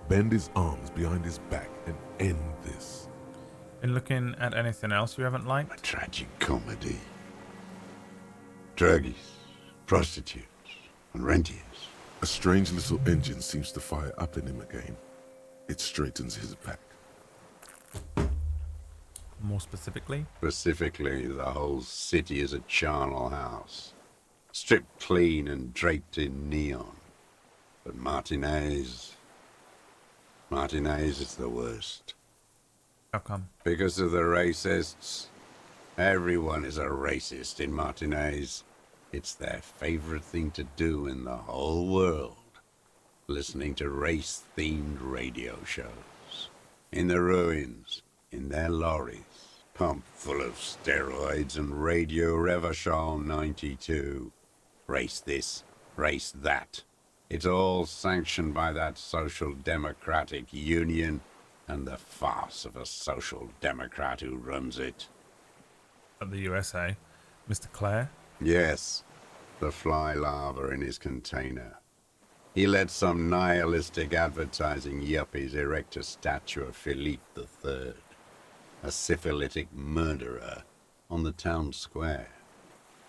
Bend his arms behind his back and end this. Been looking at anything else you haven't liked? A tragic comedy. Druggies, prostitutes, and rentiers. A strange little engine seems to fire up in him again. It straightens his back. More specifically? Specifically, the whole city is a charnel house. Stripped clean and draped in neon. But Martinez is the worst. How come? Because of the racists. Everyone is a racist in Martinez. It's their favorite thing to do in the whole world. Listening to race-themed radio shows. In the ruins, in their lorries, Pump full of steroids and Radio Revachol 92. Race this, race that. It's all sanctioned by that Social Democratic Union and the farce of a Social Democrat who runs it. At the USA, Mr. Clare? Yes, the fly larva in his container. He let some nihilistic advertising yuppies erect a statue of Philippe III, a syphilitic murderer, on the town square,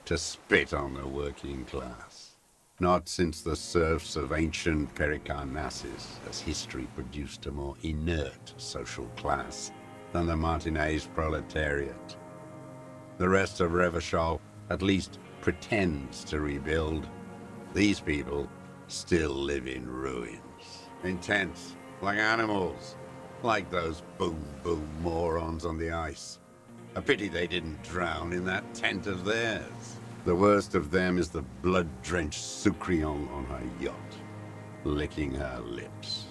to spit on the working class. Not since the serfs of ancient Pericarnassus has history produced a more inert social class than the Martinez proletariat. The rest of Revachol at least pretends to rebuild. These people still live in ruins. In tents, like animals. Like those boom-boom morons on the ice. A pity they didn't drown in that tent of theirs. The worst of them is the blood-drenched Sucrion on her yacht, licking her lips.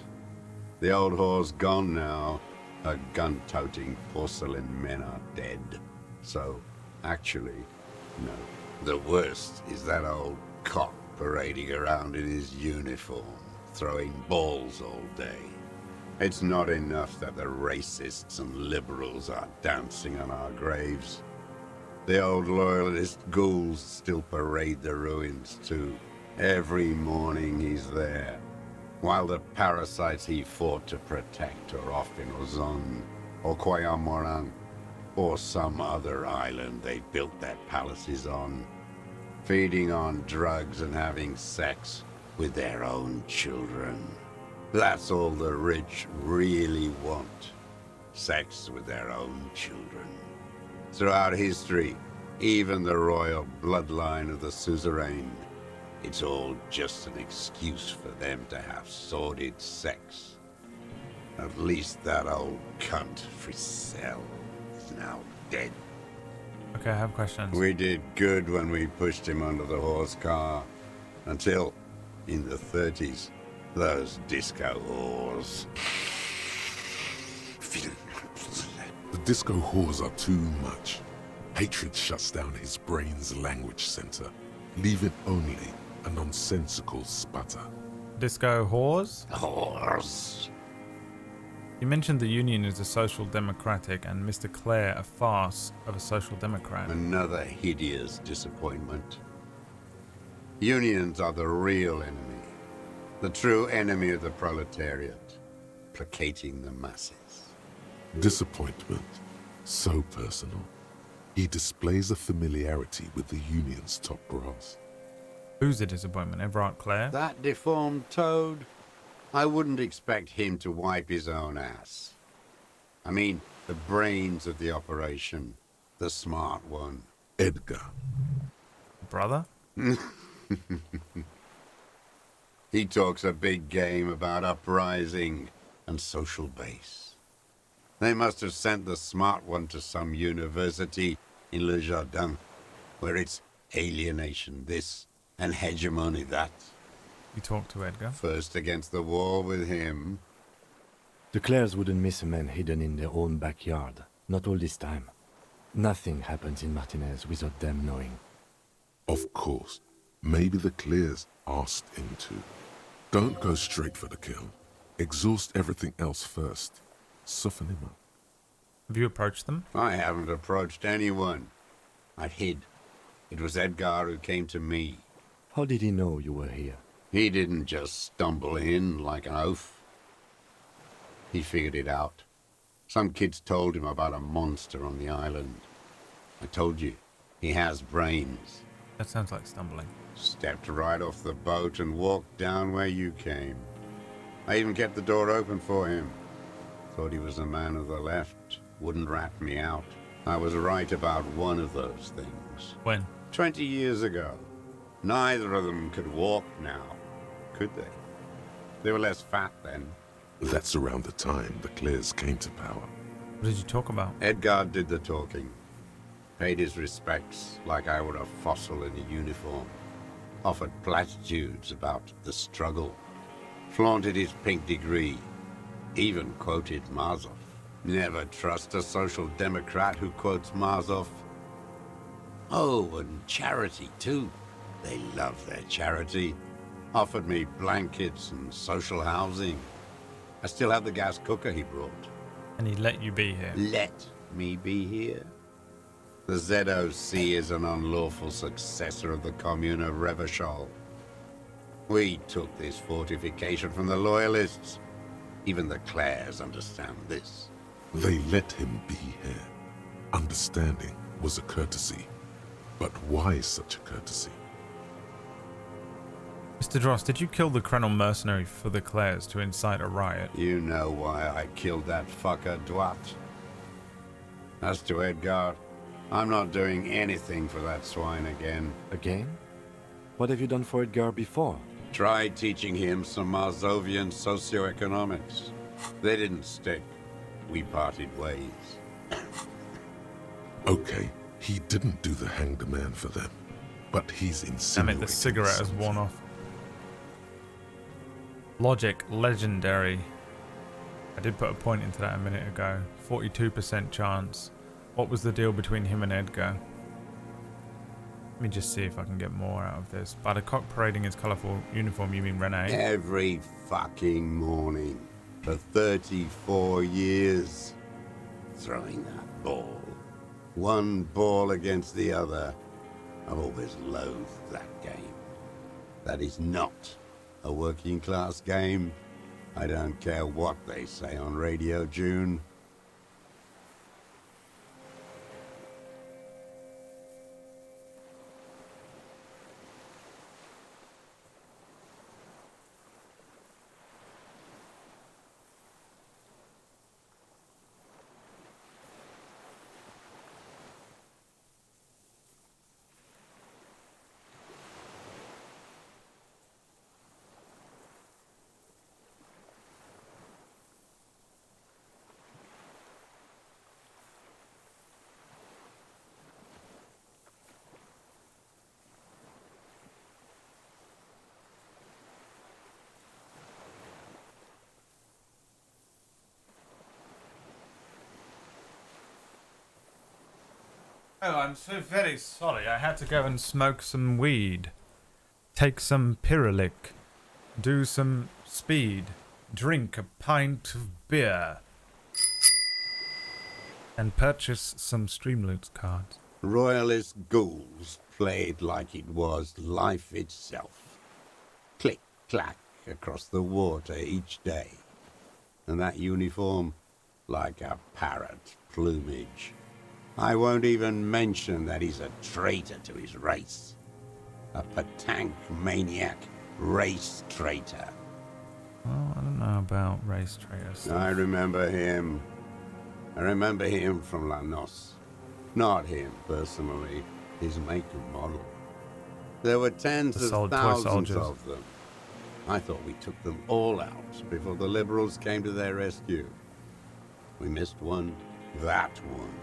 The old whore's gone now. Her gun-toting porcelain men are dead. So, actually, no. The worst is that old cock parading around in his uniform, throwing balls all day. It's not enough that the racists and liberals are dancing on our graves. The old loyalist ghouls still parade the ruins too. Every morning he's there, while the parasites he fought to protect are off in Ozon, or Koyamorang, or some other island they built their palaces on, feeding on drugs and having sex with their own children. That's all the rich really want. Sex with their own children. Throughout history, even the royal bloodline of the suzerain, it's all just an excuse for them to have sordid sex. At least that old cunt, Frisell, is now dead. Okay, I have questions. We did good when we pushed him under the horse car. Until, in the 30s, those disco whores. The disco whores are too much. Hatred shuts down his brain's language center, leaving only a nonsensical sputter. Disco whores? Whores. You mentioned the Union is a social democratic and Mr. Clare a farce of a social democrat. Another hideous disappointment. Unions are the real enemy. The true enemy of the proletariat, placating the masses. Disappointment, so personal. He displays a familiarity with the Union's top brass. Who's the disappointment, Everard Clare? That deformed toad? I wouldn't expect him to wipe his own ass. I mean, the brains of the operation, the smart one. Edgar. Brother? He talks a big game about uprising and social base. They must have sent the smart one to some university in Le Jardin, where it's alienation this and hegemony that. You talked to Edgar? First against the wall with him. The Clares wouldn't miss a man hidden in their own backyard. Not all this time. Nothing happens in Martinez without them knowing. Of course. Maybe the Clears asked him to. Don't go straight for the kill. Exhaust everything else first. Soften him up. Have you approached them? I haven't approached anyone. I've hid. It was Edgar who came to me. How did he know you were here? He didn't just stumble in like an oaf. He figured it out. Some kids told him about a monster on the island. I told you, he has brains. That sounds like stumbling. Stepped right off the boat and walked down where you came. I even kept the door open for him. Thought he was a man of the left. Wouldn't rat me out. I was right about one of those things. When? 20 years ago. Neither of them could walk now, could they? They were less fat then. That's around the time the Clears came to power. What did you talk about? Edgar did the talking. Paid his respects like I were a fossil in a uniform. Offered platitudes about the struggle. Flaunted his pink degree. Even quoted Mazov. Never trust a social democrat who quotes Marzoff. Oh, and charity, too. They love their charity. Offered me blankets and social housing. I still have the gas cooker he brought. And he let you be here. Let me be here? The ZOC is an unlawful successor of the Commune of Revachol. We took this fortification from the Loyalists. Even the Clares understand this. They let him be here. Understanding was a courtesy. But why such a courtesy? Mr. Dross, did you kill the Krenel mercenary for the Clares to incite a riot? You know why I killed that fucker, Dwat. As to Edgar, I'm not doing anything for that swine again. Again? What have you done for Edgar before? Tried teaching him some Marzovian socioeconomics. They didn't stick. We parted ways. Okay, he didn't do the hanged man for them, but he's insinuating. Damn it, the cigarette has worn off. Logic, legendary. I did put a point into that a minute ago. 42% chance. What was the deal between him and Edgar? Let me just see if I can get more out of this. By the cock parading his colourful uniform, you mean Renee? Every fucking morning. For 34 years. Throwing that ball. One ball against the other. I've always loathed that game. That is not a working class game. I don't care what they say on Radio June. Oh, I'm so very sorry. I had to go and smoke some weed, take some Pyrrolic, do some speed, drink a pint of beer, and purchase some Streamloots cards. Royalist ghouls played like it was life itself. Click, clack across the water each day. And that uniform, like a parrot plumage. I won't even mention that he's a traitor to his race. A Patank maniac race traitor. Well, I don't know about race traitors. I remember him. I remember him from La Noce. Not him, personally. His make and model. There were tens of thousands of them. I thought we took them all out before the Liberals came to their rescue. We missed one. That one.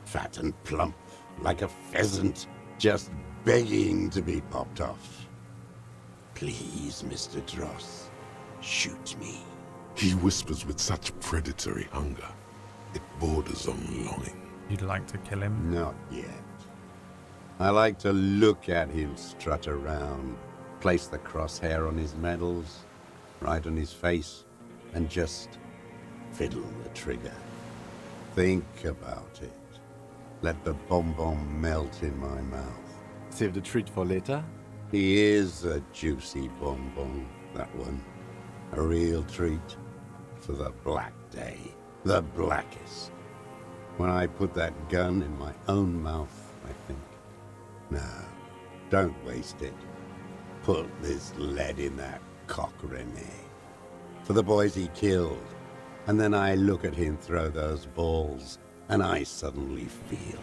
Fat and plump, like a pheasant, just begging to be popped off. Please, Mr. Dross, shoot me. He whispers with such predatory hunger. It borders on longing. You'd like to kill him? Not yet. I like to look at him strut around, place the crosshair on his medals, right on his face, and just fiddle the trigger. Think about it. Let the bonbon melt in my mouth. Save the treat for later? He is a juicy bonbon, that one. A real treat for the black day. The blackest. When I put that gun in my own mouth, I think. No, don't waste it. Put this lead in that cock, Renee. For the boys he killed. And then I look at him throw those balls, and I suddenly feel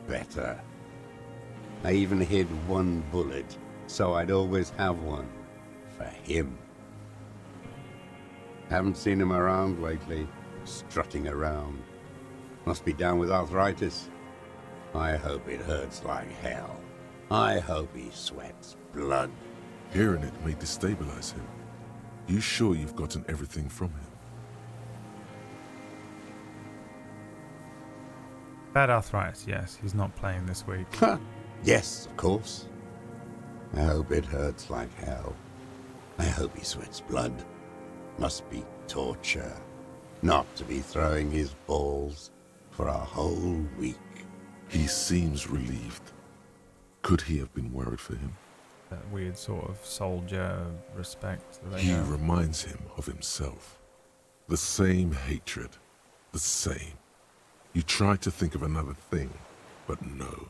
better. I even hid one bullet, so I'd always have one for him. Haven't seen him around lately, strutting around. Must be down with arthritis. I hope it hurts like hell. I hope he sweats blood. Hearing it may destabilize him. You sure you've gotten everything from him? Bad arthritis, yes. He's not playing this week. Yes, of course. I hope it hurts like hell. I hope he sweats blood. Must be torture. Not to be throwing his balls for a whole week. He seems relieved. Could he have been worried for him? That weird sort of soldier respect that they He have. reminds him of himself. The same hatred. The same. You try to think of another thing, but no.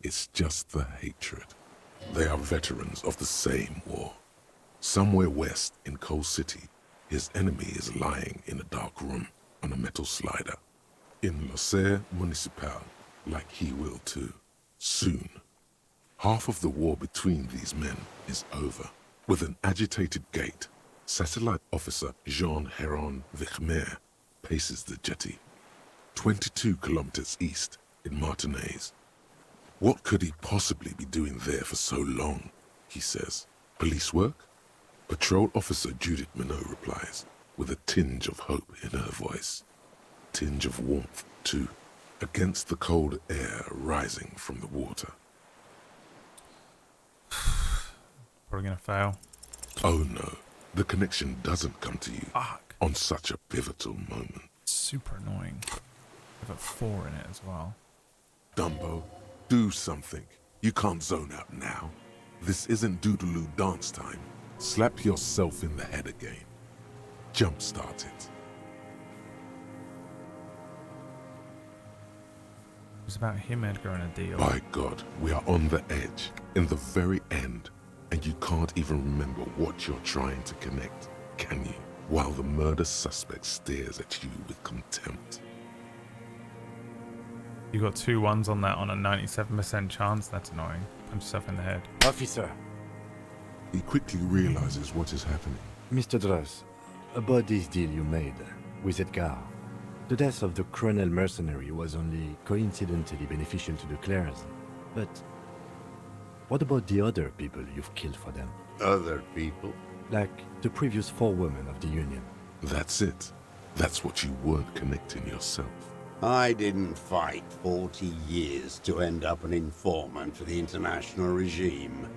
It's just the hatred. They are veterans of the same war. Somewhere west in Coal City, his enemy is lying in a dark room on a metal slider. In Elysium Municipal, like he will too. Soon. Half of the war between these men is over. With an agitated gait, Satellite Officer Jean Heron Vichmer paces the jetty. 22 kilometers east in Martinez. What could he possibly be doing there for so long, he says. Police work? Patrol Officer Judith Minot replies, with a tinge of hope in her voice. Tinge of warmth, too, against the cold air rising from the water. Probably gonna fail. Oh no, the connection doesn't come to you on such a pivotal moment. Super annoying. I've got 4 in it as well. Dumbo, do something. You can't zone out now. This isn't Doodaloo dance time. Slap yourself in the head again. Jumpstart it. It was about him, Edgar, and a deal. By God, we are on the edge, in the very end, and you can't even remember what you're trying to connect, can you? While the murder suspect stares at you with contempt. You got 2 1s on that on a 97% chance. That's annoying. Punch yourself in the head. Officer. He quickly realizes what is happening. Mr. Dross, about this deal you made with Edgar. The death of the Cronel mercenary was only coincidentally beneficial to the Clares. But what about the other people you've killed for them? Other people? Like the previous 4 women of the Union. That's it. That's what you weren't connecting yourself. I didn't fight 40 years to end up an informant for the international regime.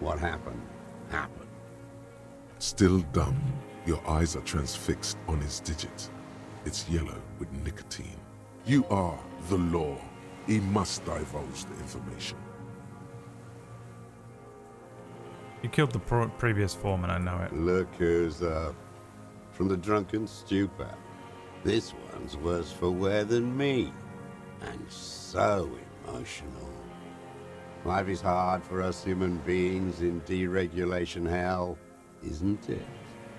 What happened, happened. Still dumb, your eyes are transfixed on his digit. It's yellow with nicotine. You are the law. He must divulge the information. You killed the previous foreman, I know it. Look who's up. From the drunken stupor. This one's worse for wear than me. And so emotional. Life is hard for us human beings in deregulation hell, isn't it?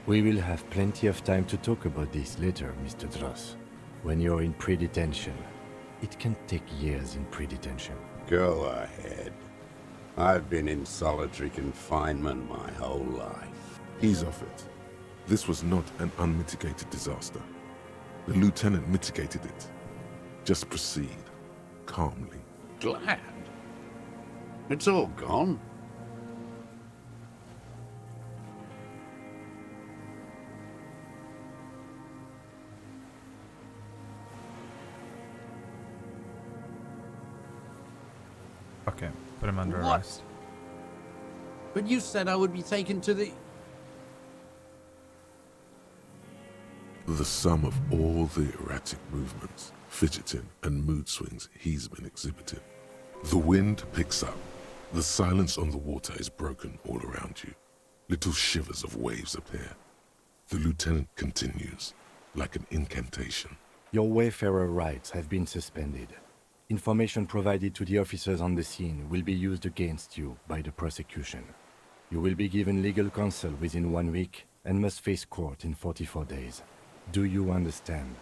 We will have plenty of time to talk about this later, Mr. Dross. When you're in pre-detention. It can take years in pre-detention. Go ahead. I've been in solitary confinement my whole life. Ease off it. This was not an unmitigated disaster. The lieutenant mitigated it. Just proceed, calmly. Glad? It's all gone. Okay, put him under What? arrest. But you said I would be taken to the... The sum of all the erratic movements, fidgeting, and mood swings he's been exhibiting. The wind picks up. The silence on the water is broken all around you. Little shivers of waves appear. The lieutenant continues, like an incantation. Your wayfarer rights have been suspended. Information provided to the officers on the scene will be used against you by the prosecution. You will be given legal counsel within 1 week and must face court in 44 days. Do you understand?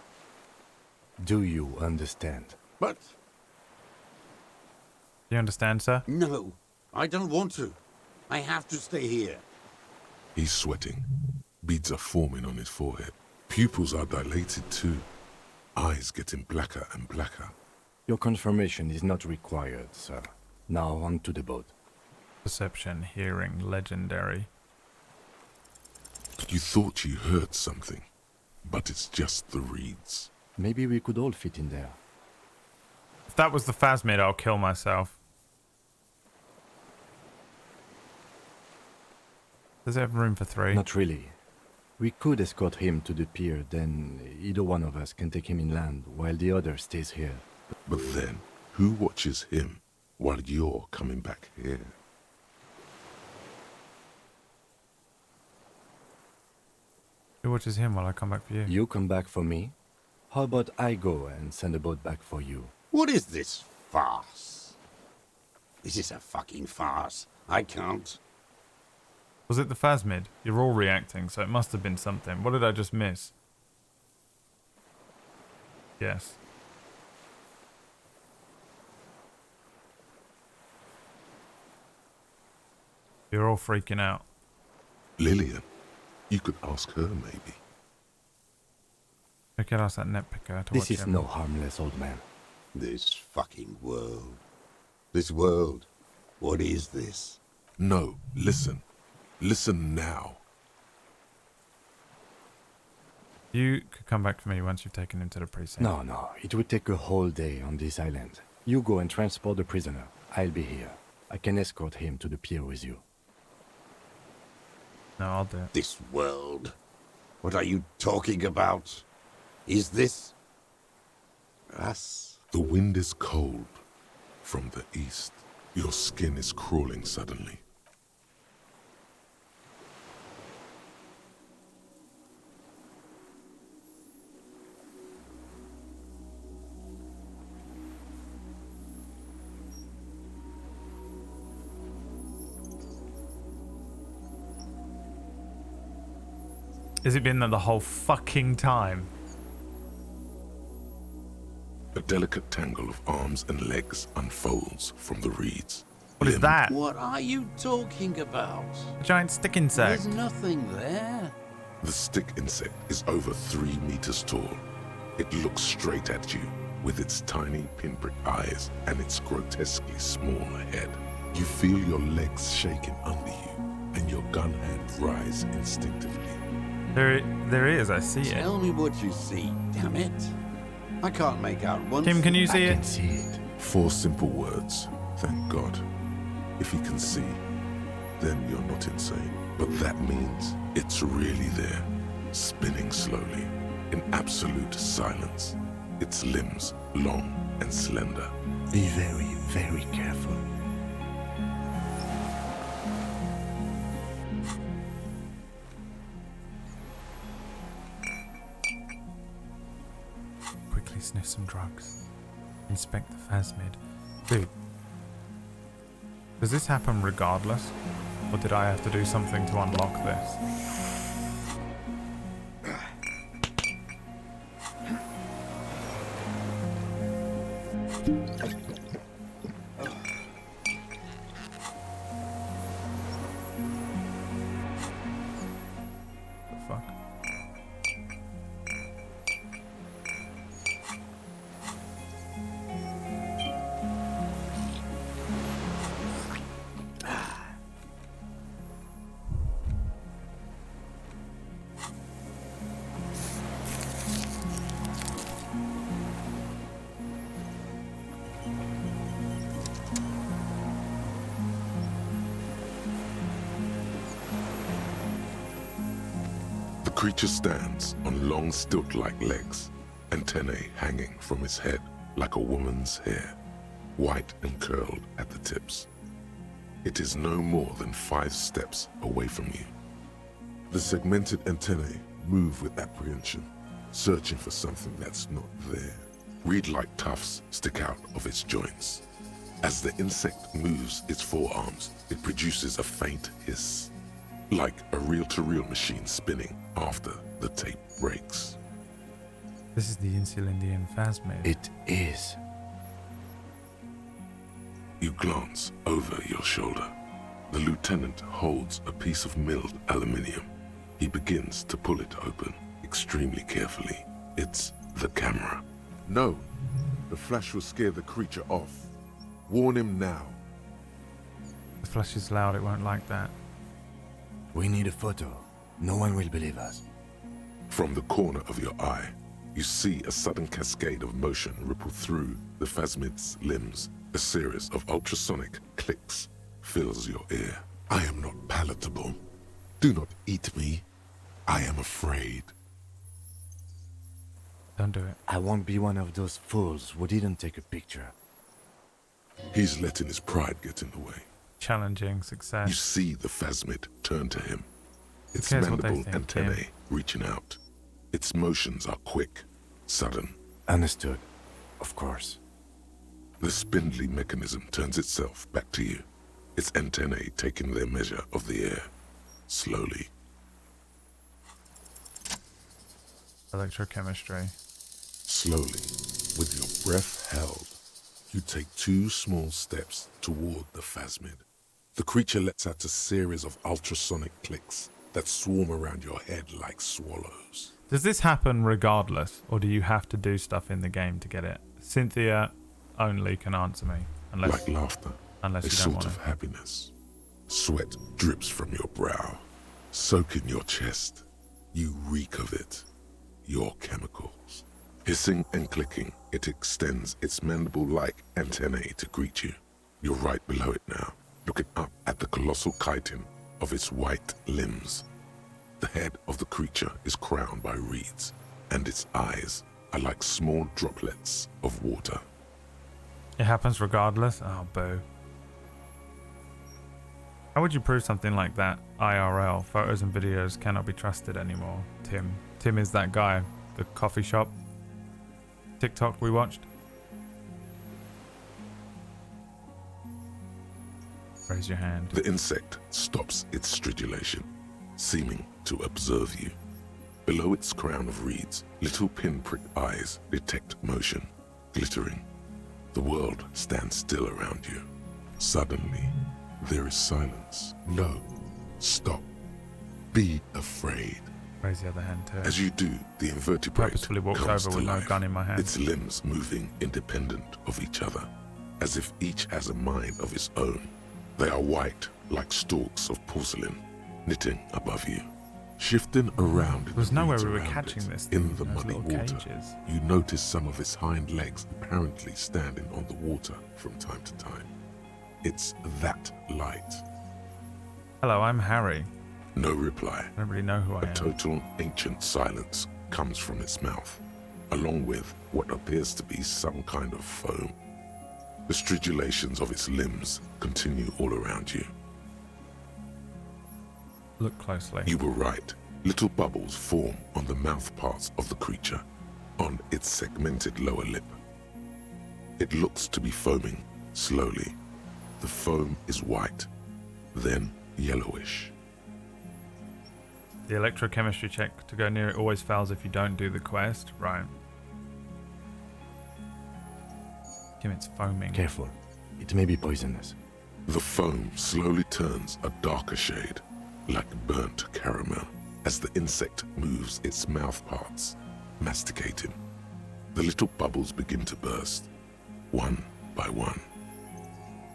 Do you understand? But... Do you understand, sir? No, I don't want to. I have to stay here. He's sweating. Beads are forming on his forehead. Pupils are dilated too. Eyes getting blacker and blacker. Your confirmation is not required, sir. Now on to the boat. Perception, hearing, legendary. You thought you heard something, but it's just the reeds. Maybe we could all fit in there. If that was the Phasmid, I'll kill myself. Does it have room for 3? Not really. We could escort him to the pier, then either one of us can take him inland while the other stays here. But then, who watches him while you're coming back here? Who watches him while I come back for you? You come back for me? How about I go and send a boat back for you? What is this farce? This is a fucking farce. I can't. Was it the Phasmid? You're all reacting, so it must have been something. What did I just miss? Yes. You're all freaking out. Lillian. You could ask her, maybe. I could ask that net picker to This watch is him. no harmless old man. This fucking world. This world. What is this? No, listen. Listen now. You could come back for me once you've taken him to the precinct. No. It would take a whole day on this island. You go and transport the prisoner. I'll be here. I can escort him to the pier with you. No, I'll do it. This world. What are you talking about? Is this us? The wind is cold from the east. Your skin is crawling suddenly. Has it been there the whole fucking time? A delicate tangle of arms and legs unfolds from the reeds. What is that? What are you talking about? A giant stick insect. There's nothing there. The stick insect is over 3 meters tall. It looks straight at you with its tiny pinprick eyes and its grotesquely small head. You feel your legs shaking under you and your gun hand rise instinctively. There is, I see it. Tell me what you see, damn it. I can't make out one. Tim, can you see it? I can see it. 4 simple words. Thank God. If you can see, then you're not insane. But that means it's really there, spinning slowly, in absolute silence. Its limbs long and slender. Be very, very careful. Quickly sniff some drugs. Inspect the Phasmid. Dude. Does this happen regardless? Or did I have to do something to unlock this? The creature stands on long stilt-like legs, antennae hanging from its head like a woman's hair, white and curled at the tips. It is no more than 5 steps away from you. The segmented antennae move with apprehension, searching for something that's not there. Reed-like tufts stick out of its joints. As the insect moves its forearms, it produces a faint hiss, like a reel-to-reel machine spinning after the tape breaks. This is the Insulindian Phasmid. It is. You glance over your shoulder. The lieutenant holds a piece of milled aluminium. He begins to pull it open, extremely carefully. It's the camera. No, the flash will scare the creature off. Warn him now. The flesh is loud, it won't like that. We need a photo. No one will believe us. From the corner of your eye, you see a sudden cascade of motion ripple through the phasmid's limbs. A series of ultrasonic clicks fills your ear. I am not palatable. Do not eat me. I am afraid. Don't do it. I won't be one of those fools who didn't take a picture. He's letting his pride get in the way. Challenging success. You see the phasmid turn to him. Its cares what they mandible think, antennae Tim? reaching out. Its motions are quick, sudden. Understood. Of course. The spindly mechanism turns itself back to you, its antennae taking their measure of the air, slowly. Electrochemistry. Slowly, with your breath held, you take 2 small steps toward the phasmid. The creature lets out a series of ultrasonic clicks that swarm around your head like swallows. Does this happen regardless, or do you have to do stuff in the game to get it? Cynthia only can answer me. Like laughter, unless a you don't sort want of happiness. Sweat drips from your brow, soaking your chest. You reek of it, your chemicals. Hissing and clicking, it extends its mandible-like antennae to greet you. You're right below it now, looking up at the colossal chitin of its white limbs. The head of the creature is crowned by reeds, and its eyes are like small droplets of water. It happens regardless? Oh, boo. How would you prove something like that? IRL, photos and videos cannot be trusted anymore. Tim. Tim is that guy. The coffee shop TikTok we watched. Raise your hand. The insect stops its stridulation, seeming to observe you. Below its crown of reeds, little pinprick eyes detect motion, glittering. The world stands still around you. Suddenly, there is silence. No, stop. Be afraid. Raise the other hand too. As you do, the invertebrate Purposefully walked comes over to with life, no gun in my hand. its limbs moving independent of each other, as if each has a mind of its own. They are white, like stalks of porcelain, knitting above you. Shifting around in There was the nowhere reeds we were around catching it, this in thing, the those muddy little water, cages. you notice some of its hind legs apparently standing on the water from time to time. It's that light. Hello, I'm Harry. No reply. I don't really know who I am. A total ancient silence comes from its mouth, along with what appears to be some kind of foam. The stridulations of its limbs continue all around you. Look closely. You were right. Little bubbles form on the mouth parts of the creature, on its segmented lower lip. It looks to be foaming, slowly. The foam is white, then yellowish. The electrochemistry check to go near it always fails if you don't do the quest. Right. Tim, it's foaming. Careful. It may be poisonous. The foam slowly turns a darker shade, like burnt caramel, as the insect moves its mouth parts, masticating. The little bubbles begin to burst, one by one.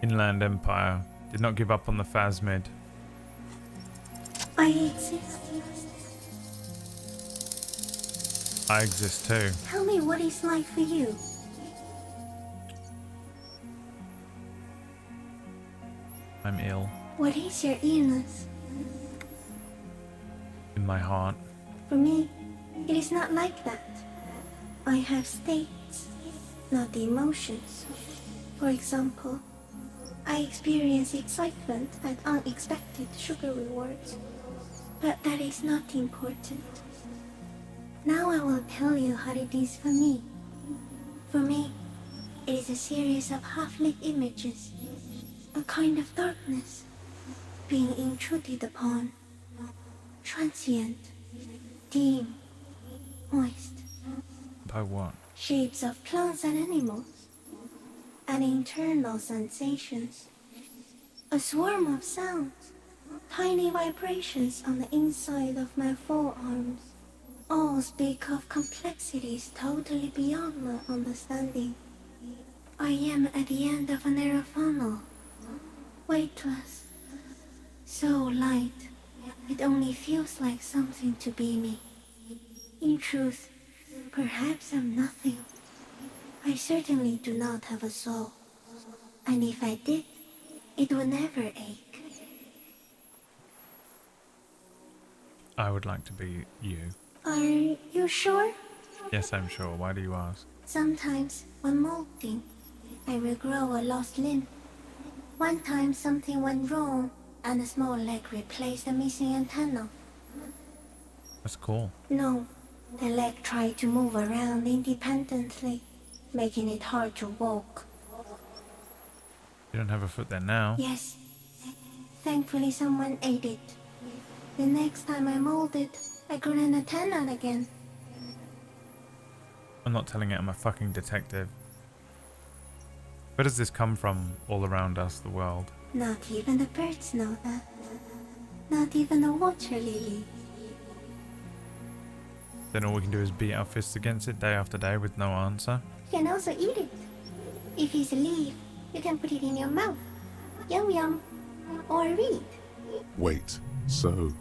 Inland Empire did not give up on the phasmid. I exist. I exist too. Tell me what it's like for you. I'm ill. What is your illness? In my heart. For me, it is not like that. I have states, not the emotions. For example, I experience excitement at unexpected sugar rewards. But that is not important. Now I will tell you how it is for me. For me, it is a series of half-lit images, a kind of darkness, being intruded upon, transient, dim, moist. By what? Shapes of plants and animals, and internal sensations. A swarm of sounds, tiny vibrations on the inside of my forearms. All speak of complexities totally beyond my understanding. I am at the end of a narrow funnel, weightless, So light, it only feels like something to be me. In truth, perhaps I'm nothing. I certainly do not have a soul. And if I did, it would never ache. I would like to be you. Are you sure? Yes, I'm sure. Why do you ask? Sometimes, when molting, I will grow a lost limb. One time something went wrong, and a small leg replaced the missing antenna. That's cool. No, the leg tried to move around independently, making it hard to walk. You don't have a foot there now. Yes. Thankfully someone ate it. The next time I molded, I grew an antenna again. I'm not telling it, I'm a fucking detective. Where does this come from all around us, the world? Not even the birds know that. Not even a water lily. Then all we can do is beat our fists against it day after day with no answer? You can also eat it. If it's a leaf, you can put it in your mouth. Yum yum. Or read. Wait, so...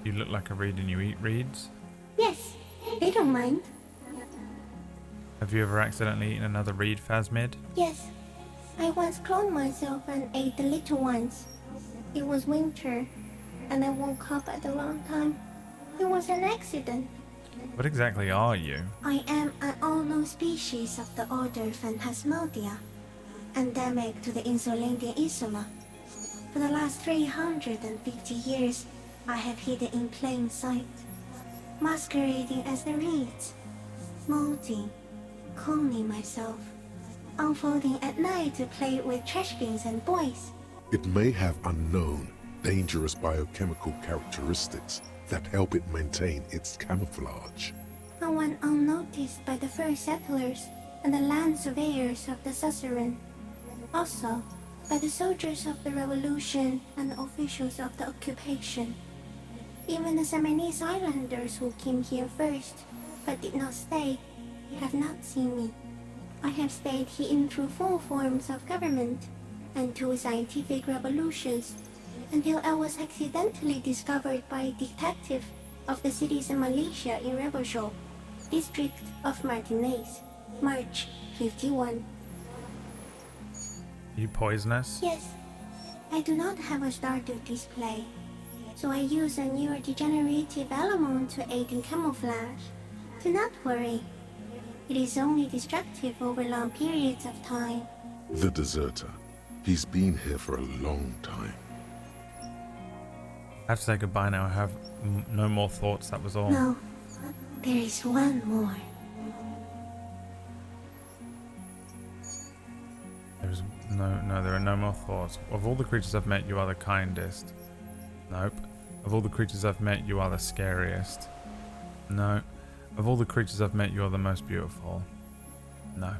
You look like a reed and you eat reeds? Yes, they don't mind. Have you ever accidentally eaten another reed, Phasmid? Yes, I once cloned myself and ate the little ones. It was winter, and I woke up at the wrong time. It was an accident. What exactly are you? I am an unknown species of the order Phantasmodia, endemic to the Insulandian Insula. For the last 350 years, I have hidden in plain sight, masquerading as the reeds, molding, cloning myself, unfolding at night to play with trash bins and boys. It may have unknown, dangerous biochemical characteristics that help it maintain its camouflage. I went unnoticed by the first settlers and the land surveyors of the suzerain. Also, by the soldiers of the revolution and officials of the occupation. Even the Seminese islanders who came here first, but did not stay, have not seen me. I have stayed hidden through 4 forms of government and 2 scientific revolutions, until I was accidentally discovered by a detective of the citizen militia in Rebelshore, district of Martinez, March 51. Are you poisonous? Yes. I do not have a star to display, so I use a neurodegenerative element to aid in camouflage. Do not worry. It is only destructive over long periods of time. The deserter. He's been here for a long time. I have to say goodbye now. I have no more thoughts, that was all. No. There is one more. There are no more thoughts. Of all the creatures I've met, you are the kindest. Nope. Of all the creatures I've met, you are the scariest. No. Of all the creatures I've met, you are the most beautiful. No.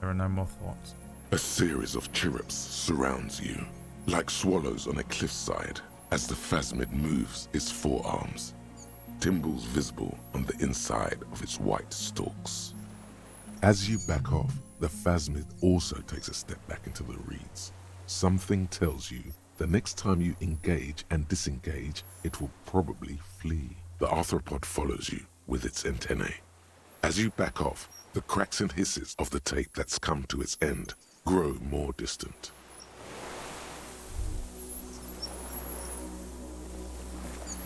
There are no more thoughts. A series of chirrups surrounds you, like swallows on a cliffside, as the Phasmid moves its forearms, timbals visible on the inside of its white stalks. As you back off, the Phasmid also takes a step back into the reeds. Something tells you the next time you engage and disengage, it will probably flee. The arthropod follows you with its antennae. As you back off, the cracks and hisses of the tape that's come to its end grow more distant.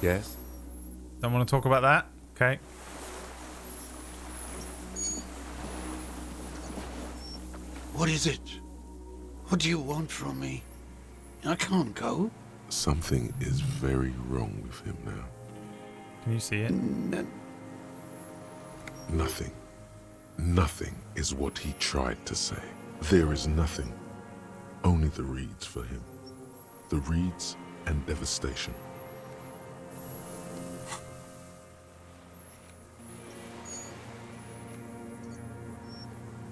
Yes? Don't want to talk about that? Okay. What is it? What do you want from me? I can't go. Something is very wrong with him now. Can you see it? Nothing. Nothing is what he tried to say. There is nothing. Only the reeds for him. The reeds and devastation.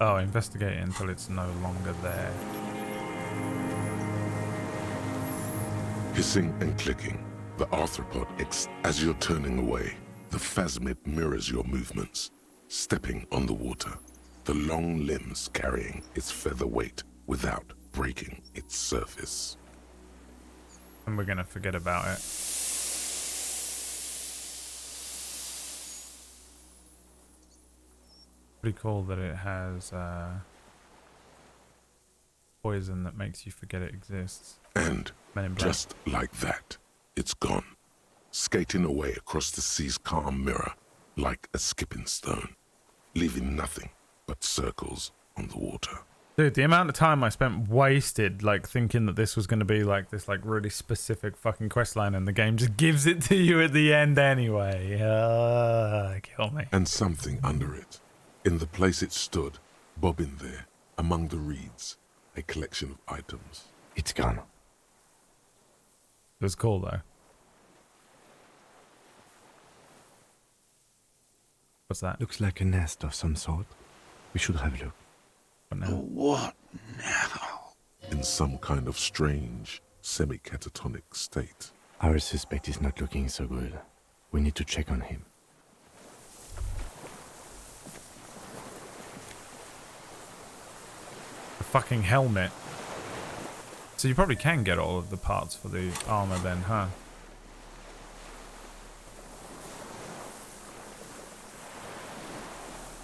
Oh, investigate it until it's no longer there. Hissing and clicking, the arthropod as you're turning away. The Phasmid mirrors your movements, stepping on the water, the long limbs carrying its feather weight without breaking its surface. And we're going to forget about it. Pretty cool that it has poison that makes you forget it exists. And just like that, it's gone, skating away across the sea's calm mirror like a skipping stone, leaving nothing but circles on the water. Dude, the amount of time I spent wasted like thinking that this was going to be like this like really specific fucking quest line, and the game just gives it to you at the end anyway. Kill me. And something under it. In the place it stood, bobbing there, among the reeds, a collection of items. It's gone. It was cool though. What's that? Looks like a nest of some sort. We should have a look. What now? What now? In some kind of strange, semi-catatonic state. Our suspect is not looking so good. We need to check on him. A fucking helmet. So you probably can get all of the parts for the armor then, huh?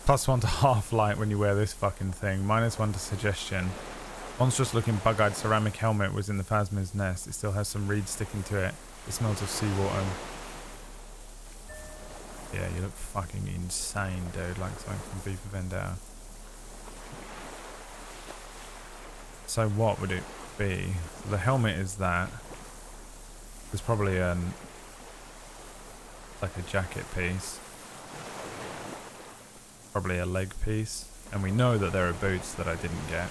+1 to half light when you wear this fucking thing. -1 to suggestion. Monstrous looking bug-eyed ceramic helmet was in the Phasma's nest. It still has some reeds sticking to it. It smells of seawater. Yeah, you look fucking insane, dude. Like something from V for Vendetta. So what would it be? The helmet is that. There's probably like a jacket piece. Probably a leg piece. And we know that there are boots that I didn't get.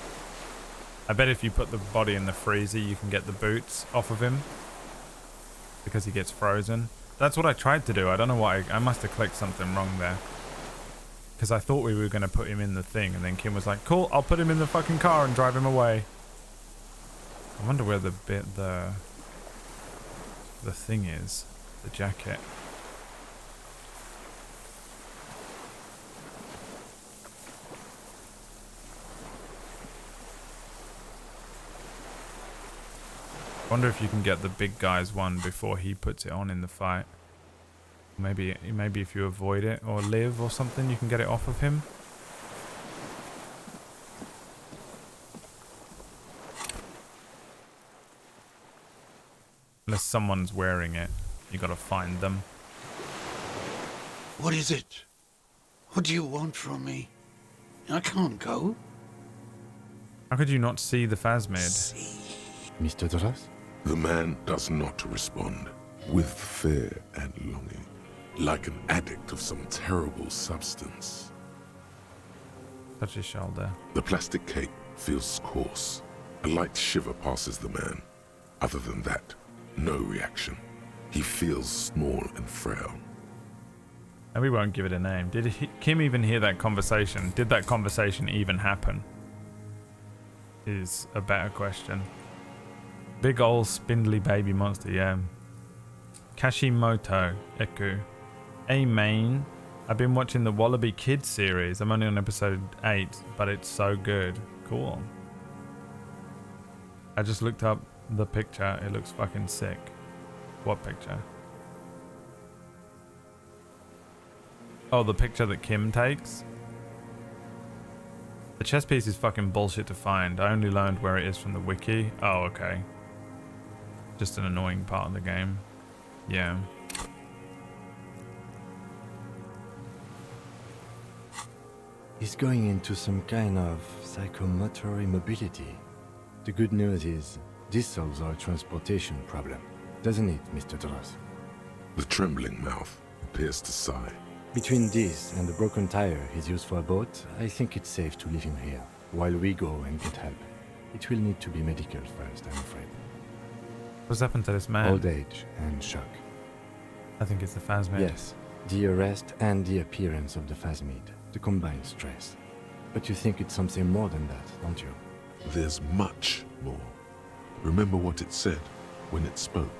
I bet if you put the body in the freezer, you can get the boots off of him. Because he gets frozen. That's what I tried to do. I don't know why. I must have clicked something wrong there. Because I thought we were going to put him in the thing. And then Kim was like, cool, I'll put him in the fucking car and drive him away. I wonder where the thing is. The jacket. I wonder if you can get the big guy's one before he puts it on in the fight. Maybe if you avoid it or live or something, you can get it off of him. Unless someone's wearing it, you gotta find them. What is it? What do you want from me? I can't go. How could you not see the Phasmid? Mr. Dras? The man does not respond, with fear and longing, like an addict of some terrible substance. Touch his shoulder. The plastic cape feels coarse. A light shiver passes the man. Other than that, no reaction. He feels small and frail. And we won't give it a name. Did Kim even hear that conversation? Did that conversation even happen? Is a better question. Big ol' spindly baby monster, yeah. Kashimoto Eku. Hey main, I've been watching the Wallaby Kids series. I'm only on episode 8, but it's so good. Cool. I just looked up the picture. It looks fucking sick. What picture? Oh, the picture that Kim takes? The chess piece is fucking bullshit to find. I only learned where it is from the wiki. Oh, okay. Just an annoying part of the game. Yeah. He's going into some kind of psychomotor immobility. The good news is, this solves our transportation problem. Doesn't it, Mr. Dras? The trembling mouth appears to sigh. Between this and the broken tire he's used for a boat, I think it's safe to leave him here, while we go and get help. It will need to be medical first, I'm afraid. What's happened to this man? Old age and shock. I think it's the Phasmid. Yes, the arrest and the appearance of the Phasmid, the combined stress. But you think it's something more than that, don't you? There's much more. Remember what it said when it spoke.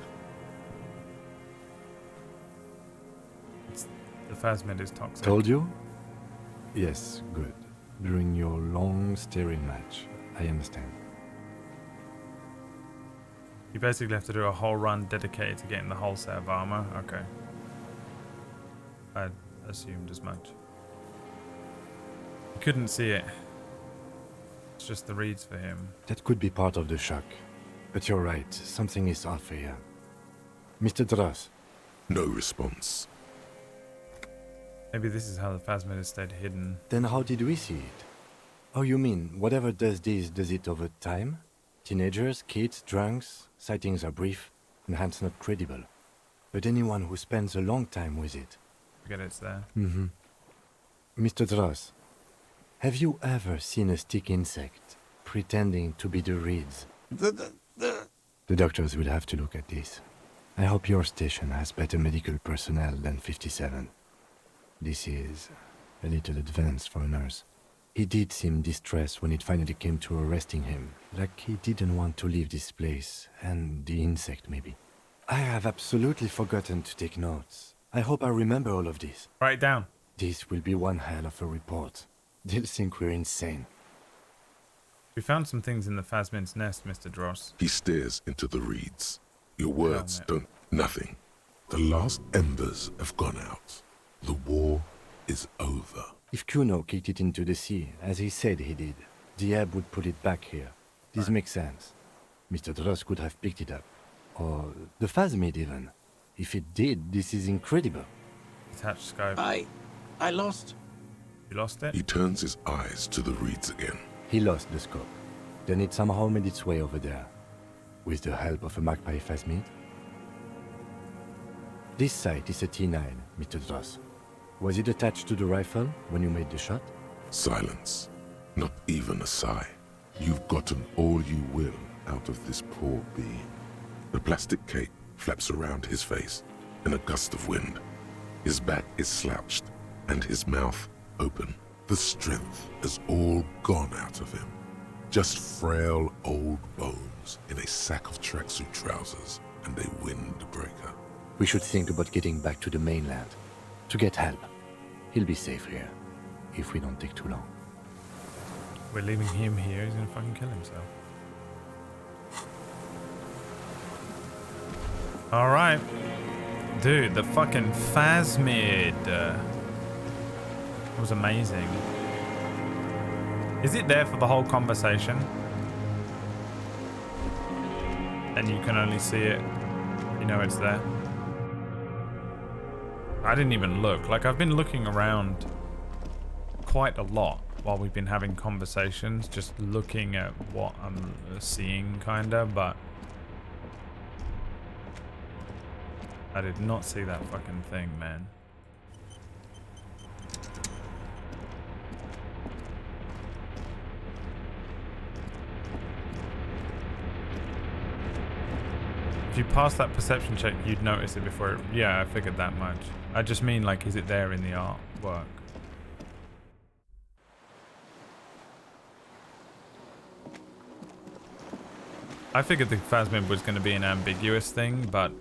The Phasmid is toxic. Told you? Yes, good. During your long staring match, I understand. You basically have to do a whole run dedicated to getting the whole set of armor. Okay. I assumed as much. You couldn't see it. It's just the reeds for him. That could be part of the shock. But you're right, something is off here. Mr. Dross. No response. Maybe this is how the phasmid has stayed hidden. Then how did we see it? Oh, you mean, whatever does this, does it over time? Teenagers, kids, drunks, sightings are brief, and hence not credible. But anyone who spends a long time with it... Forget it's there. Mm-hmm. Mr. Dross, have you ever seen a stick insect pretending to be the reeds? The doctors will have to look at this. I hope your station has better medical personnel than 57. This is a little advanced for a nurse. He did seem distressed when it finally came to arresting him, like he didn't want to leave this place, and the insect maybe. I have absolutely forgotten to take notes. I hope I remember all of this. Write it down. This will be one hell of a report. They'll think we're insane. We found some things in the phasmid's nest, Mr. Dross. He stares into the reeds. Your words don't... Nothing. The last embers have gone out. The war is over. If Kuno kicked it into the sea, as he said he did, the ebb would put it back here. This makes sense. Mr. Dross could have picked it up. Or the phasmid even. If it did, this is incredible. Attached scope. I lost... You lost it? He turns his eyes to the reeds again. He lost the scope. Then it somehow made its way over there. With the help of a magpie phasmid. This sight is a T9, Mr. Dross. Was it attached to the rifle when you made the shot? Silence. Not even a sigh. You've gotten all you will out of this poor being. The plastic cape flaps around his face in a gust of wind. His back is slouched and his mouth open. The strength has all gone out of him. Just frail old bones in a sack of tracksuit trousers and a windbreaker. We should think about getting back to the mainland. To get help. He'll be safe here. If we don't take too long. We're leaving him here. He's gonna fucking kill himself. Alright. Dude, the fucking phasmid. Was amazing. Is it there for the whole conversation? And you can only see it. You know it's there. I didn't even look. Like, I've been looking around quite a lot while we've been having conversations, just looking at what I'm seeing, kinda, but I did not see that fucking thing, man. If you pass that perception check, you'd notice it before it... Yeah, I figured that much. I just mean, like, is it there in the artwork? I figured the phasmid was going to be an ambiguous thing, but...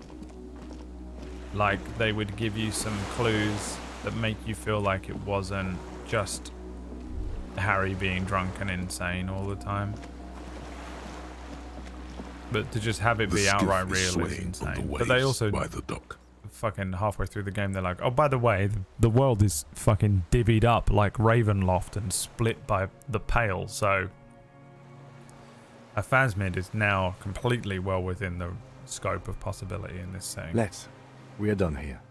like, they would give you some clues that make you feel like it wasn't just Harry being drunk and insane all the time. But to just have it be outright real is insane. But they also, by the dock. Fucking halfway through the game, they're like, oh, by the way, the world is fucking divvied up like Ravenloft and split by the Pale, so a phasmid is now completely well within the scope of possibility in this setting. We are done here.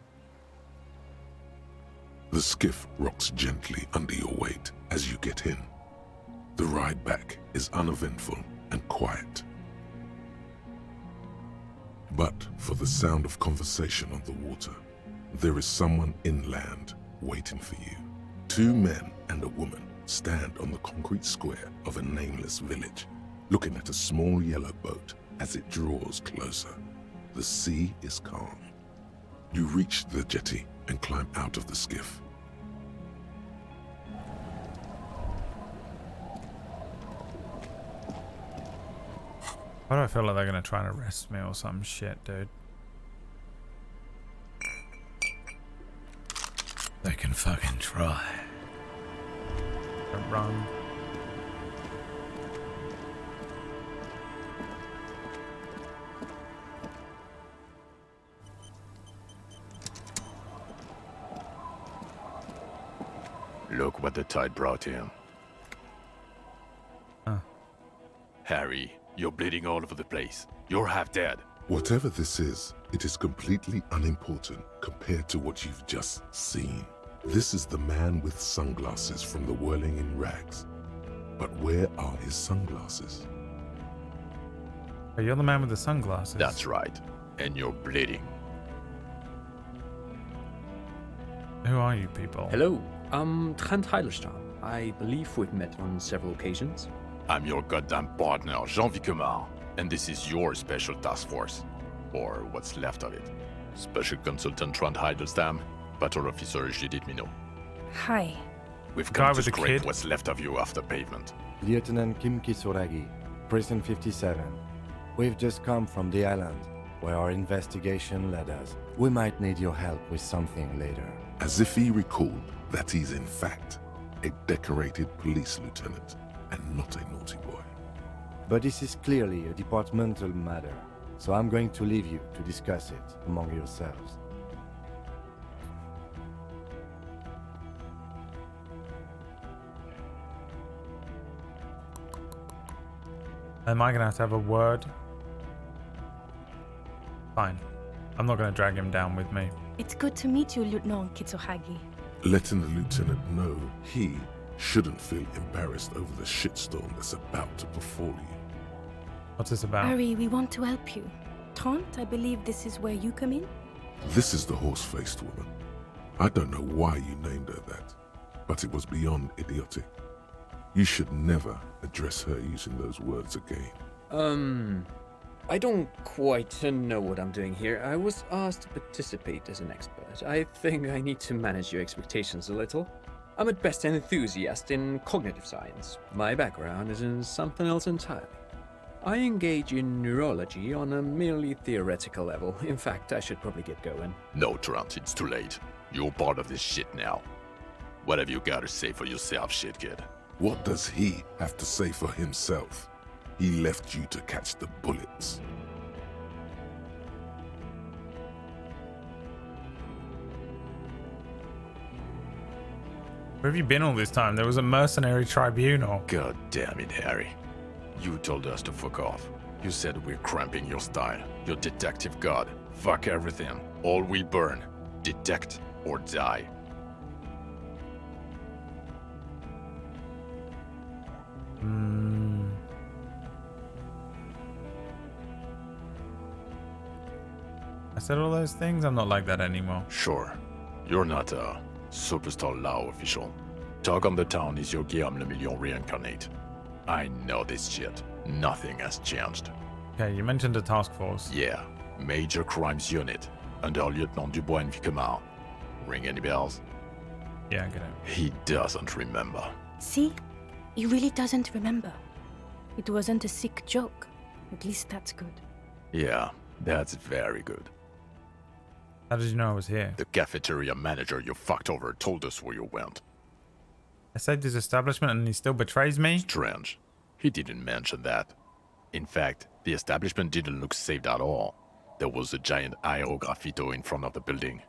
The skiff rocks gently under your weight as you get in. The ride back is uneventful and quiet. But for the sound of conversation on the water, there is someone inland waiting for you. 2 men and a woman stand on the concrete square of a nameless village, looking at a small yellow boat as it draws closer. The sea is calm. You reach the jetty and climb out of the skiff. Why do I feel like they're gonna try and arrest me or some shit, dude? They can fucking try. Don't run. Look what the tide brought him. Huh. Harry, you're bleeding all over the place. You're half dead. Whatever this is, it is completely unimportant compared to what you've just seen. This is the man with sunglasses from the Whirling in Rags. But where are his sunglasses? Hey, you're the man with the sunglasses. That's right. And you're bleeding. Who are you people? Hello, I'm Trent Heidelstein. I believe we've met on several occasions. I'm your goddamn partner, Jean Vicomar. And this is your special task force. Or what's left of it. Special Consultant Trent Heidelstein, Patrol Officer Judith Minot. Hi. We've come to scrape what's left of you off the pavement. Lieutenant Kim Kisuragi, Prison 57. We've just come from the island, where our investigation led us. We might need your help with something later. As if he recalled that he's in fact a decorated police lieutenant and not a naughty boy. But this is clearly a departmental matter, so I'm going to leave you to discuss it among yourselves. Am I going to have a word? Fine. I'm not going to drag him down with me. It's good to meet you, Lieutenant Kitsuhagi. Letting the lieutenant know he shouldn't feel embarrassed over the shitstorm that's about to befall you. What's this about? Harry, we want to help you. Trent, I believe this is where you come in? This is the horse-faced woman. I don't know why you named her that, but it was beyond idiotic. You should never address her using those words again. I don't quite know what I'm doing here. I was asked to participate as an expert. I think I need to manage your expectations a little. I'm at best an enthusiast in cognitive science. My background is in something else entirely. I engage in neurology on a merely theoretical level. In fact, I should probably get going. No, Trent, it's too late. You're part of this shit now. What have you got to say for yourself, shit kid? What does he have to say for himself? He left you to catch the bullets. Where have you been all this time? There was a mercenary tribunal. God damn it, Harry. You told us to fuck off. You said we're cramping your style. Your detective god. Fuck everything. All we burn. Detect or die. I said all those things? I'm not like that anymore. Sure. You're not a superstar law official. Talk on the town is your Guillaume Le Million reincarnate. I know this shit. Nothing has changed. Okay, you mentioned a task force. Yeah. Major Crimes Unit. Under Lieutenant Dubois and Vicomar. Ring any bells? Yeah, I get it. He doesn't remember. See? He really doesn't remember. It wasn't a sick joke. At least that's good. Yeah, that's very good. How did you know I was here? The cafeteria manager you fucked over told us where you went. I saved his establishment and he still betrays me? Strange. He didn't mention that. In fact, the establishment didn't look saved at all. There was a giant aerograffito in front of the building.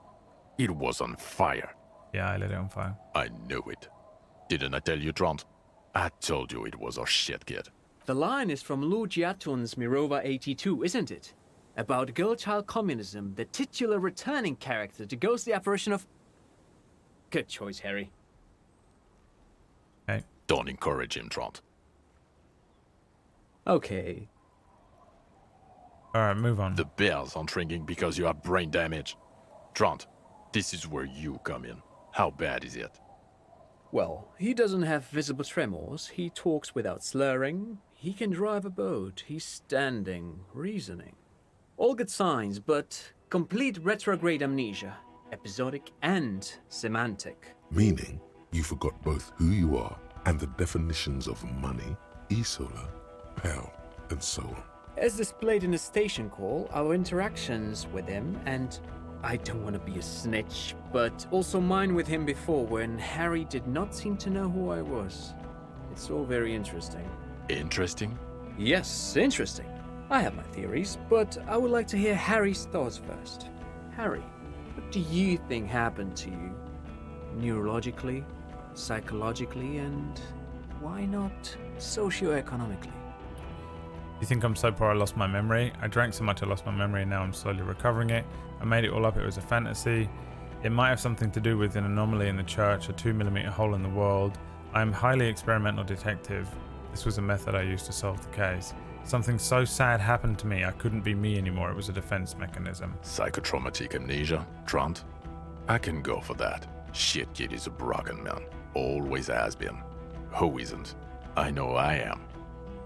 It was on fire. Yeah, I lit it on fire. I knew it. Didn't I tell you, Trant? I told you it was our shit, kid. The line is from Lou Giatun's Mirova 82, isn't it? About girl-child communism, the titular returning character to ghost the apparition of... Good choice, Harry. Okay. Don't encourage him, Trant. Okay. Alright, move on. The bells aren't ringing because you have brain damage. Trant, this is where you come in. How bad is it? Well, he doesn't have visible tremors, he talks without slurring, he can drive a boat, he's standing, reasoning. All good signs, but complete retrograde amnesia, episodic and semantic. Meaning, you forgot both who you are and the definitions of money, Isola, pal, and so on. As displayed in the station call, our interactions with him, and I don't want to be a snitch, but also mine with him before when Harry did not seem to know who I was. It's all very interesting. Interesting? Yes, interesting. I have my theories, but I would like to hear Harry's thoughts first. Harry, what do you think happened to you? Neurologically? psychologically, and why not socioeconomically? You think I'm so poor I lost my memory? I drank so much I lost my memory and now I'm slowly recovering it. I made it all up, it was a fantasy. It might have something to do with an anomaly in the church, a 2mm hole in the world. I'm highly experimental detective. This was a method I used to solve the case. Something so sad happened to me I couldn't be me anymore. It was a defense mechanism. Psychotraumatic amnesia, Trant? I can go for that. Shit kid is a broken man. Always has been. Who isn't? I know I am.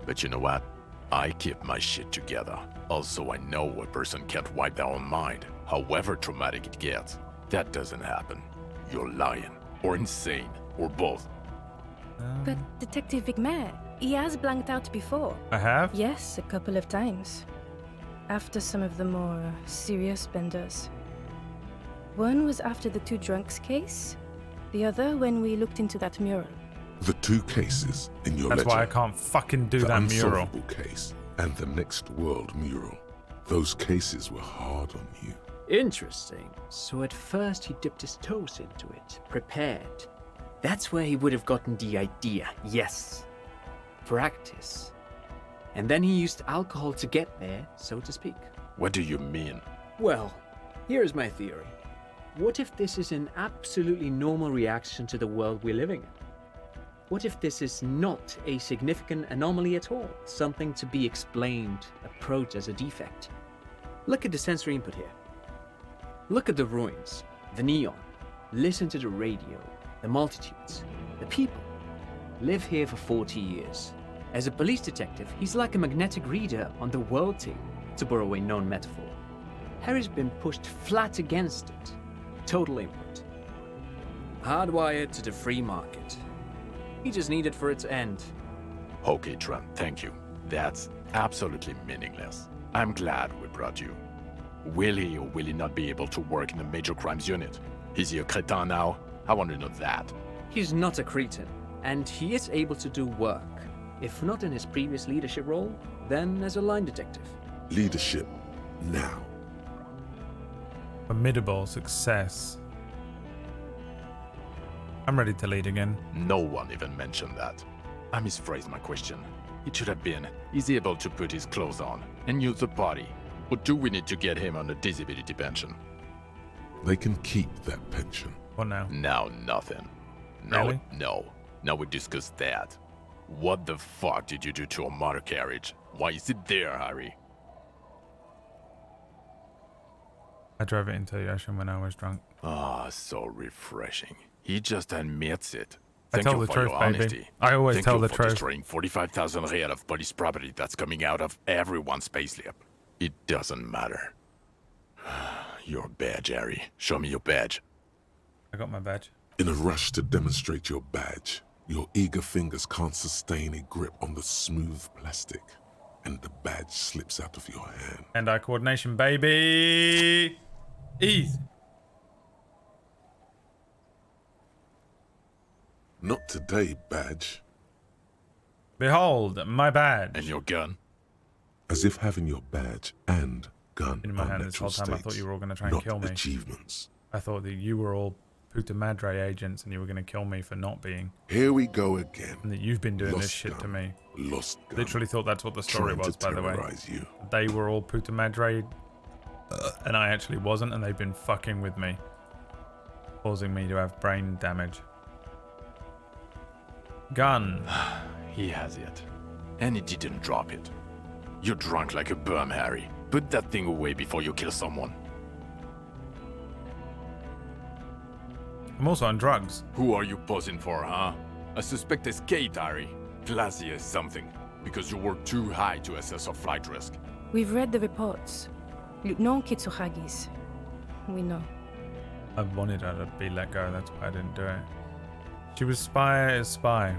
But you know what? I keep my shit together. Also, I know a person can't wipe their own mind, however traumatic it gets. That doesn't happen. You're lying, or insane, or both. But Detective Vigmer, he has blanked out before. I have? Yes, a couple of times. After some of the more serious benders. One was after the two drunks case, the other when we looked into that mural. The two cases in your That's ledger. why I can't fucking do the that mural. Unsolvable case and the Next World mural. Those cases were hard on you. Interesting. So at first he dipped his toes into it, prepared. That's where he would have gotten the idea, yes. Practice. And then he used alcohol to get there, so to speak. What do you mean? Well, here's my theory. What if this is an absolutely normal reaction to the world we're living in? What if this is not a significant anomaly at all? Something to be explained, approached as a defect? Look at the sensory input here. Look at the ruins, the neon. Listen to the radio, the multitudes, the people. Live here for 40 years. As a police detective, he's like a magnetic reader on the world team, to borrow a known metaphor. Harry's been pushed flat against it. Total input. Hardwired to the free market. He just needed for it to end. Okay, Trent, thank you. That's absolutely meaningless. I'm glad we brought you. Will he or will he not be able to work in the major crimes unit? Is he a cretin now? I want to know that. He's not a cretin, and he is able to do work. If not in his previous leadership role, then as a line detective. Leadership now. Formidable success. I'm ready to lead again. No one even mentioned that. I misphrased my question. It should have been, is he able to put his clothes on and use the body? Or do we need to get him on a disability pension? They can keep that pension. What now? Now nothing. No, Really? no. Now we discuss that. What the fuck did you do to a motor carriage? Why is it there, Harry? I drove it into the ocean when I was drunk. Ah, so refreshing. He just admits it. I Thank tell you the for truth, your baby. honesty. I always Thank tell you the for truth. destroying 45,000 real of police property that's coming out of everyone's payslip. It doesn't matter. Your badge, Harry. Show me your badge. I got my badge. In a rush to demonstrate your badge, your eager fingers can't sustain a grip on the smooth plastic, and the badge slips out of your hand. Hand-eye coordination, baby! Easy. Not today, badge. Behold, my badge. And your gun? As if having your badge and gun In my are hand this whole natural time, I thought states, you were all going to try and not kill me. achievements. I thought that you were all Puta Madre agents and you were going to kill me for not being. Here we go again. And that you've been doing this Lost shit to gun. me. Lost gun. Literally thought that's what the story Trying was, to by the way. terrorize you. They were all Puta Madre and I actually wasn't, and they've been fucking with me. Causing me to have brain damage. Gun. He has it. And he didn't drop it. You're drunk like a bum, Harry. Put that thing away before you kill someone. I'm also on drugs. Who are you posing for, huh? I suspect escaped, Harry. Classy as something. Because you were too high to assess a flight risk. We've read the reports. Lieutenant Kitsuhagi's. We know. I wanted her to be let go, that's why I didn't do it. She was spy.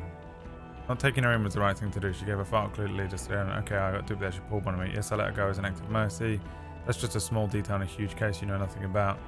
Not taking her in was the right thing to do. She gave a fatal clue to lead us there. Okay, I got duped there. She pulled one of me. Yes, I let her go as an act of mercy. That's just a small detail in a huge case you know nothing about.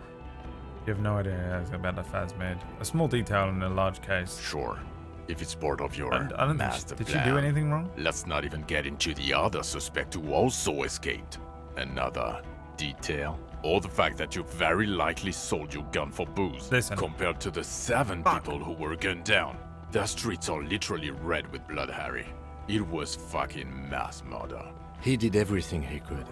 You have no idea about the Phasmid. A small detail in a large case. Sure. If it's part of your I don't master think plan. Did she do anything wrong? Let's not even get into the other suspect who also escaped. Another detail Or the fact that you very likely sold your gun for booze. Listen. Compared to the 7 people who were gunned down. The streets are literally red with blood, Harry. It was fucking mass murder. He did everything he could.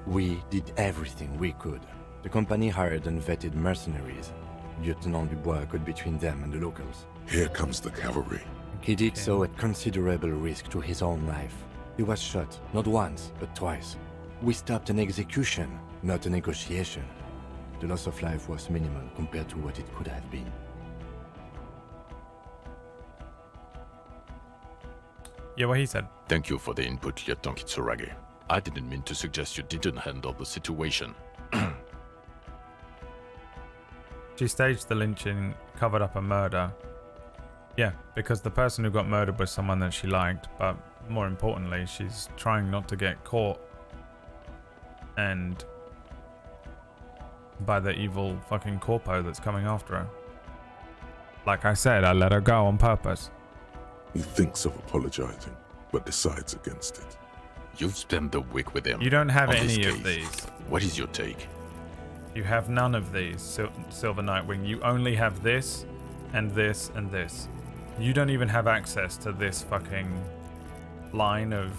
We did everything we could. The company hired and vetted mercenaries. Lieutenant Dubois got between them and the locals. Here comes the cavalry. He did so at considerable risk to his own life. He was shot, not once, but twice. We stopped an execution, not a negotiation. The loss of life was minimal compared to what it could have been. Yeah, what he said. Thank you for the input, Lieutenant Kitsuragi. I didn't mean to suggest you didn't handle the situation. She staged the lynching, covered up a murder. Yeah, because the person who got murdered was someone that she liked, but more importantly, she's trying not to get caught and by the evil fucking corpo that's coming after her. Like I said, I let her go on purpose. He thinks of apologizing, but decides against it. You've spent the week with him. You don't have on any this of case. these. What is your take? You have none of these, Silver Nightwing. You only have this, and this, and this. You don't even have access to this fucking line of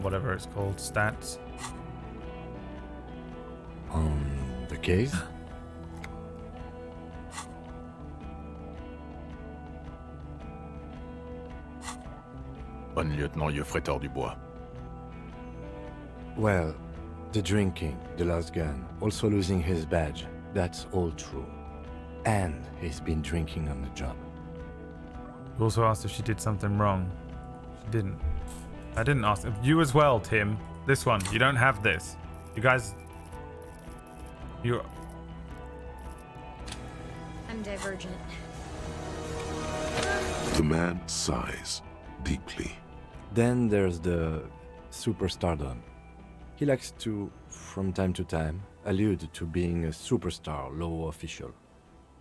whatever it's called, stats. The case? Bon lieutenant Geoffrey Dubois. Well, the drinking, the lost gun, also losing his badge, that's all true. And he's been drinking on the job. You also asked if she did something wrong. She didn't. I didn't ask. You as well, Tim. This one. You don't have this. You guys... You're... I'm divergent. The man sighs deeply. Then there's the superstardom. He likes to, from time to time, allude to being a superstar law official.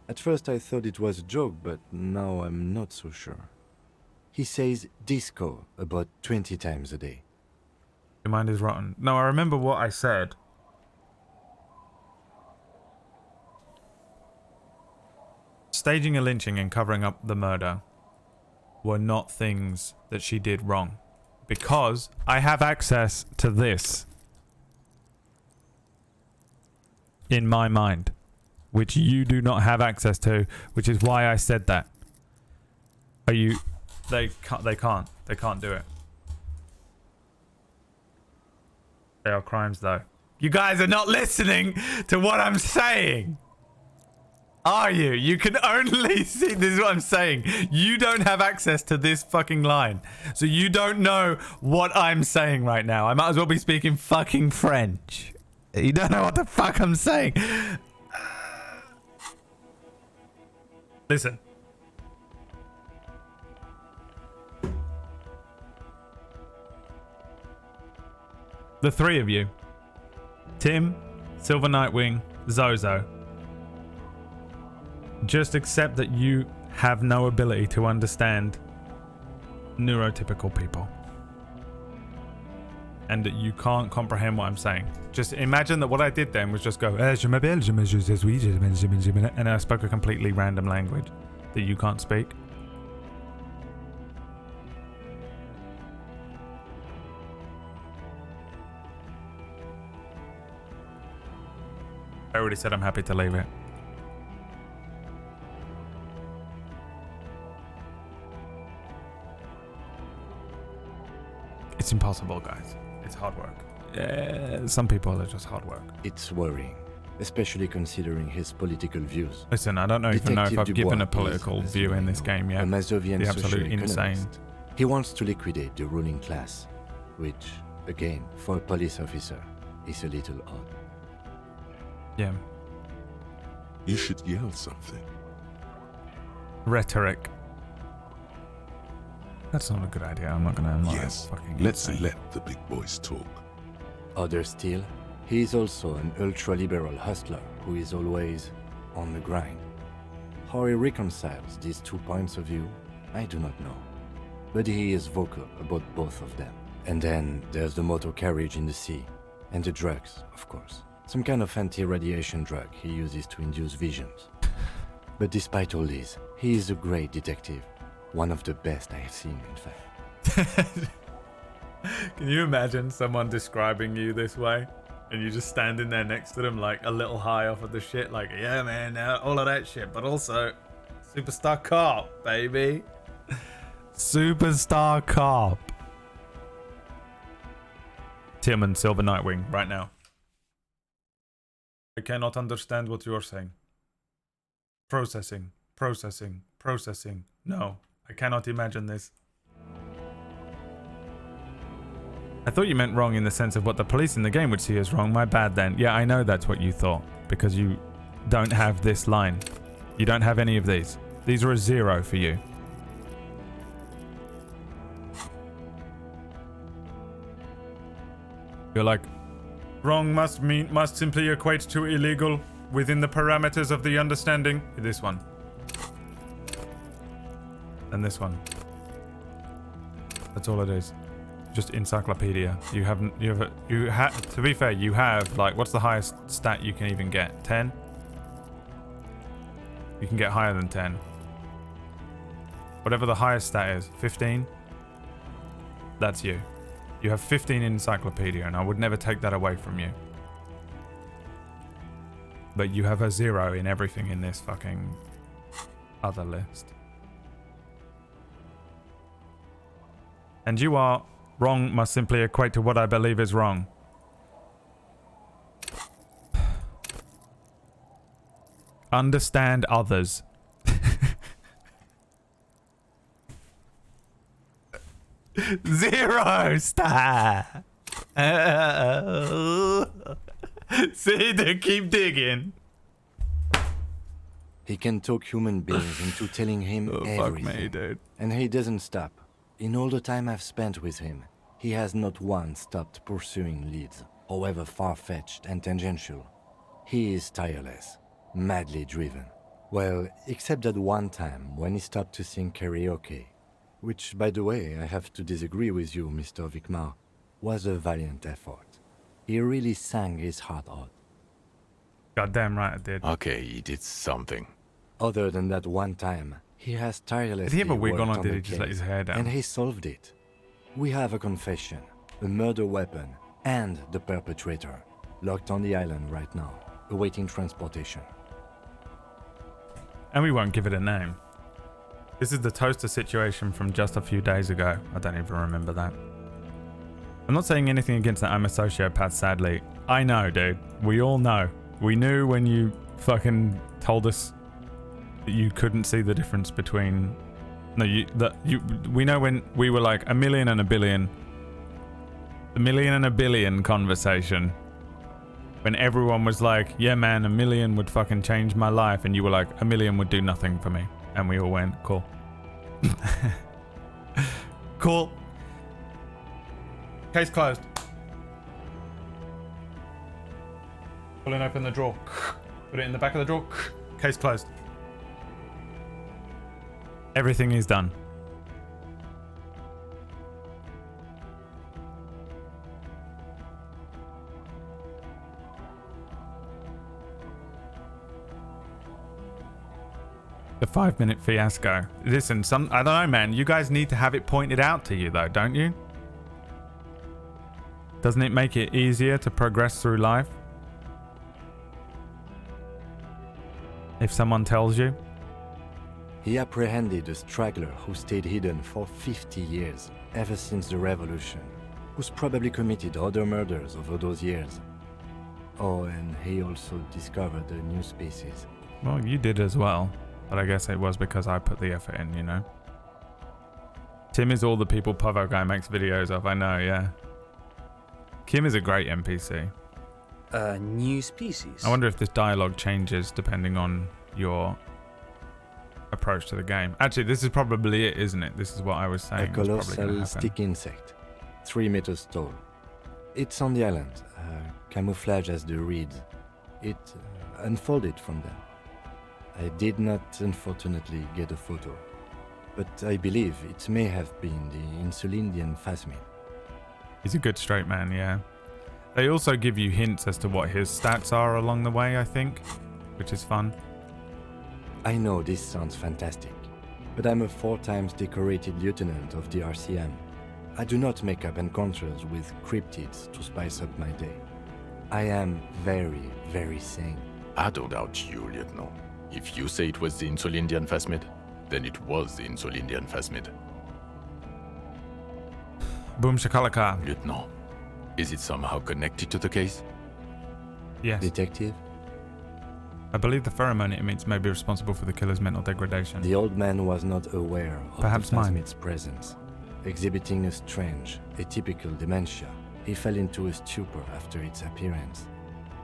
At first I thought it was a joke, but now I'm not so sure. He says disco about 20 times a day. Your mind is rotten. No, I remember what I said. Staging a lynching and covering up the murder were not things that she did wrong. Because I have access to this in my mind, which you do not have access to, which is why I said that. Are you... They can't do it. They are crimes though. You guys are not listening to what I'm saying. Are you? You can only see, this is what I'm saying. You don't have access to this fucking line. So you don't know what I'm saying right now. I might as well be speaking fucking French. You don't know what the fuck I'm saying. Listen. The three of you. Tim, Silver Nightwing, Zozo. Just accept that you have no ability to understand neurotypical people. And that you can't comprehend what I'm saying. Just imagine that what I did then was just go, and I spoke a completely random language that you can't speak. I already said I'm happy to leave it. It's impossible, guys. It's hard work. Some people are just hard work. It's worrying, especially considering his political views. Listen, I don't even know if I've given a political view in this game yet. A Mazovian The absolute social insane. economist. He wants to liquidate the ruling class, which, again, for a police officer, is a little odd. Yeah. You should yell something. Rhetoric. That's not a good idea. I'm not gonna. Yes, let's let the big boys talk. Other still, he is also an ultra-liberal hustler who is always on the grind. How he reconciles these 2 points of view, I do not know. But he is vocal about both of them. And then there's the motor carriage in the sea, And the drugs, of course. Some kind of anti-radiation drug he uses to induce visions. But despite all this, he is a great detective. One of the best I have seen, in fact. Can you imagine someone describing you this way? And you just standing there next to them like a little high off of the shit, like, yeah man, all of that shit, but also superstar cop, baby. Superstar cop. Tim and Silver Nightwing right now. I cannot understand what you're saying. Processing, processing, processing. No, I cannot imagine this. I thought you meant wrong in the sense of what the police in the game would see as wrong. My bad then. Yeah, I know that's what you thought. Because you don't have this line. You don't have any of these. These are a 0 for you. You're like, wrong must simply equate to illegal within the parameters of the understanding. This one. And this one. That's all it is. Just encyclopedia. To be fair, you have like, what's the highest stat you can even get? 10? You can get higher than 10. Whatever the highest stat is, 15? That's you. You have 15 in encyclopedia, and I would never take that away from you. But you have a 0 in everything in this fucking other list. And you are... Wrong must simply equate to what I believe is wrong. Understand others. 0 star. See, they keep digging. He can talk human beings into telling him everything. Fuck me, dude. And he doesn't stop. In all the time I've spent with him, he has not once stopped pursuing leads, however far-fetched and tangential. He is tireless, madly driven. Well, except that one time when he stopped to sing karaoke, which, by the way, I have to disagree with you, Mr. Vicmar, was a valiant effort. He really sang his heart out. Goddamn right I did. Okay, he did something. Other than that one time, he has tirelessly Did he have a wig on, worked or did the he just let case, his hair down? and he solved it. We have a confession, a murder weapon, and the perpetrator, locked on the island right now, awaiting transportation. And we won't give it a name. This is the toaster situation from just a few days ago. I don't even remember that. I'm not saying anything against that. I'm a sociopath, sadly. I know, dude. We all know. We knew when you fucking told us that you couldn't see the difference between... No, we know when we were like a million and a billion. The million and a billion conversation. When everyone was like, yeah man, a million would fucking change my life. And you were like, a million would do nothing for me. And we all went, cool. Cool. Case closed. Pulling open the drawer. Put it in the back of the drawer. Case closed. Everything is done. The 5-minute fiasco. Listen, I don't know, man. You guys need to have it pointed out to you, though, don't you? Doesn't it make it easier to progress through life? If someone tells you? He apprehended a straggler who stayed hidden for 50 years, ever since the revolution, who's probably committed other murders over those years. Oh, and he also discovered a new species. Well, you did as well. But I guess it was because I put the effort in, you know? Tim is all the people Povo Guy makes videos of, I know, yeah. Kim is a great NPC. New species? I wonder if this dialogue changes depending on your approach to the game. Actually, this is probably it, isn't it? This is what I was saying. A colossal stick insect, 3 meters tall. It's on the island, camouflage as the reeds. It unfolded from them. I did not, unfortunately, get a photo, but I believe it may have been the Insulindian phasmid. He's a good straight man, yeah. They also give you hints as to what his stats are along the way, I think, which is fun. I know this sounds fantastic, but I'm a 4 times decorated lieutenant of the RCM. I do not make up encounters with cryptids to spice up my day. I am very, very sane. I don't doubt you, Lieutenant. If you say it was the Insulindian phasmid, then it was the Insulindian phasmid. Boom shakalaka. Lieutenant, is it somehow connected to the case? Yes. Detective? I believe the pheromone it emits may be responsible for the killer's mental degradation. The old man was not aware of Perhaps the mine. phasmid's presence. Exhibiting a strange, atypical dementia, he fell into a stupor after its appearance.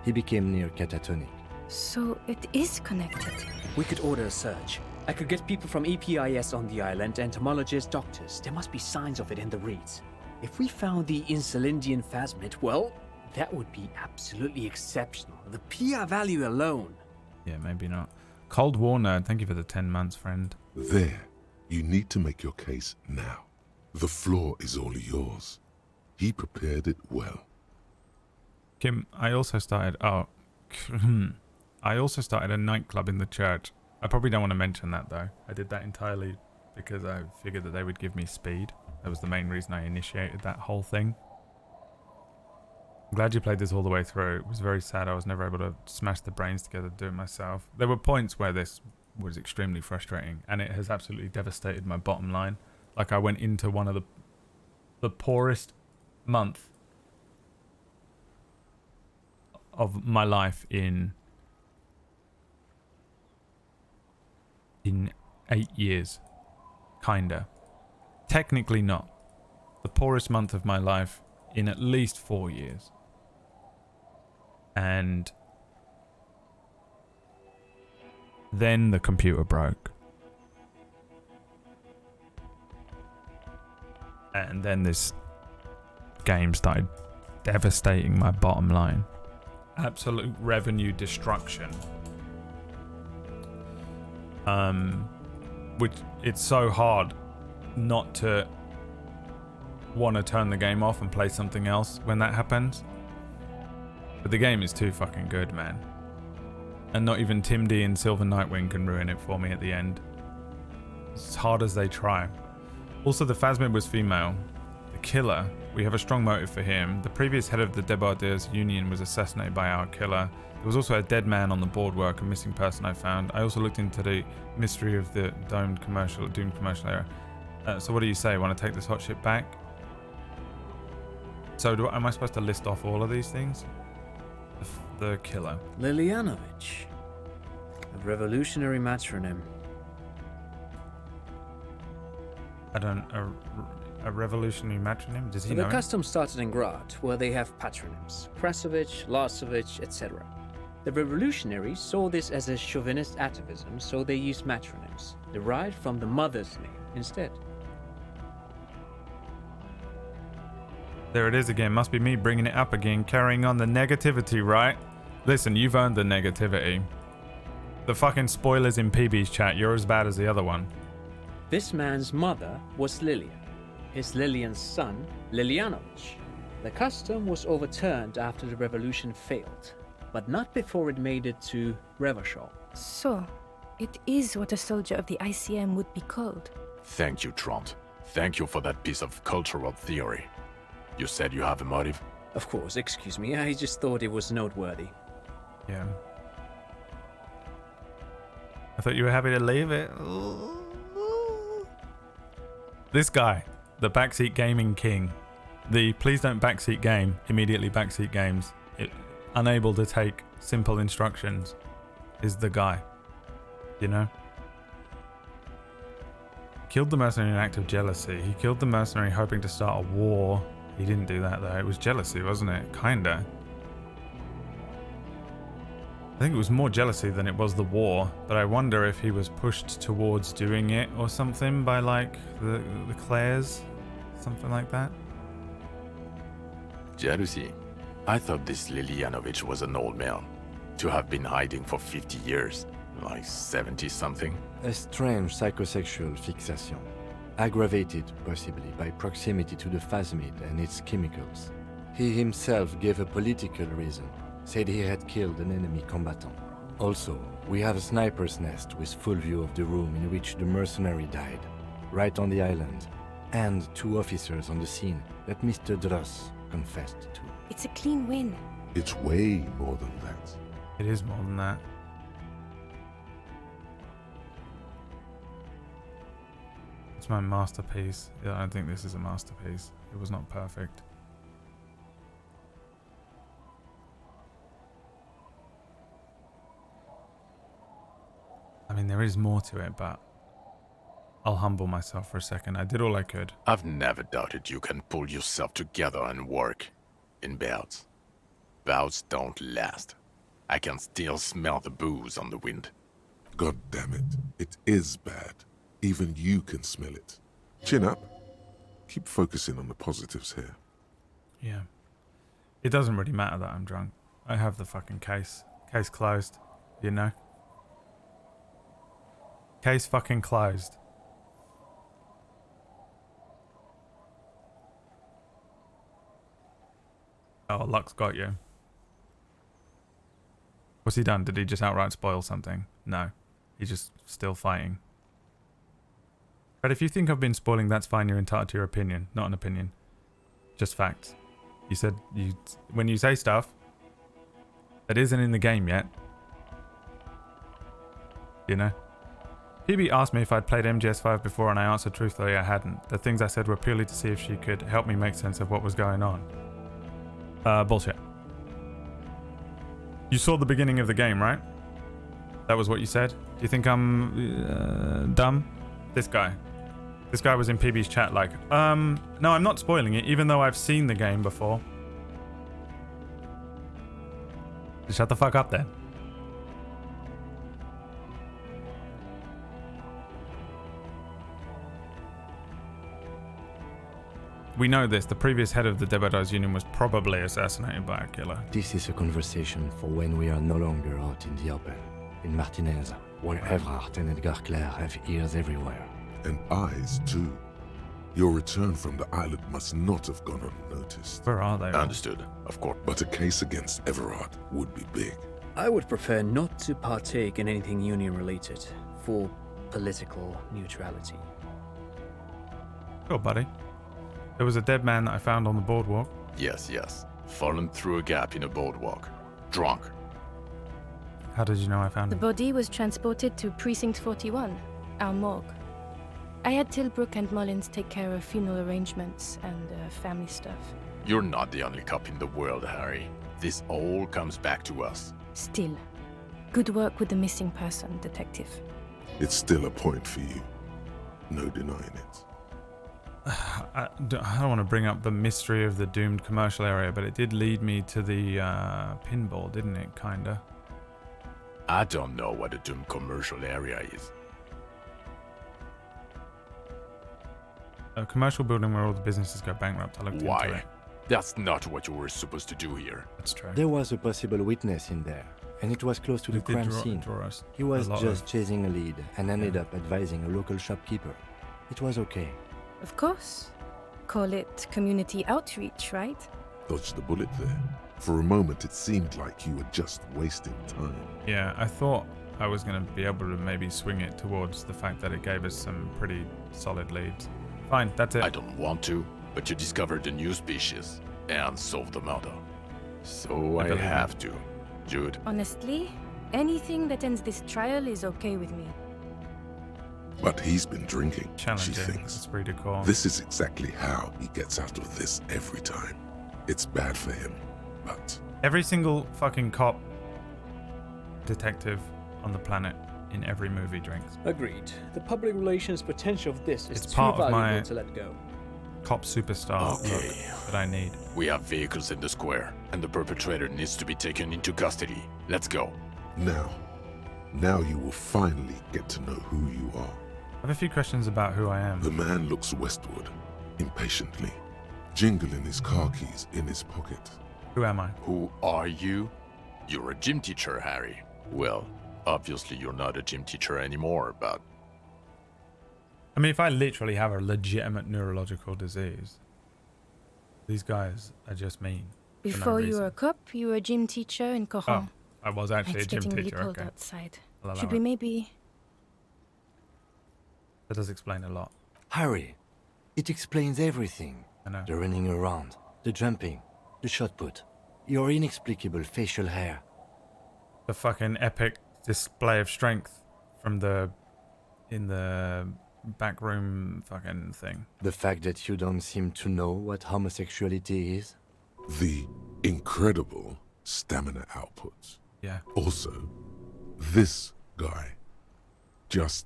He became near catatonic. So it is connected. We could order a search. I could get people from EPIS on the island, entomologists, doctors. There must be signs of it in the reeds. If we found the Insulindian phasmid, well, that would be absolutely exceptional. The PR value alone. Yeah, maybe not. Cold War Nerd, thank you for the 10 months, friend. There, you need to make your case now. The floor is all yours. He prepared it well. Kim, I also started... Oh, I also started a nightclub in the church. I probably don't want to mention that, though. I did that entirely because I figured that they would give me speed. That was the main reason I initiated that whole thing. I'm glad you played this all the way through. It was very sad I was never able to smash the brains together to do it myself. There were points where this was extremely frustrating, and it has absolutely devastated my bottom line. Like, I went into one of the poorest month of my life in 8 years. Kinda. Technically not. The poorest month of my life in at least 4 years. And then the computer broke. And then this game started devastating my bottom line. Absolute revenue destruction. Which it's so hard not to want to turn the game off and play something else when that happens. But the game is too fucking good, man. And not even Tim D and Silver Nightwing can ruin it for me at the end. As hard as they try. Also, the phasmid was female. The killer, we have a strong motive for him. The previous head of the Debardiers Union was assassinated by our killer. There was also a dead man on the boardwalk, a missing person I found. I also looked into the mystery of the doomed commercial area. So what do you say? Want to take this hot shit back? So am I supposed to list off all of these things? The killer. Lilianovich. A revolutionary matronym. I don't... A revolutionary matronym? Does he So know? the custom started in Grad, where they have patronyms. Krasovich, Larsovich, etc. The revolutionaries saw this as a chauvinist atavism, so they used matronyms, derived from the mother's name instead. There it is again. Must be me bringing it up again. Carrying on the negativity, right? Listen, you've earned the negativity. The fucking spoilers in PB's chat. You're as bad as the other one. This man's mother was Lilian. His Lilian's son, Lilianovich. The custom was overturned after the revolution failed, but not before it made it to Revachol. So, it is what a soldier of the ICM would be called. Thank you, Trond. Thank you for that piece of cultural theory. You said you have a motive? Of course, excuse me, I just thought it was noteworthy. Yeah. I thought you were happy to leave it. This guy, the backseat gaming king, the please don't backseat game, immediately backseat games, unable to take simple instructions, is the guy. You know? Killed the mercenary in an act of jealousy. He killed the mercenary hoping to start a war. He didn't do that though. It was jealousy, wasn't it? Kinda. I think it was more jealousy than it was the war, but I wonder if he was pushed towards doing it or something by like the Clares, something like that. Jealousy? I thought this Lilianovich was an old man, to have been hiding for 50 years, like 70-something. A strange psychosexual fixation, aggravated possibly by proximity to the phasmid and its chemicals. He himself gave a political reason, said he had killed an enemy combatant. Also, we have a sniper's nest with full view of the room in which the mercenary died, right on the island, and 2 officers on the scene that Mr. Dross confessed to. It's a clean win. It's way more than that. It is more than that. It's my masterpiece. Yeah, I don't think this is a masterpiece. It was not perfect. I mean, there is more to it, but I'll humble myself for a second. I did all I could. I've never doubted you can pull yourself together and work in bouts. Bouts don't last. I can still smell the booze on the wind. God damn it. It is bad. Even you can smell it. Chin up. Keep focusing on the positives here. Yeah. It doesn't really matter that I'm drunk. I have the fucking case. Case closed. You know? Case fucking closed. Oh, luck's got you. What's he done? Did he just outright spoil something? No. He's just still fighting. But if you think I've been spoiling, that's fine. You're entitled to your opinion. Not an opinion. Just facts. You said when you say stuff that isn't in the game yet, you know? PB asked me if I'd played MGS5 before and I answered truthfully I hadn't. The things I said were purely to see if she could help me make sense of what was going on. Bullshit. You saw the beginning of the game, right? That was what you said? Do you think I'm dumb? This guy was in PB's chat like, no, I'm not spoiling it, even though I've seen the game before. Just shut the fuck up then. We know this. The previous head of the Debadars Union was probably assassinated by a killer. This is a conversation for when we are no longer out in the open. In Martinez, where Evrart and Edgar Clare have ears everywhere. And eyes, too. Your return from the island must not have gone unnoticed. Where are they? Understood, of course. But a case against Everard would be big. I would prefer not to partake in anything Union-related, for political neutrality. Sure, buddy. There was a dead man that I found on the boardwalk. Yes. Fallen through a gap in a boardwalk. Drunk. How did you know I found The him? body was transported to Precinct 41, our morgue. I had Tilbrook and Mullins take care of funeral arrangements and family stuff. You're not the only cop in the world, Harry. This all comes back to us. Still, good work with the missing person, Detective. It's still a point for you. No denying it. I don't want to bring up the mystery of the doomed commercial area, but it did lead me to the pinball, didn't it, kinda? I don't know what a doomed commercial area is. A commercial building where all the businesses go bankrupt. I looked into Why? it. That's not what you were supposed to do here. That's true. There was a possible witness in there, and it was close to the crime scene. He was just chasing a lead and ended up advising a local shopkeeper. It was okay. Of course. Call it community outreach, right? Dodged the bullet there. For a moment, it seemed like you were just wasting time. Yeah, I thought I was going to be able to maybe swing it towards the fact that it gave us some pretty solid leads. Fine, that's it. I don't want to, but you discovered a new species and solved the murder. So I have to. Jude. Honestly, anything that ends this trial is okay with me. But he's been drinking, Challenging. she thinks. It's pretty cool. This is exactly how he gets out of this every time. It's bad for him, but... Every single fucking cop detective on the planet in every movie drinks. Agreed. The public relations potential of this is It's too part of valuable my to let go. Cop superstar look that I need. We have vehicles in the square, and the perpetrator needs to be taken into custody. Let's go. Now you will finally get to know who you are. I have a few questions about who I am. The man looks westward, impatiently, jingling his car keys in his pocket. Who am I? Who are you? You're a gym teacher, Harry. Well, obviously you're not a gym teacher anymore, but... I mean, if I literally have a legitimate neurological disease, These guys are just mean. Before you were a cop, you were a gym teacher in Coron. I was actually It's a gym getting teacher. really cold Okay. outside. I'll allow Should we it. maybe... That does explain a lot. Harry, it explains everything. I know. The running around, the jumping, the shot put, your inexplicable facial hair. The fucking epic display of strength from in the back room fucking thing. The fact that you don't seem to know what homosexuality is. The incredible stamina output. Yeah. Also, this guy. Just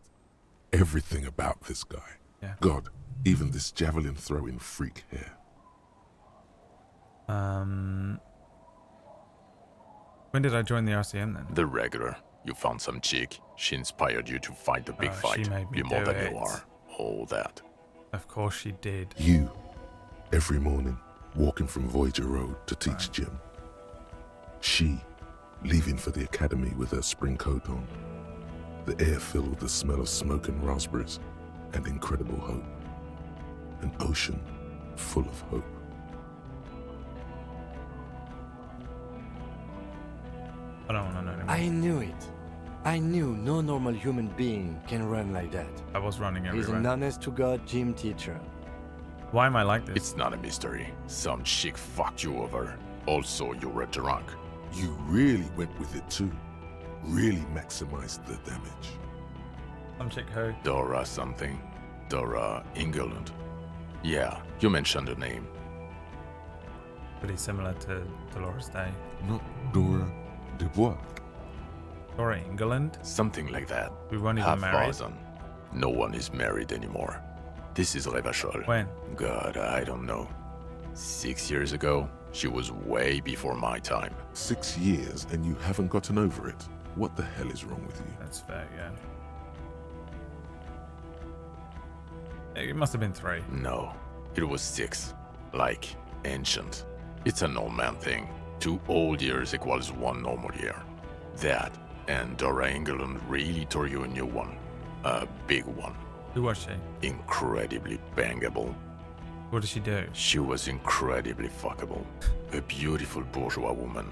everything about this guy. Yeah. God, even this javelin throwing freak here. When did I join the RCM then? The regular. You found some chick. She inspired you to fight the big fight. She made me You're more do than it. you are. All that. Of course she did. You, every morning, walking from Voyager Road to teach gym. She, leaving for the academy with her spring coat on. The air filled with the smell of smoke and raspberries, and incredible hope. An ocean full of hope. I don't want to know anymore. I knew it. I knew no normal human being can run like that. I was running everywhere. He's an honest-to-God gym teacher. Why am I like this? It's not a mystery. Some chick fucked you over. Also, you were drunk. You really went with it too. Really maximized the damage. Some chick who? Dora something. Dora England. Yeah, you mentioned her name. Pretty similar to Dolores Day. Not Dora Dubois. Dora England? Something like that. We weren't even Half married. dozen. No one is married anymore. This is Revachol. When? God, I don't know. 6 years ago, she was way before my time. 6 years and you haven't gotten over it. What the hell is wrong with you? That's fair, yeah. It must have been 3. No, it was 6. Like, ancient. It's an old man thing. 2 old years equals 1 normal year. That and Dora England really tore you a new one. A big one. Who was she? Incredibly bangable. What did she do? She was incredibly fuckable. A beautiful bourgeois woman.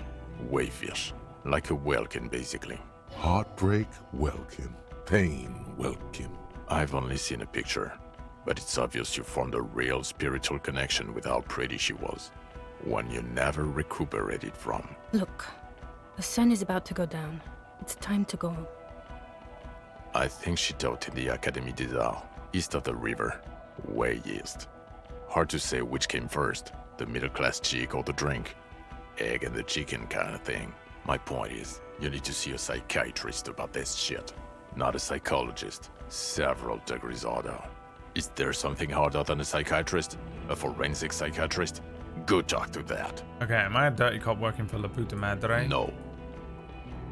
Wayfish. Like a Welkin, basically. Heartbreak, Welkin. Pain, Welkin. I've only seen a picture, but it's obvious you formed a real spiritual connection with how pretty she was. One you never recuperated from. Look, the sun is about to go down. It's time to go. I think she taught in the Académie des Arts, east of the river. Way east. Hard to say which came first, the middle-class chick or the drink. Egg and the chicken kind of thing. My point is, you need to see a psychiatrist about this shit. Not a psychologist. Several degrees harder. Is there something harder than a psychiatrist? A forensic psychiatrist? Go talk to that. Okay, am I a dirty cop working for La Puta Madre? No.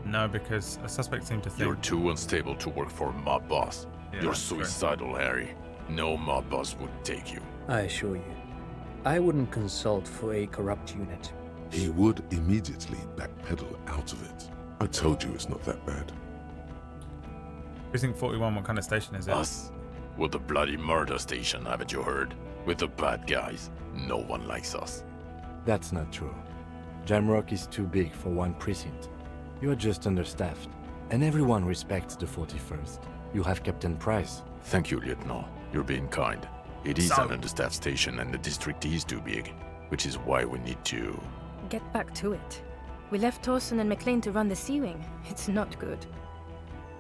No, because a suspect seemed to think... You're too unstable to work for a mob boss. Yeah, You're that's true. suicidal, Harry. No mob boss would take you. I assure you, I wouldn't consult for a corrupt unit. He would immediately backpedal out of it. I told you it's not that bad. Precinct 41, what kind of station is it? Us. We're the bloody murder station, haven't you heard? With the bad guys. No one likes us. That's not true. Jamrock is too big for one precinct. You're just understaffed, and everyone respects the 41st. You have Captain Price. Thank you, Lieutenant. You're being kind. It is an understaffed station and the district is too big, which is why we need to... Get back to it. We left Torson and McLean to run the Sea Wing. It's not good.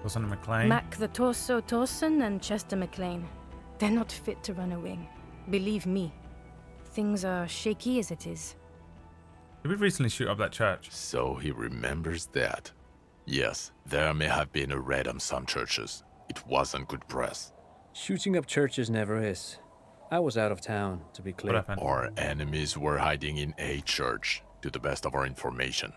Torson and McLean? Mac the Torso Torson and Chester McLean. They're not fit to run a wing. Believe me. Things are shaky as it is. Did we recently shoot up that church? So he remembers that. Yes, there may have been a raid on some churches. It wasn't good press. Shooting up churches never is. I was out of town, to be clear. Our enemies were hiding in a church, to the best of our information.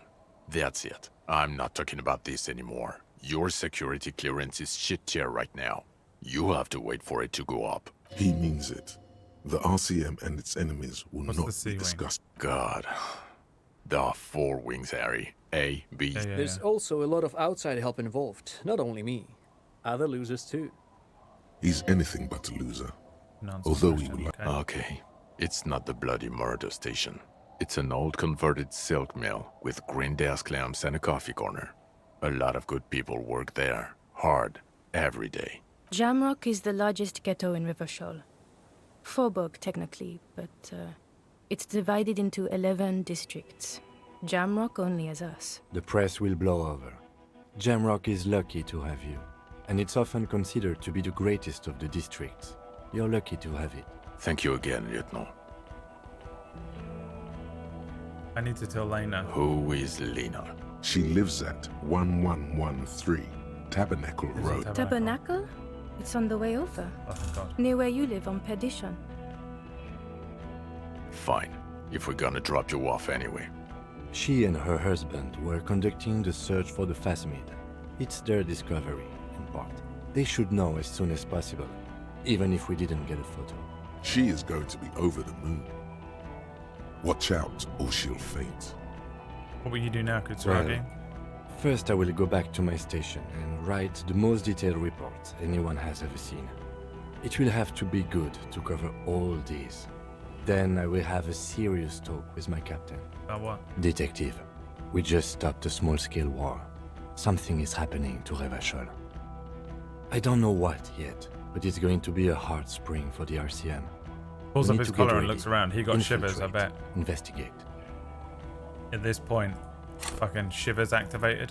That's it. I'm not talking about this anymore. Your security clearance is shit tier right now. You have to wait for it to go up. He means it. The RCM and its enemies will not be discussed. God. There are 4 wings, Harry. A, B... There's also a lot of outside help involved. Not only me. Other losers too. He's anything but a loser. Nonsense Although he question, would like... Okay. It's not the bloody murder station. It's an old converted silk mill with green desk lamps and a coffee corner. A lot of good people work there, hard, every day. Jamrock is the largest ghetto in Rivershoal. Faubourg, technically, but it's divided into 11 districts. Jamrock only has us. The press will blow over. Jamrock is lucky to have you, and it's often considered to be the greatest of the districts. You're lucky to have it. Thank you again, Lieutenant. I need to tell Lena. Who is Lena? She lives at 1113 Tabernacle Road. Tabernacle? It's on the way over. Oh, thank God. Near where you live, on Perdition. Fine, if we're gonna drop you off anyway. She and her husband were conducting the search for the Phasmid. It's their discovery, in part. They should know as soon as possible, even if we didn't get a photo. She is going to be over the moon. Watch out, or she'll faint. What will you do now, Kutsuragi? Well, first I will go back to my station and write the most detailed report anyone has ever seen. It will have to be good to cover all these. Then I will have a serious talk with my captain. About what? Detective, we just stopped a small-scale war. Something is happening to Rivershoal. I don't know what yet, but it's going to be a hard spring for the RCM. Pulls We up need his to get collar and ready. looks around. He got shivers, I bet. Investigate. At this point, fucking shivers activated.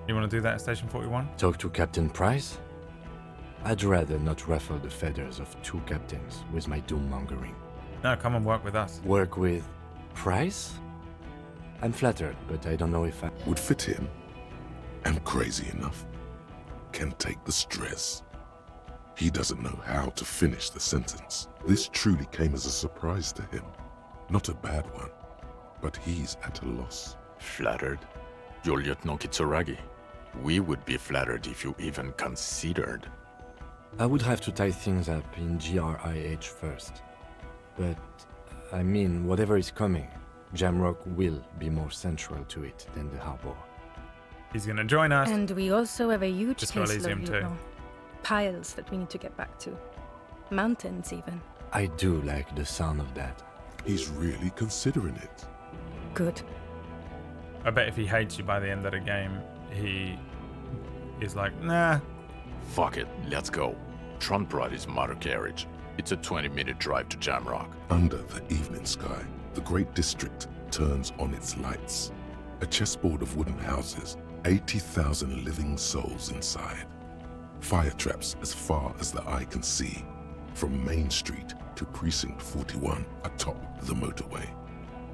You want to do that at Station 41? Talk to Captain Price? I'd rather not ruffle the feathers of two captains with my doom-mongering. No, come and work with us. Work with Price? I'm flattered, but I don't know if I would fit in. And crazy enough. Can take the stress. He doesn't know how to finish the sentence. This truly came as a surprise to him. Not a bad one, but he's at a loss. Flattered? You're Lieutenant Kitsuragi. We would be flattered if you even considered. I would have to tie things up in GRIH first. But, I mean, whatever is coming, Jamrock will be more central to it than the harbor. He's gonna join us. And we also have a huge Just for Elysium caseload, too. Lieutenant. Piles that we need to get back to. Mountains, even. I do like the sound of that. He's really considering it. Good. I bet if he hates you by the end of the game, he is like, nah. Fuck it, let's go. Trump brought his motor carriage. It's a 20-minute drive to Jamrock. Under the evening sky, the great district turns on its lights. A chessboard of wooden houses, 80,000 living souls inside. Fire traps as far as the eye can see, from Main Street to Precinct 41 atop the motorway,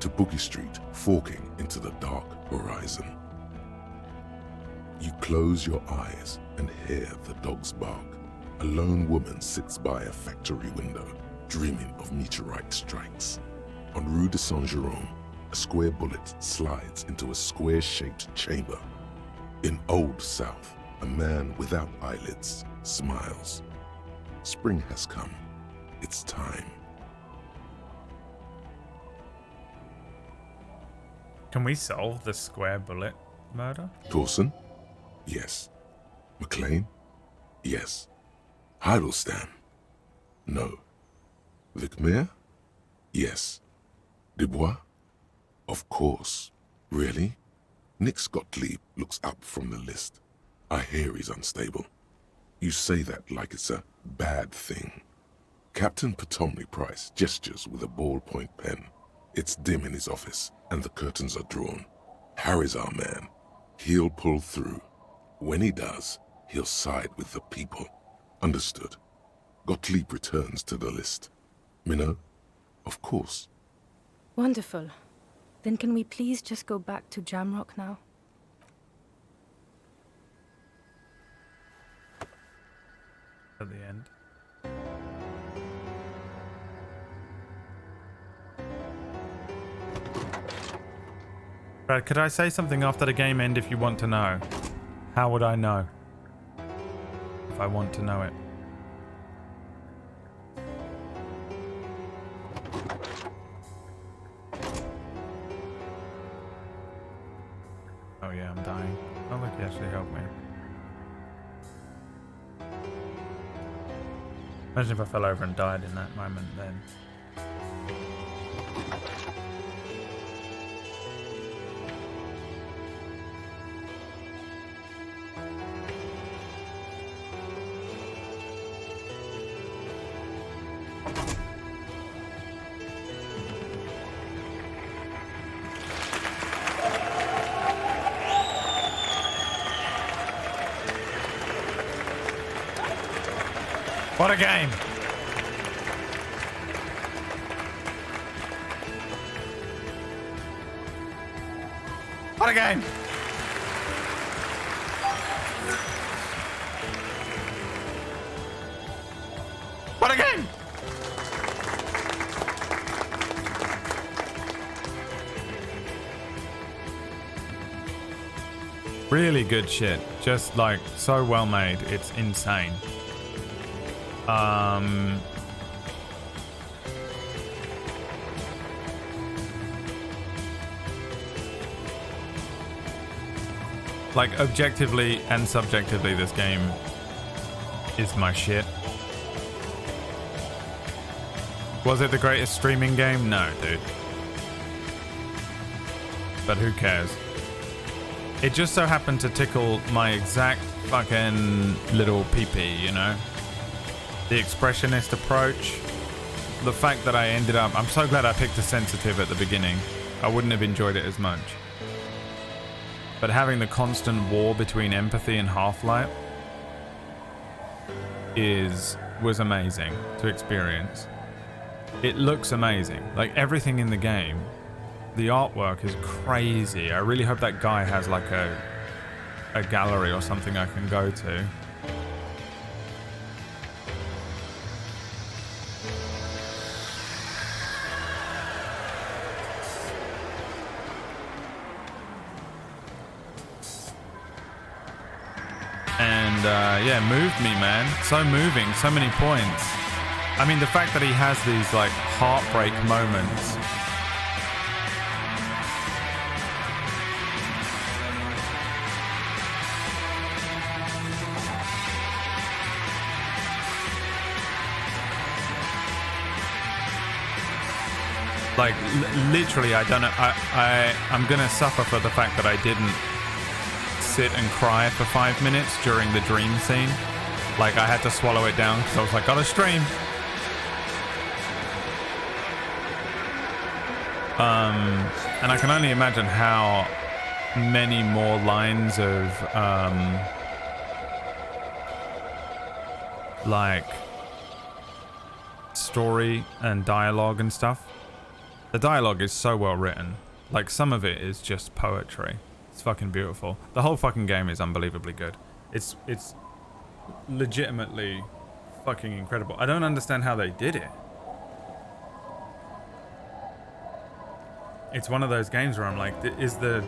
to Boogie Street forking into the dark horizon. You close your eyes and hear the dogs bark. A lone woman sits by a factory window, dreaming of meteorite strikes. On Rue de Saint-Jérôme, a square bullet slides into a square-shaped chamber. In Old South, a man without eyelids smiles. Spring has come. It's time. Can we solve the square bullet murder? Dawson? Yes. McLean? Yes. Heidelstam? No. Vicmair? Yes. Dubois? Of course. Really? Nix Gottlieb looks up from the list. I hear he's unstable. You say that like it's a bad thing. Captain Potomny Price gestures with a ballpoint pen. It's dim in his office, and the curtains are drawn. Harry's our man. He'll pull through. When he does, he'll side with the people. Understood. Gottlieb returns to the list. Minnow? Of course. Wonderful. Then can we please just go back to Jamrock now? At the end. Brad, could I say something after the game end if you want to know? How would I know? If I want to know it. Oh yeah, I'm dying. Oh look, he actually helped me. Imagine if I fell over and died in that moment then. What a game! What a game! What a game! Really good shit. Just like so well made. It's insane. Like objectively and subjectively, this game is my shit. Was it the greatest streaming game? No, dude. But who cares? It just so happened to tickle my exact fucking little pee-pee, you know? The expressionist approach. The fact that I ended up... I'm so glad I picked a sensitive at the beginning. I wouldn't have enjoyed it as much. But having the constant war between empathy and Half-Life was amazing to experience. It looks amazing. Like everything in the game. The artwork is crazy. I really hope that guy has like a gallery or something I can go to. And yeah, moved me, man. So moving, so many points. I mean, the fact that he has these like heartbreak moments. Like literally, I don't know. I'm gonna suffer for the fact that I didn't sit and cry for 5 minutes during the dream scene. Like I had to swallow it down because I was like, gotta stream. And I can only imagine how many more lines of like story and dialogue and stuff. The dialogue is so well written. Like some of it is just poetry. It's fucking beautiful. The whole fucking game is unbelievably good. It's legitimately fucking incredible. I don't understand how they did it. It's one of those games where I'm like, is the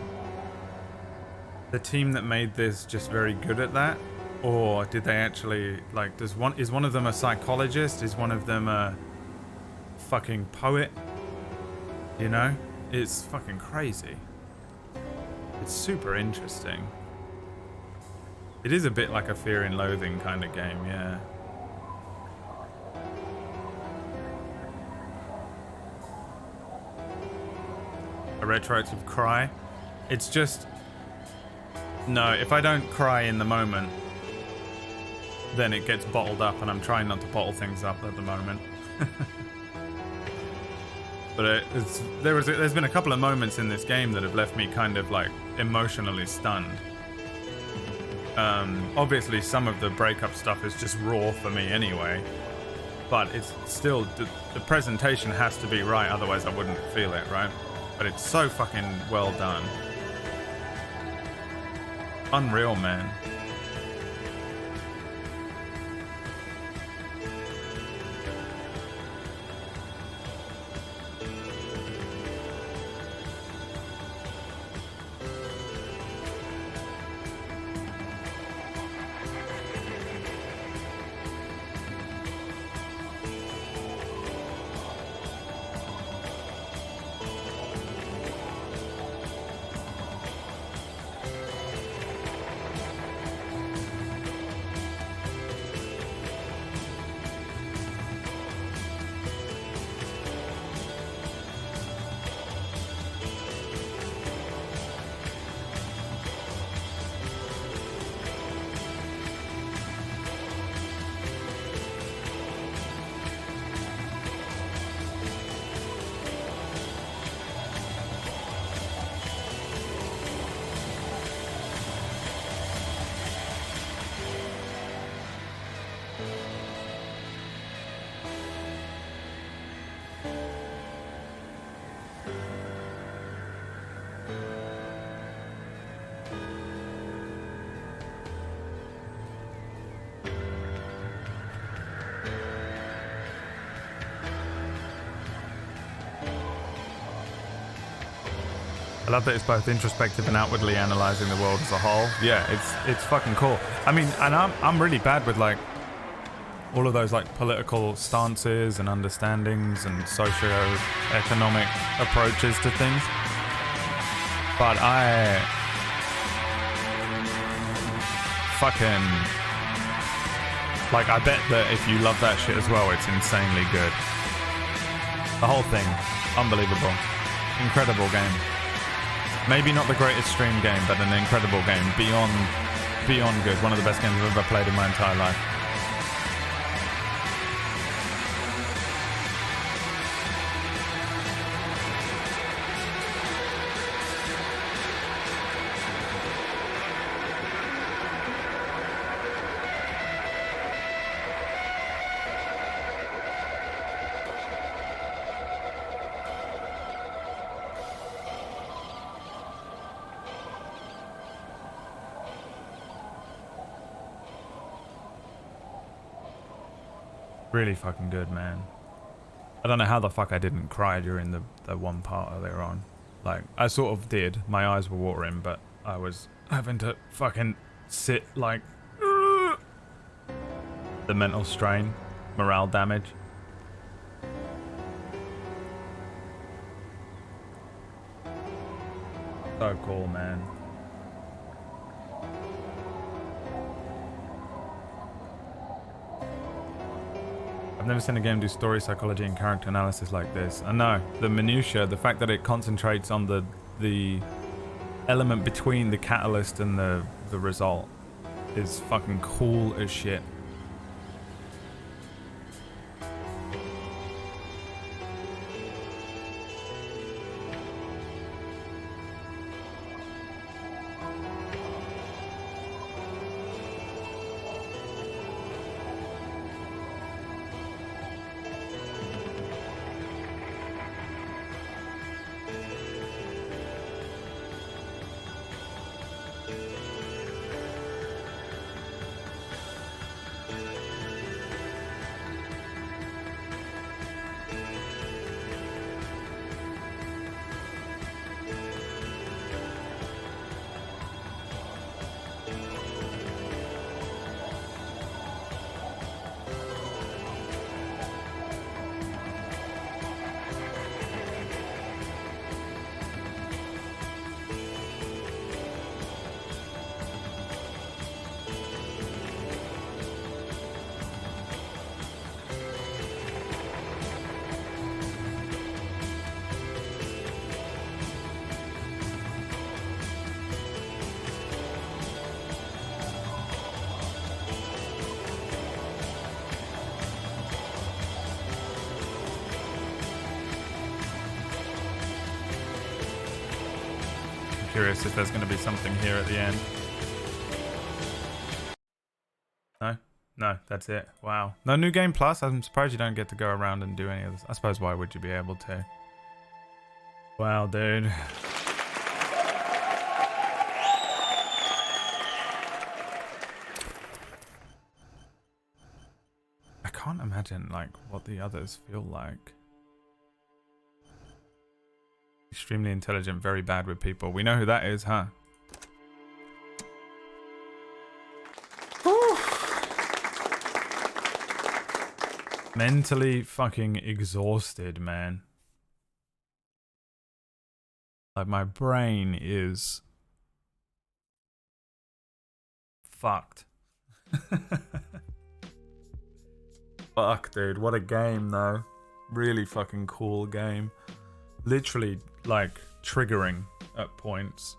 team that made this just very good at that? Or did they actually, like, is one of them a psychologist? Is one of them a fucking poet? You know? It's fucking crazy. It's super interesting. It is a bit like a Fear and Loathing kind of game, yeah. A retroactive cry. It's just... No, if I don't cry in the moment, then it gets bottled up, and I'm trying not to bottle things up at the moment. But there's been a couple of moments in this game that have left me kind of like emotionally stunned. Obviously some of the breakup stuff is just raw for me anyway, but it's still, the presentation has to be right, otherwise I wouldn't feel it, right? But it's so fucking well done. Unreal, man. I love that it's both introspective and outwardly analyzing the world as a whole. Yeah, it's fucking cool. I mean, and I'm really bad with like all of those like political stances and understandings and socio-economic approaches to things. But I fucking like, I bet that if you love that shit as well, it's insanely good. The whole thing, unbelievable, incredible game. Maybe not the greatest stream game, but an incredible game. Beyond good. One of the best games I've ever played in my entire life. Really fucking good, man. I don't know how the fuck I didn't cry during the one part earlier on. Like, I sort of did. My eyes were watering, but I was having to fucking sit like... the mental strain, morale damage. So cool, man. I've never seen a game do story psychology and character analysis like this. I know, the minutiae, the fact that it concentrates on the element between the catalyst and the result is fucking cool as shit. Curious if there's going to be something here at the end. No? No, that's it. Wow. No new game plus? I'm surprised you don't get to go around and do any of this. I suppose why would you be able to? Wow, dude. I can't imagine like what the others feel like. Extremely intelligent, very bad with people. We know who that is, huh? Mentally fucking exhausted, man. Like, my brain is fucked. Fuck, dude. What a game, though. Really fucking cool game. Literally, like, triggering at points.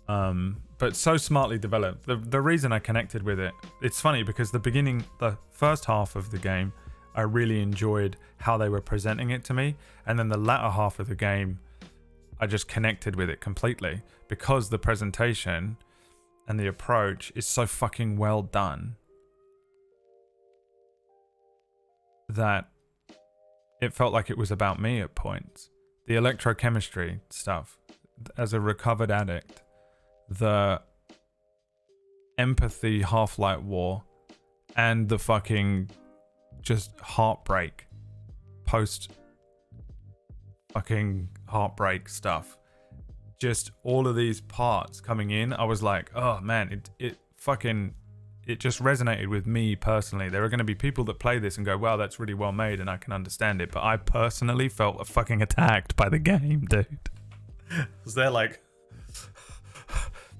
But so smartly developed. The reason I connected with it, it's funny because the first half of the game, I really enjoyed how they were presenting it to me. And then the latter half of the game, I just connected with it completely. Because the presentation and the approach is so fucking well done. that it felt like it was about me at points. The electrochemistry stuff, as a recovered addict, the empathy Half-Life war, and the fucking just heartbreak, post fucking heartbreak stuff. Just all of these parts coming in, I was like, oh man, it just resonated with me personally. There are going to be people that play this and go, wow, that's really well made and I can understand it. But I personally felt fucking attacked by the game, dude. Because they're like,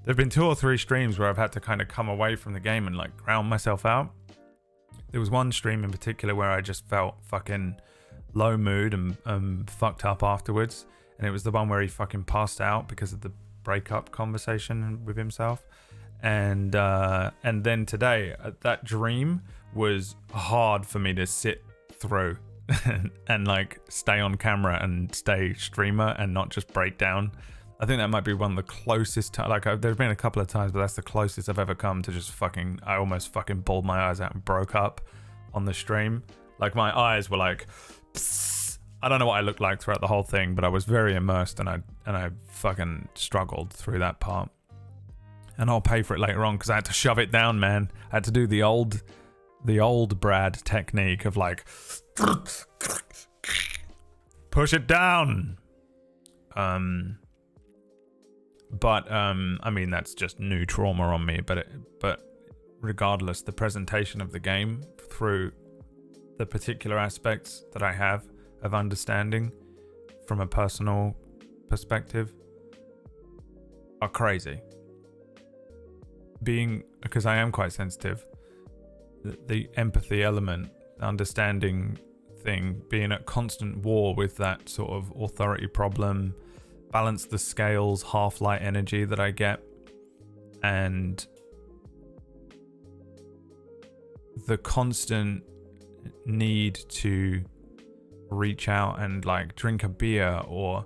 there've been 2 or 3 streams where I've had to kind of come away from the game and like ground myself out. There was one stream in particular where I just felt fucking low mood and fucked up afterwards. And it was the one where he fucking passed out because of the breakup conversation with himself. And then today, that dream was hard for me to sit through and like stay on camera and stay streamer and not just break down. I think that might be one of the closest there's been a couple of times, but that's the closest I've ever come to just fucking, I almost fucking bawled my eyes out and broke up on the stream. Like my eyes were like, psst. I don't know what I looked like throughout the whole thing, but I was very immersed and I fucking struggled through that part. And I'll pay for it later on because I had to shove it down, man. I had to do the old Brad technique of like push it down. But I mean, that's just new trauma on me. But regardless, the presentation of the game through the particular aspects that I have of understanding from a personal perspective are crazy. Because I am quite sensitive, the empathy element, the understanding thing, being at constant war with that sort of authority problem, balance the scales, half-light energy that I get, and the constant need to reach out and like drink a beer or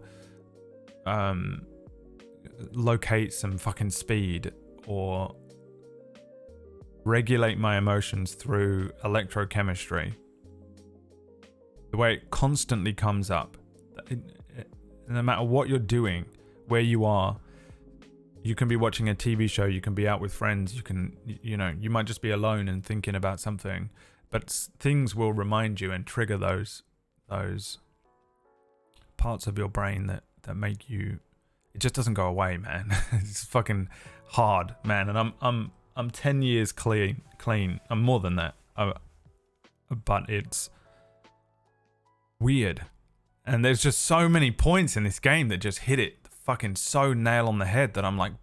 locate some fucking speed or regulate my emotions through electrochemistry. The way it constantly comes up, no matter what you're doing, where you are, you can be watching a TV show, you can be out with friends, you might just be alone and thinking about something, but things will remind you and trigger those parts of your brain that make you. It just doesn't go away, man. It's fucking hard, man. And I'm 10 years clean. I'm more than that. But it's weird. And there's just so many points in this game that just hit it fucking so nail on the head that I'm like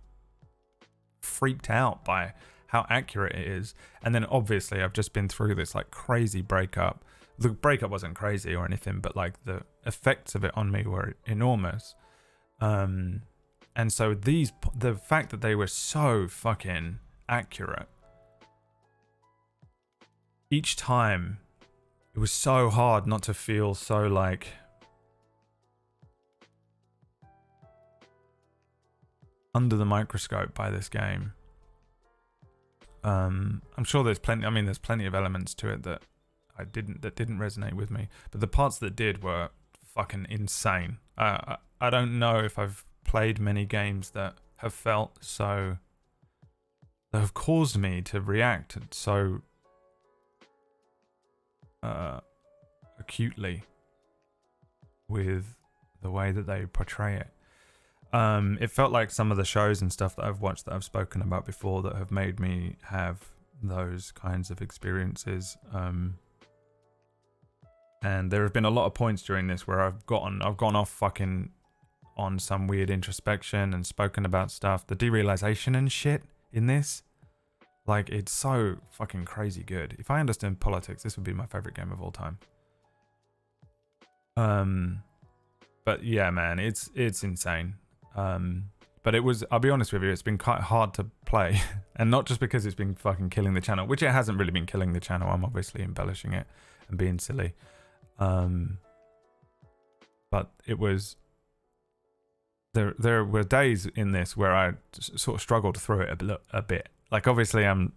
freaked out by how accurate it is. And then obviously I've just been through this like crazy breakup. The breakup wasn't crazy or anything, but like the effects of it on me were enormous. And so the fact that they were so fucking accurate each time, it was so hard not to feel so like under the microscope by this game. I'm sure there's plenty of elements to it that didn't resonate with me, but the parts that did were fucking insane. I don't know if I've played many games that have felt so, that have caused me to react so acutely with the way that they portray it. It felt like some of the shows and stuff that I've watched that I've spoken about before that have made me have those kinds of experiences. And there have been a lot of points during this where I've gone off fucking on some weird introspection and spoken about stuff. The derealization and shit in this, like, it's so fucking crazy good. If I understand politics, this would be my favorite game of all time. But yeah, man, it's insane. But it was, I'll be honest with you, it's been quite hard to play. And not just because it's been fucking killing the channel, which it hasn't really been killing the channel. I'm obviously embellishing it and being silly. But it was, there were days in this where I sort of struggled through it a bit. Like, obviously I'm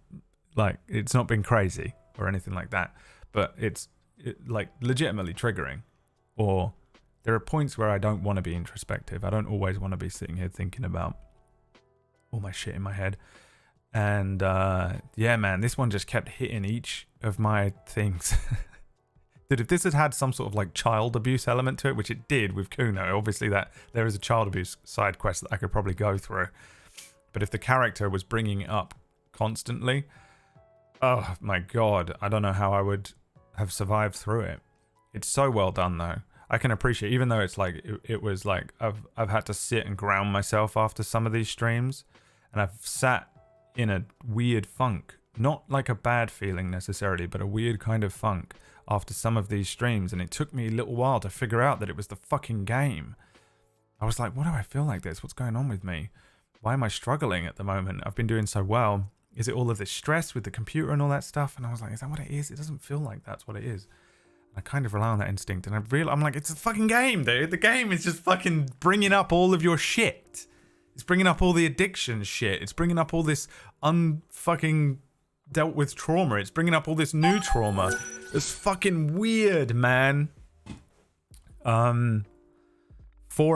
like, it's not been crazy or anything like that, but it's like legitimately triggering, or there are points where I don't want to be introspective. I don't always want to be sitting here thinking about all my shit in my head. And yeah, man, this one just kept hitting each of my things. Dude, if this had had some sort of like child abuse element to it, which it did with Kuno, obviously that there is a child abuse side quest that I could probably go through. But if the character was bringing it up constantly, oh my god, I don't know how I would have survived through it. It's so well done though. I can appreciate, even though it's like it was like I've had to sit and ground myself after some of these streams, and I've sat in a weird funk, not like a bad feeling necessarily, but a weird kind of funk after some of these streams, and it took me a little while to figure out that it was the fucking game. I was like, why do I feel like this? What's going on with me? Why am I struggling at the moment? I've been doing so well. Is it all of this stress with the computer and all that stuff? And I was like, is that what it is? It doesn't feel like that's what it is. I kind of rely on that instinct, and I'm like, it's a fucking game, dude. The game is just fucking bringing up all of your shit. It's bringing up all the addiction shit. It's bringing up all this unfucking dealt with trauma. It's bringing up all this new trauma. It's fucking weird, man. 4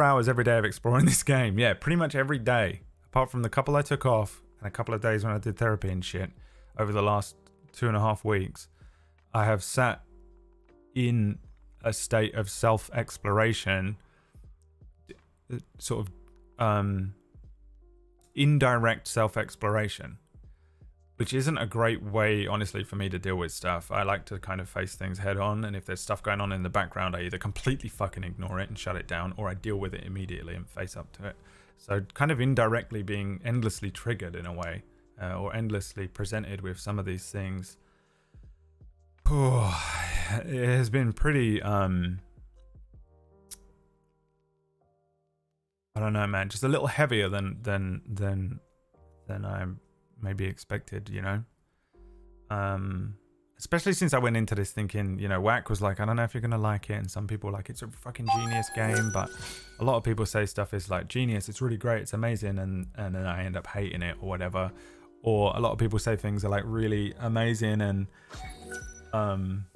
hours every day of exploring this game. Yeah, pretty much every day. Apart from the couple I took off and a couple of days when I did therapy and shit over the last 2.5 weeks, I have sat in a state of self-exploration, sort of indirect self-exploration, which isn't a great way, honestly, for me to deal with stuff. I like to kind of face things head on, and if there's stuff going on in the background, I either completely fucking ignore it and shut it down, or I deal with it immediately and face up to it. So kind of indirectly being endlessly triggered in a way, or endlessly presented with some of these things, it has been pretty, I don't know, man, just a little heavier than I maybe expected, you know. Especially since I went into this thinking, you know, Whack was like, I don't know if you're gonna like it, and some people were like, it's a fucking genius game, but a lot of people say stuff is like, genius, it's really great, it's amazing, and then I end up hating it or whatever. Or a lot of people say things are like really amazing, and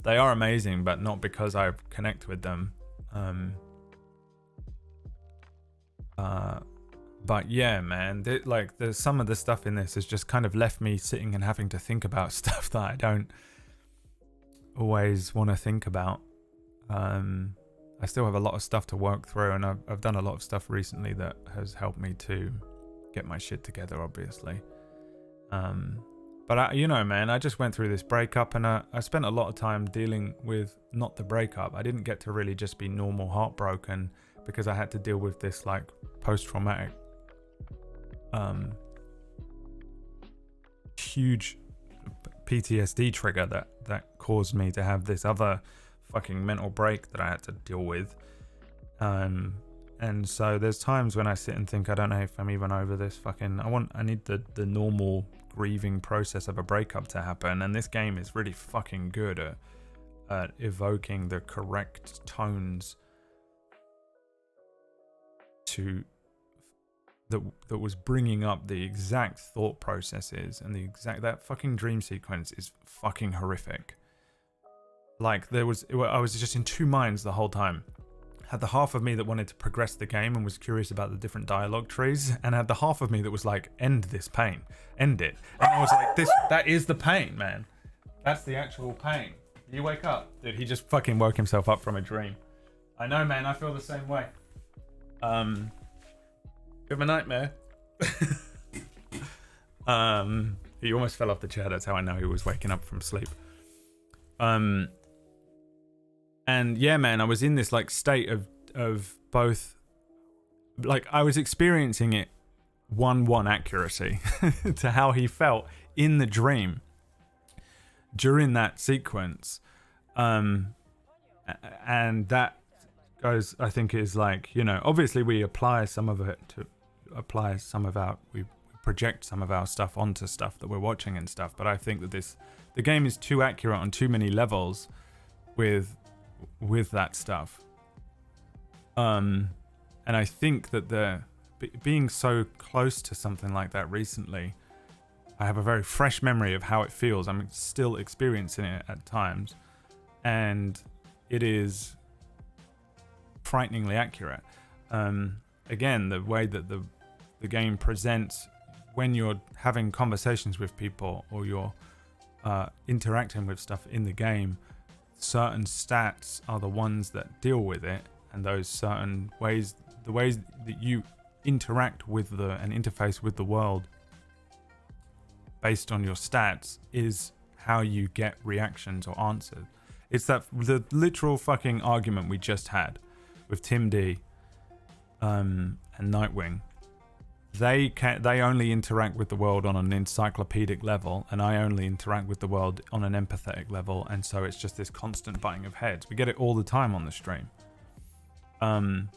they are amazing, but not because I connect with them. But yeah, man, there's some of the stuff in this has just kind of left me sitting and having to think about stuff that I don't always want to think about. I still have a lot of stuff to work through, and I've done a lot of stuff recently that has helped me to get my shit together, obviously. But you know, man, I just went through this breakup, and I spent a lot of time dealing with not the breakup. I didn't get to really just be normal heartbroken, because I had to deal with this like post-traumatic huge PTSD trigger that caused me to have this other fucking mental break that I had to deal with. And so there's times when I sit and think, I don't know if I'm even over this fucking, I need the normal grieving process of a breakup to happen, and this game is really fucking good at evoking the correct tones that was bringing up the exact thought processes, and that fucking dream sequence is fucking horrific. Like I was just in two minds the whole time. Had the half of me that wanted to progress the game and was curious about the different dialogue trees, and had the half of me that was like, end this pain, end it. And I was like, that is the pain, man. That's the actual pain. You wake up. Dude, he just fucking woke himself up from a dream. I know, man, I feel the same way. Bit of a nightmare. He almost fell off the chair. That's how I know he was waking up from sleep. And yeah, man, I was in this like state of both, like I was experiencing it 1-1 accuracy to how he felt in the dream during that sequence. And that goes, I think, is like, you know, obviously we apply some of it to we project some of our stuff onto stuff that we're watching and stuff, but I think that the game is too accurate on too many levels with that stuff. And I think that being so close to something like that recently, I have a very fresh memory of how it feels. I'm still experiencing it at times, and it is frighteningly accurate. Again, the way that the game presents when you're having conversations with people or you're interacting with stuff in the game, certain stats are the ones that deal with it, and those certain ways, the ways that you interact with and interface with the world based on your stats is how you get reactions or answers. It's the literal fucking argument we just had with Tim D and Nightwing. They only interact with the world on an encyclopedic level, and I only interact with the world on an empathetic level, and so it's just this constant butting of heads. We get it all the time on the stream. And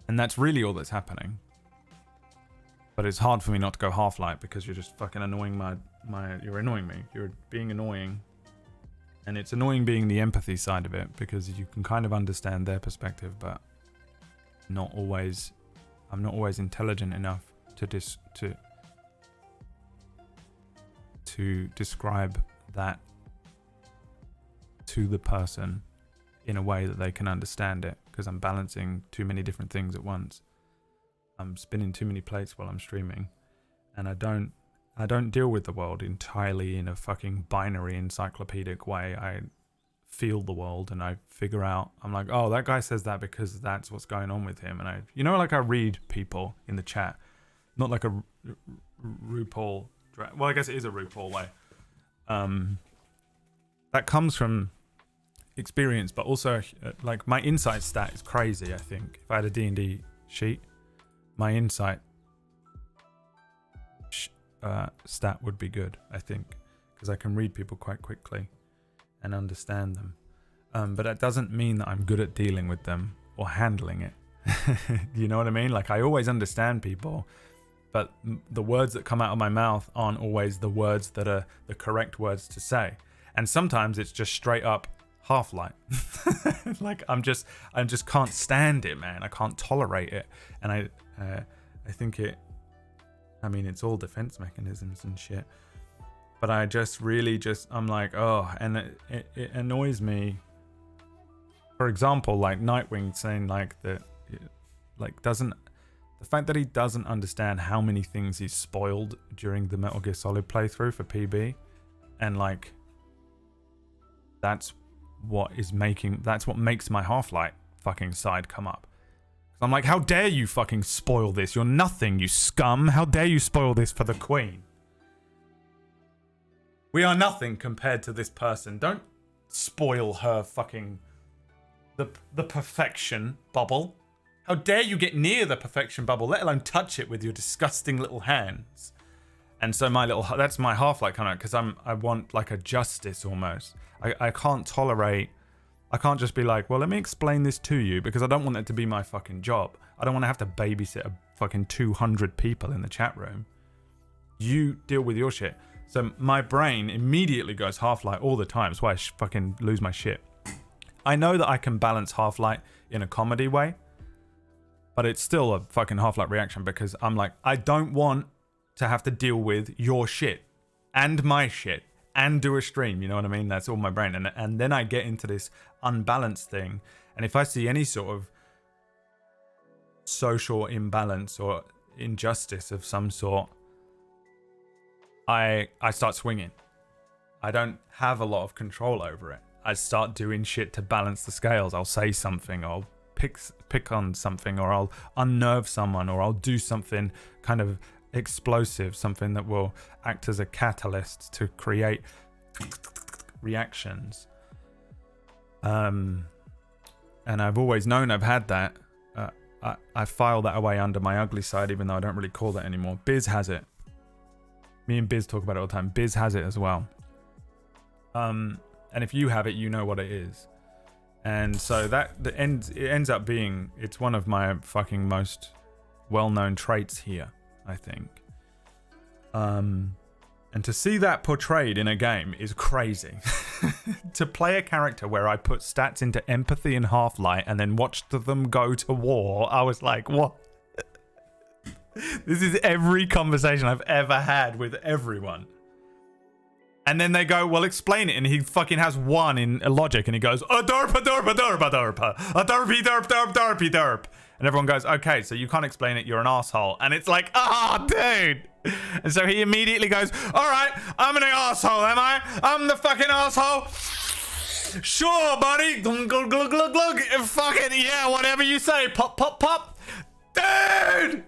that's really all that's happening. But it's hard for me not to go Half-Light because you're just fucking annoying you're annoying me. You're being annoying. And it's annoying being the empathy side of it because you can kind of understand their perspective, but I'm not always intelligent enough to describe that to the person in a way that they can understand it, because I'm balancing too many different things at once. I'm spinning too many plates while I'm streaming, and I don't deal with the world entirely in a fucking binary encyclopedic way. I feel the world and I figure out, I'm like, oh, that guy says that because that's what's going on with him. And I read people in the chat, not like a RuPaul, well, I guess it is a RuPaul way. That comes from experience, but also like my insight stat is crazy. I think if I had a D&D sheet, my insight stat would be good, I think, because I can read people quite quickly and understand them. But that doesn't mean that I'm good at dealing with them or handling it. You know what I mean? Like, I always understand people, but the words that come out of my mouth aren't always the words that are the correct words to say. And sometimes it's just straight up Half-Light. Like, I just can't stand it, man. I can't tolerate it. And I think it's all defense mechanisms and shit. But I I'm like, oh, and it annoys me. For example, like Nightwing saying like that, like the fact that he doesn't understand how many things he's spoiled during the Metal Gear Solid playthrough for PB, and like that's what makes my Half-Light fucking side come up. I'm like, how dare you fucking spoil this? You're nothing, you scum. How dare you spoil this for the Queen? We are nothing compared to this person. Don't spoil her fucking the perfection bubble. How dare you get near the perfection bubble, let alone touch it with your disgusting little hands. And so that's my Half-Light coming out, because I want like a justice almost. I can't just be like, well, let me explain this to you, because I don't want it to be my fucking job. I don't want to have to babysit a fucking 200 people in the chat room. You deal with your shit. So my brain immediately goes Half-Light all the time. That's why I fucking lose my shit. I know that I can balance Half-Light in a comedy way, but it's still a fucking Half-Light reaction, because I'm like, I don't want to have to deal with your shit and my shit and do a stream, you know what I mean? That's all my brain. And then I get into this unbalanced thing. And if I see any sort of social imbalance or injustice of some sort, I start swinging. I don't have a lot of control over it. I start doing shit to balance the scales. I'll say something, I'll pick on something, or I'll unnerve someone, or I'll do something kind of explosive, something that will act as a catalyst to create reactions. And I've always known I've had that. I file that away under my ugly side, even though I don't really call that anymore. Biz has it. Me and Biz talk about it all the time. Biz has it as well. And if you have it, you know what it is. And so it ends up being, it's one of my fucking most well-known traits here, I think. And to see that portrayed in a game is crazy. To play a character where I put stats into empathy and Half-Light and then watched them go to war, I was like, what? This is every conversation I've ever had with everyone. And then they go, well, explain it. And he fucking has one in logic. And he goes, a derp, a derp, a derp, a derp, a derpy, derp, derp, derpy, derp. And everyone goes, okay, so you can't explain it. You're an asshole. And it's like, oh, dude. And so he immediately goes, all right, I'm an asshole, am I? I'm the fucking asshole. Sure, buddy. Glug, glug, glug, glug, glug. Fucking, yeah, whatever you say. Pop, pop, pop. Dude.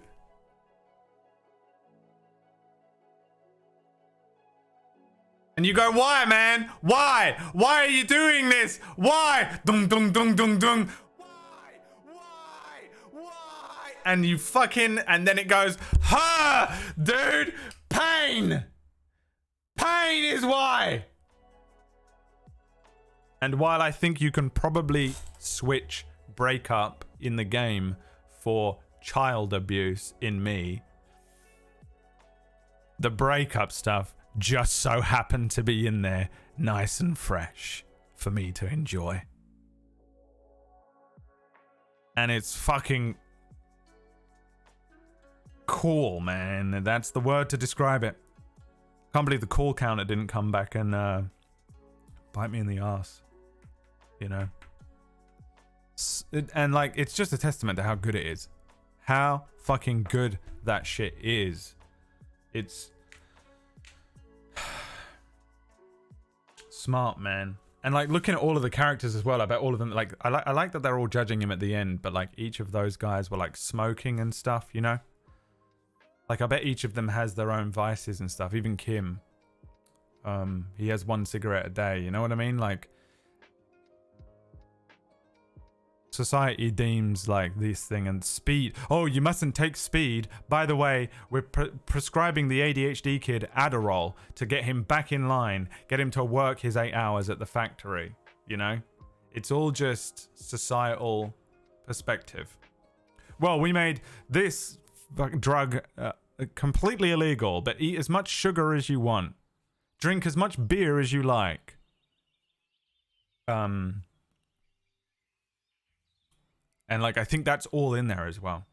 And you go, why, man? Why? Why are you doing this? Why? Dung, dung, dung, dung, dung. Why? And you fucking, and then it goes, ha, dude, pain. Pain is why. And while I think you can probably switch breakup in the game for child abuse in me, the breakup stuff just so happened to be in there nice and fresh for me to enjoy. And it's fucking cool, man. That's the word to describe it. Can't believe the call counter didn't come back and bite me in the ass. You know? And like, it's just a testament to how good it is. How fucking good that shit is. It's smart, man. And like looking at all of the characters as well, I bet all of them, like, I like that they're all judging him at the end, but like each of those guys were like smoking and stuff, you know? Like I bet each of them has their own vices and stuff. Even Kim, he has 1 cigarette a day, you know what I mean? Like society deems like this thing and speed. Oh, you mustn't take speed. By the way, we're prescribing the ADHD kid Adderall to get him back in line, get him to work his 8 hours at the factory. You know, it's all just societal perspective. Well, we made this drug completely illegal, but eat as much sugar as you want, drink as much beer as you like. And like, I think that's all in there as well.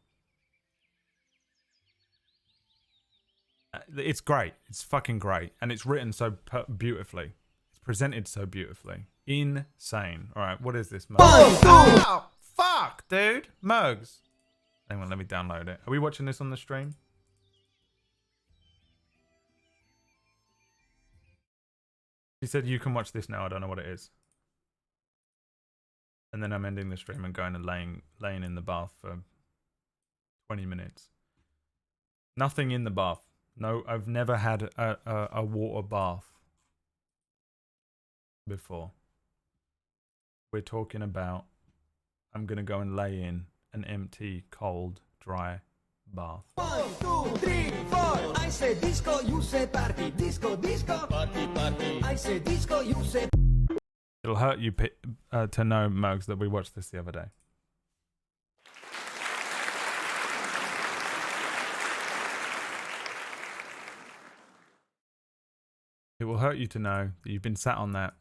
It's great. It's fucking great. And it's written so beautifully. It's presented so beautifully. Insane. All right, what is this? Oh, fuck, dude. Mugs. Hang on, let me download it. Are we watching this on the stream? He said you can watch this now. I don't know what it is. And then I'm ending the stream and going and laying in the bath for 20 minutes. Nothing in the bath. No, I've never had a water bath before. We're talking about I'm going to go and lay in an empty, cold, dry bath. 1, 2, 3, 4. I say disco, you say party. Disco, disco. Party, party. I say disco, you say... It'll hurt you to know, Mugs, that we watched this the other day. It will hurt you to know that you've been sat on that.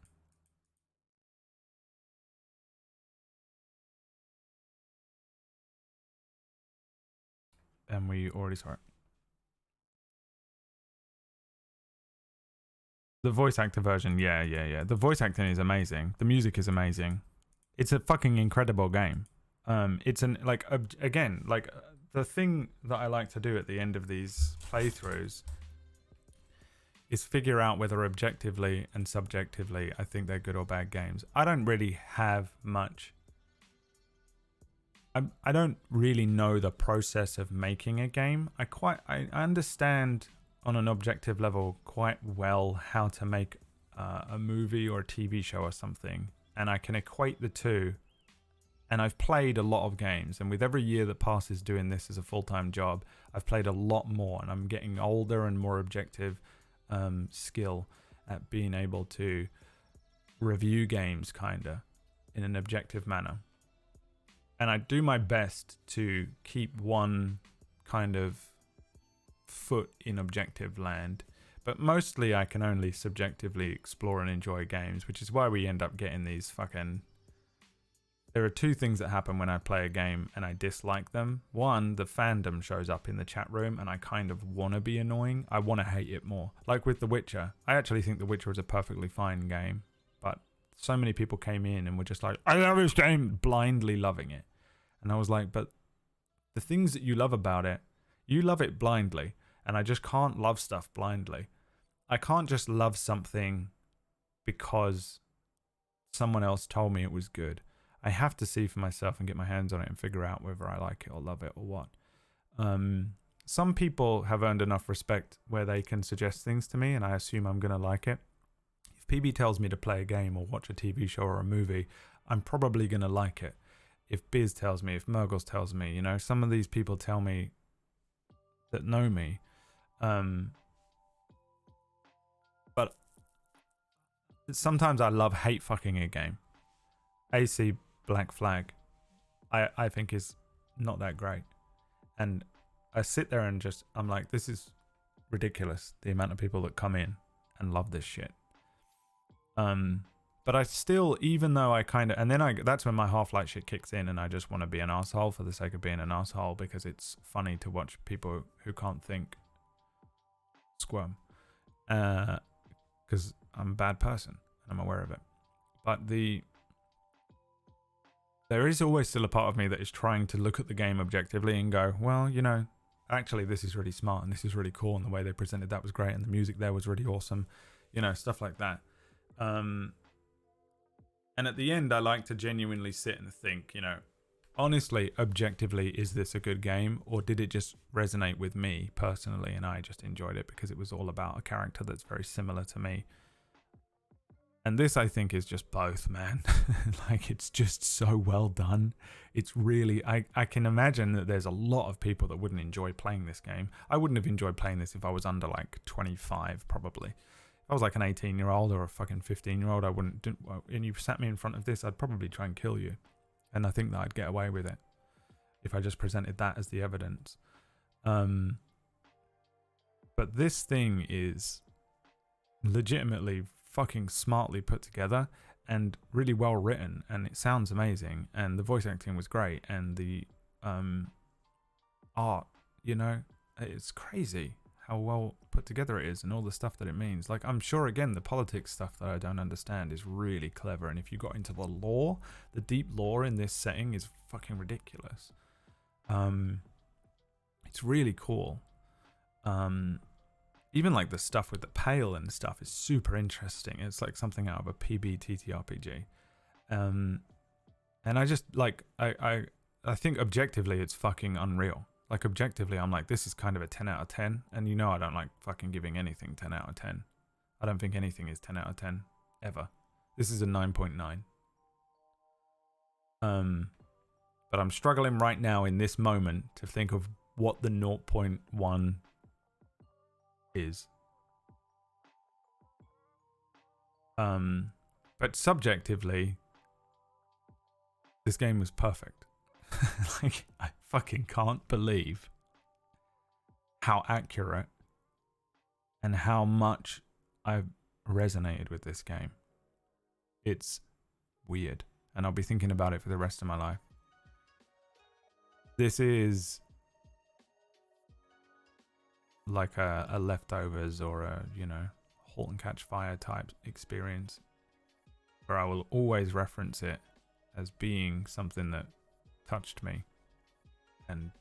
And we already saw it. The voice actor version, yeah. The voice acting is amazing. The music is amazing. It's a fucking incredible game. It's an again, the thing that I like to do at the end of these playthroughs is figure out whether objectively and subjectively I think they're good or bad games. I don't really have much. I don't really know the process of making a game. I understand on an objective level quite well how to make a movie or a TV show or something, and I can equate the two. And I've played a lot of games, and with every year that passes doing this as a full-time job, I've played a lot more, and I'm getting older and more objective skill at being able to review games kinda in an objective manner. And I do my best to keep one kind of foot in objective land, but mostly I can only subjectively explore and enjoy games, which is why we end up getting these fucking there are two things that happen when I play a game and I dislike them. One, the fandom shows up in the chat room and I kind of want to be annoying. I want to hate it more. Like with The Witcher. I actually think The Witcher is a perfectly fine game, but so many people came in and were just like, I love this game, blindly loving it. And I was like, but the things that you love about it, you love it blindly. And I just can't love stuff blindly. I can't just love something because someone else told me it was good. I have to see for myself and get my hands on it and figure out whether I like it or love it or what. Some people have earned enough respect where they can suggest things to me and I assume I'm going to like it. If PB tells me to play a game or watch a TV show or a movie, I'm probably going to like it. If Biz tells me, if Murgles tells me, you know, some of these people tell me that know me. But sometimes I love hate fucking a game. AC Black Flag, I think is not that great. And I sit there and just, I'm like, this is ridiculous. The amount of people that come in and love this shit. But I still, even though I kind of, and then that's when my Half-Life shit kicks in and I just want to be an asshole for the sake of being an asshole because it's funny to watch people who can't think squirm. Because I'm a bad person and I'm aware of it. But there is always still a part of me that is trying to look at the game objectively and go, well, you know, actually this is really smart and this is really cool and the way they presented that was great and the music there was really awesome, you know, stuff like that. And at the end, I like to genuinely sit and think, you know, honestly, objectively, is this a good game or did it just resonate with me personally and I just enjoyed it because it was all about a character that's very similar to me. And this, I think, is just both, man. Like, it's just so well done. It's really, I can imagine that there's a lot of people that wouldn't enjoy playing this game. I wouldn't have enjoyed playing this if I was under, like, 25, probably. If I was, like, an 18-year-old or a fucking 15-year-old, I wouldn't, and you sat me in front of this, I'd probably try and kill you. And I think that I'd get away with it if I just presented that as the evidence. But this thing is legitimately fucking smartly put together and really well written, and it sounds amazing, and the voice acting was great, and the art, you know, it's crazy how well put together it is and all the stuff that it means. Like, I'm sure, again, the politics stuff that I don't understand is really clever, and if you got into the lore, the deep lore in this setting is fucking ridiculous. It's really cool. Even like the stuff with the Pale and stuff is super interesting. It's like something out of a PB TTRPG. And I just like, I think objectively it's fucking unreal. Like objectively I'm like, this is kind of a 10 out of 10. And you know I don't like fucking giving anything 10 out of 10. I don't think anything is 10 out of 10 ever. This is a 9.9. But I'm struggling right now in this moment to think of what the 0.1 is. But subjectively, this game was perfect. Like, I fucking can't believe how accurate and how much I've resonated with this game. It's weird, and I'll be thinking about it for the rest of my life. This is like a Leftovers or a, you know, Halt and Catch Fire type experience where I will always reference it as being something that touched me. And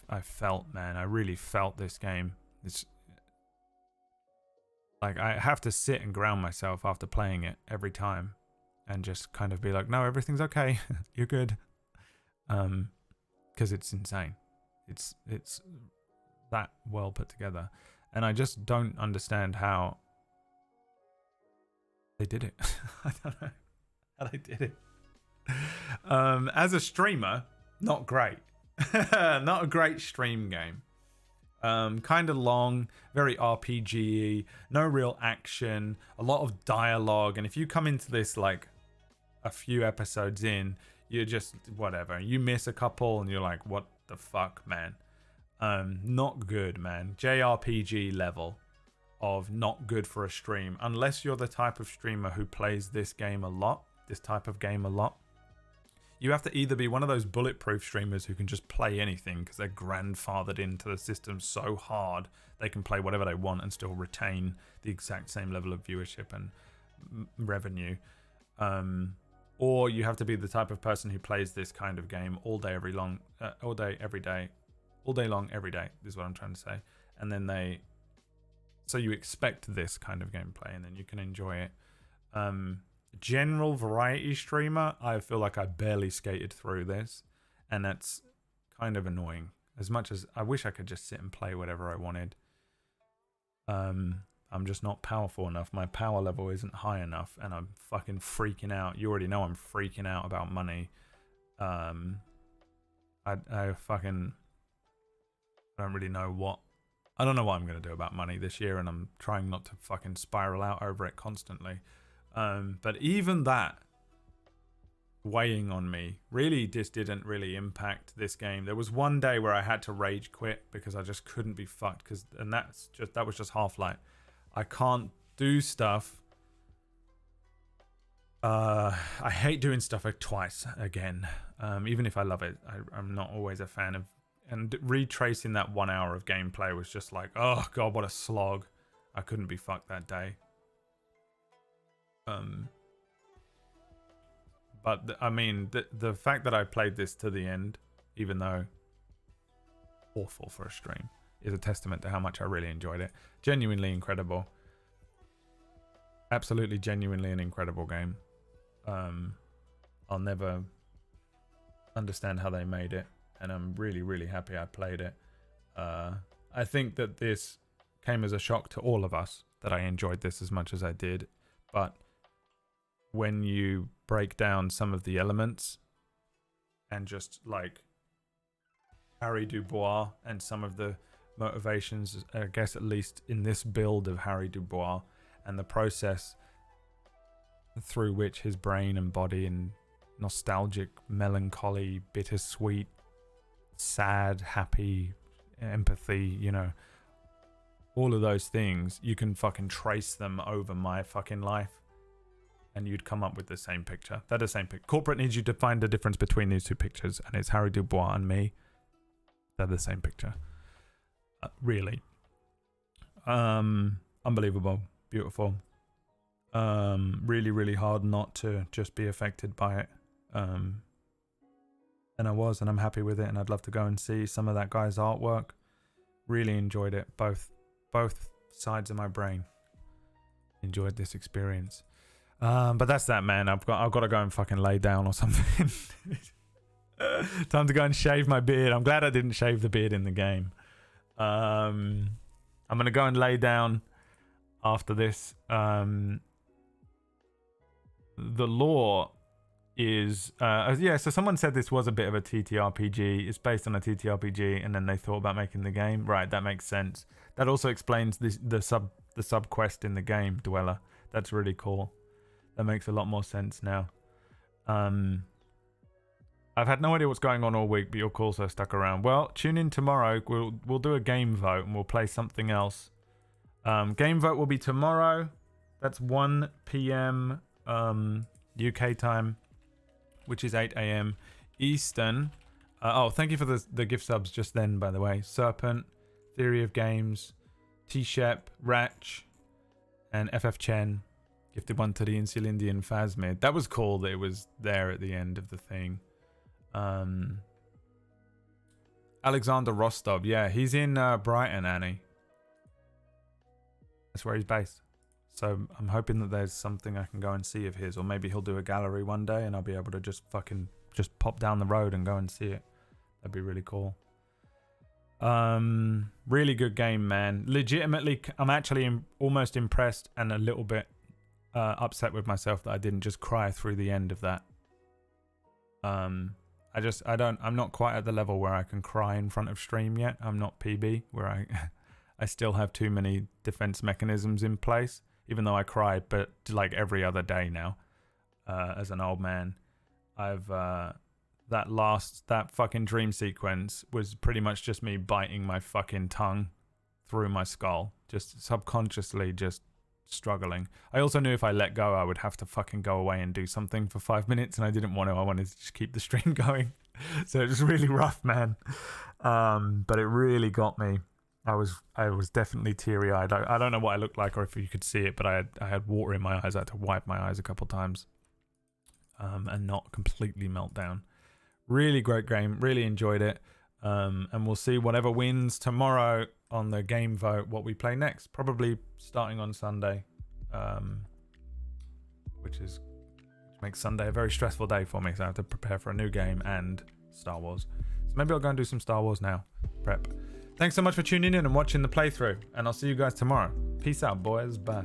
I felt, man, I really felt this game. It's like I have to sit and ground myself after playing it every time and just kind of be like, no, everything's okay. You're good. Because it's insane. It's that well put together, and I just don't understand how they did it. I don't know how they did it. As a streamer, not great. Not a great stream game. Kind of long, very RPG-y, no real action, a lot of dialogue, and if you come into this like a few episodes in, you're just whatever. You miss a couple and you're like, what the fuck, man? Not good, man. JRPG level of not good for a stream, unless you're the type of streamer who plays this game a lot, this type of game a lot. You have to either be one of those bulletproof streamers who can just play anything because they're grandfathered into the system so hard they can play whatever they want and still retain the exact same level of viewership and revenue. Or you have to be the type of person who plays this kind of game all day long, every day, is what I'm trying to say. And then so you expect this kind of gameplay and then you can enjoy it. General variety streamer, I feel like I barely skated through this, and that's kind of annoying. As much as I wish I could just sit and play whatever I wanted. I'm just not powerful enough. My power level isn't high enough, and I'm fucking freaking out. You already know I'm freaking out about money. I don't really know what. I don't know what I'm gonna do about money this year, and I'm trying not to fucking spiral out over it constantly. But even that weighing on me really just didn't really impact this game. There was one day where I had to rage quit because I just couldn't be fucked. That was just Half-Life. I can't do stuff. I hate doing stuff twice again. Even if I love it, I'm not always a fan of. And retracing that 1 hour of gameplay was just like, oh god, what a slog. I couldn't be fucked that day. But I mean, the fact that I played this to the end, even though awful for a stream, is a testament to how much I really enjoyed it. Genuinely incredible. Absolutely, genuinely an incredible game. I'll never understand how they made it, and I'm really, really happy I played it. I think that this came as a shock to all of us that I enjoyed this as much as I did, but when you break down some of the elements and just like Harry Dubois and some of the motivations, I guess at least in this build of Harry Dubois, and the process through which his brain and body and nostalgic, melancholy, bittersweet, sad, happy, empathy, you know, all of those things, you can fucking trace them over my fucking life and you'd come up with the same picture. They're the same picture. Corporate needs you to find the difference between these two pictures, and it's Harry Dubois and me. They're the same picture. Really. Unbelievable. Beautiful. Really, really hard not to just be affected by it. And I was, and I'm happy with it, and I'd love to go and see some of that guy's artwork. Really enjoyed it. Both sides of my brain enjoyed this experience. But that's that, man. I've got to go and fucking lay down or something. Time to go and shave my beard. I'm glad I didn't shave the beard in the game. I'm gonna go and lay down after this. The lore is so someone said this was a bit of a TTRPG. It's based on a TTRPG, and then they thought about making the game. Right, that makes sense. That also explains the sub quest in the game, Dweller. That's really cool. That makes a lot more sense now. I've had no idea what's going on all week, but you're cool, so I stuck around. Well, tune in tomorrow. We'll do a game vote and we'll play something else. Game vote will be tomorrow. That's 1 p.m. UK time, which is 8 a.m. Eastern. Thank you for the gift subs just then, by the way. Serpent, Theory of Games, T-Shep, Ratch, and FF Chen. Gifted one to the Insulindian Phasmid. That was cool that it was there at the end of the thing. Alexander Rostov. Yeah, he's in Brighton, Annie. That's where he's based. So I'm hoping that there's something I can go and see of his. Or maybe he'll do a gallery one day and I'll be able to just pop down the road and go and see it. That'd be really cool. Really good game, man. Legitimately, I'm actually almost impressed and a little bit upset with myself that I didn't just cry through the end of that. I'm not quite at the level where I can cry in front of stream yet. I'm not PB, where I still have too many defense mechanisms in place, even though I cry, but like every other day now, as an old man. That fucking dream sequence was pretty much just me biting my fucking tongue through my skull, just subconsciously just struggling. I also knew if I let go, I would have to fucking go away and do something for 5 minutes, and I didn't want to. I wanted to just keep the stream going. So it was really rough, man. But it really got me. I was definitely teary-eyed. I don't know what I looked like or if you could see it, but I had water in my eyes. I had to wipe my eyes a couple times and not completely melt down. Really great game. Really enjoyed it. And we'll see whatever wins tomorrow on the game vote what we play next. Probably starting on Sunday, which makes Sunday a very stressful day for me. So I have to prepare for a new game and Star Wars. So maybe I'll go and do some Star Wars now. Prep. Thanks so much for tuning in and watching the playthrough. And I'll see you guys tomorrow. Peace out, boys. Bye.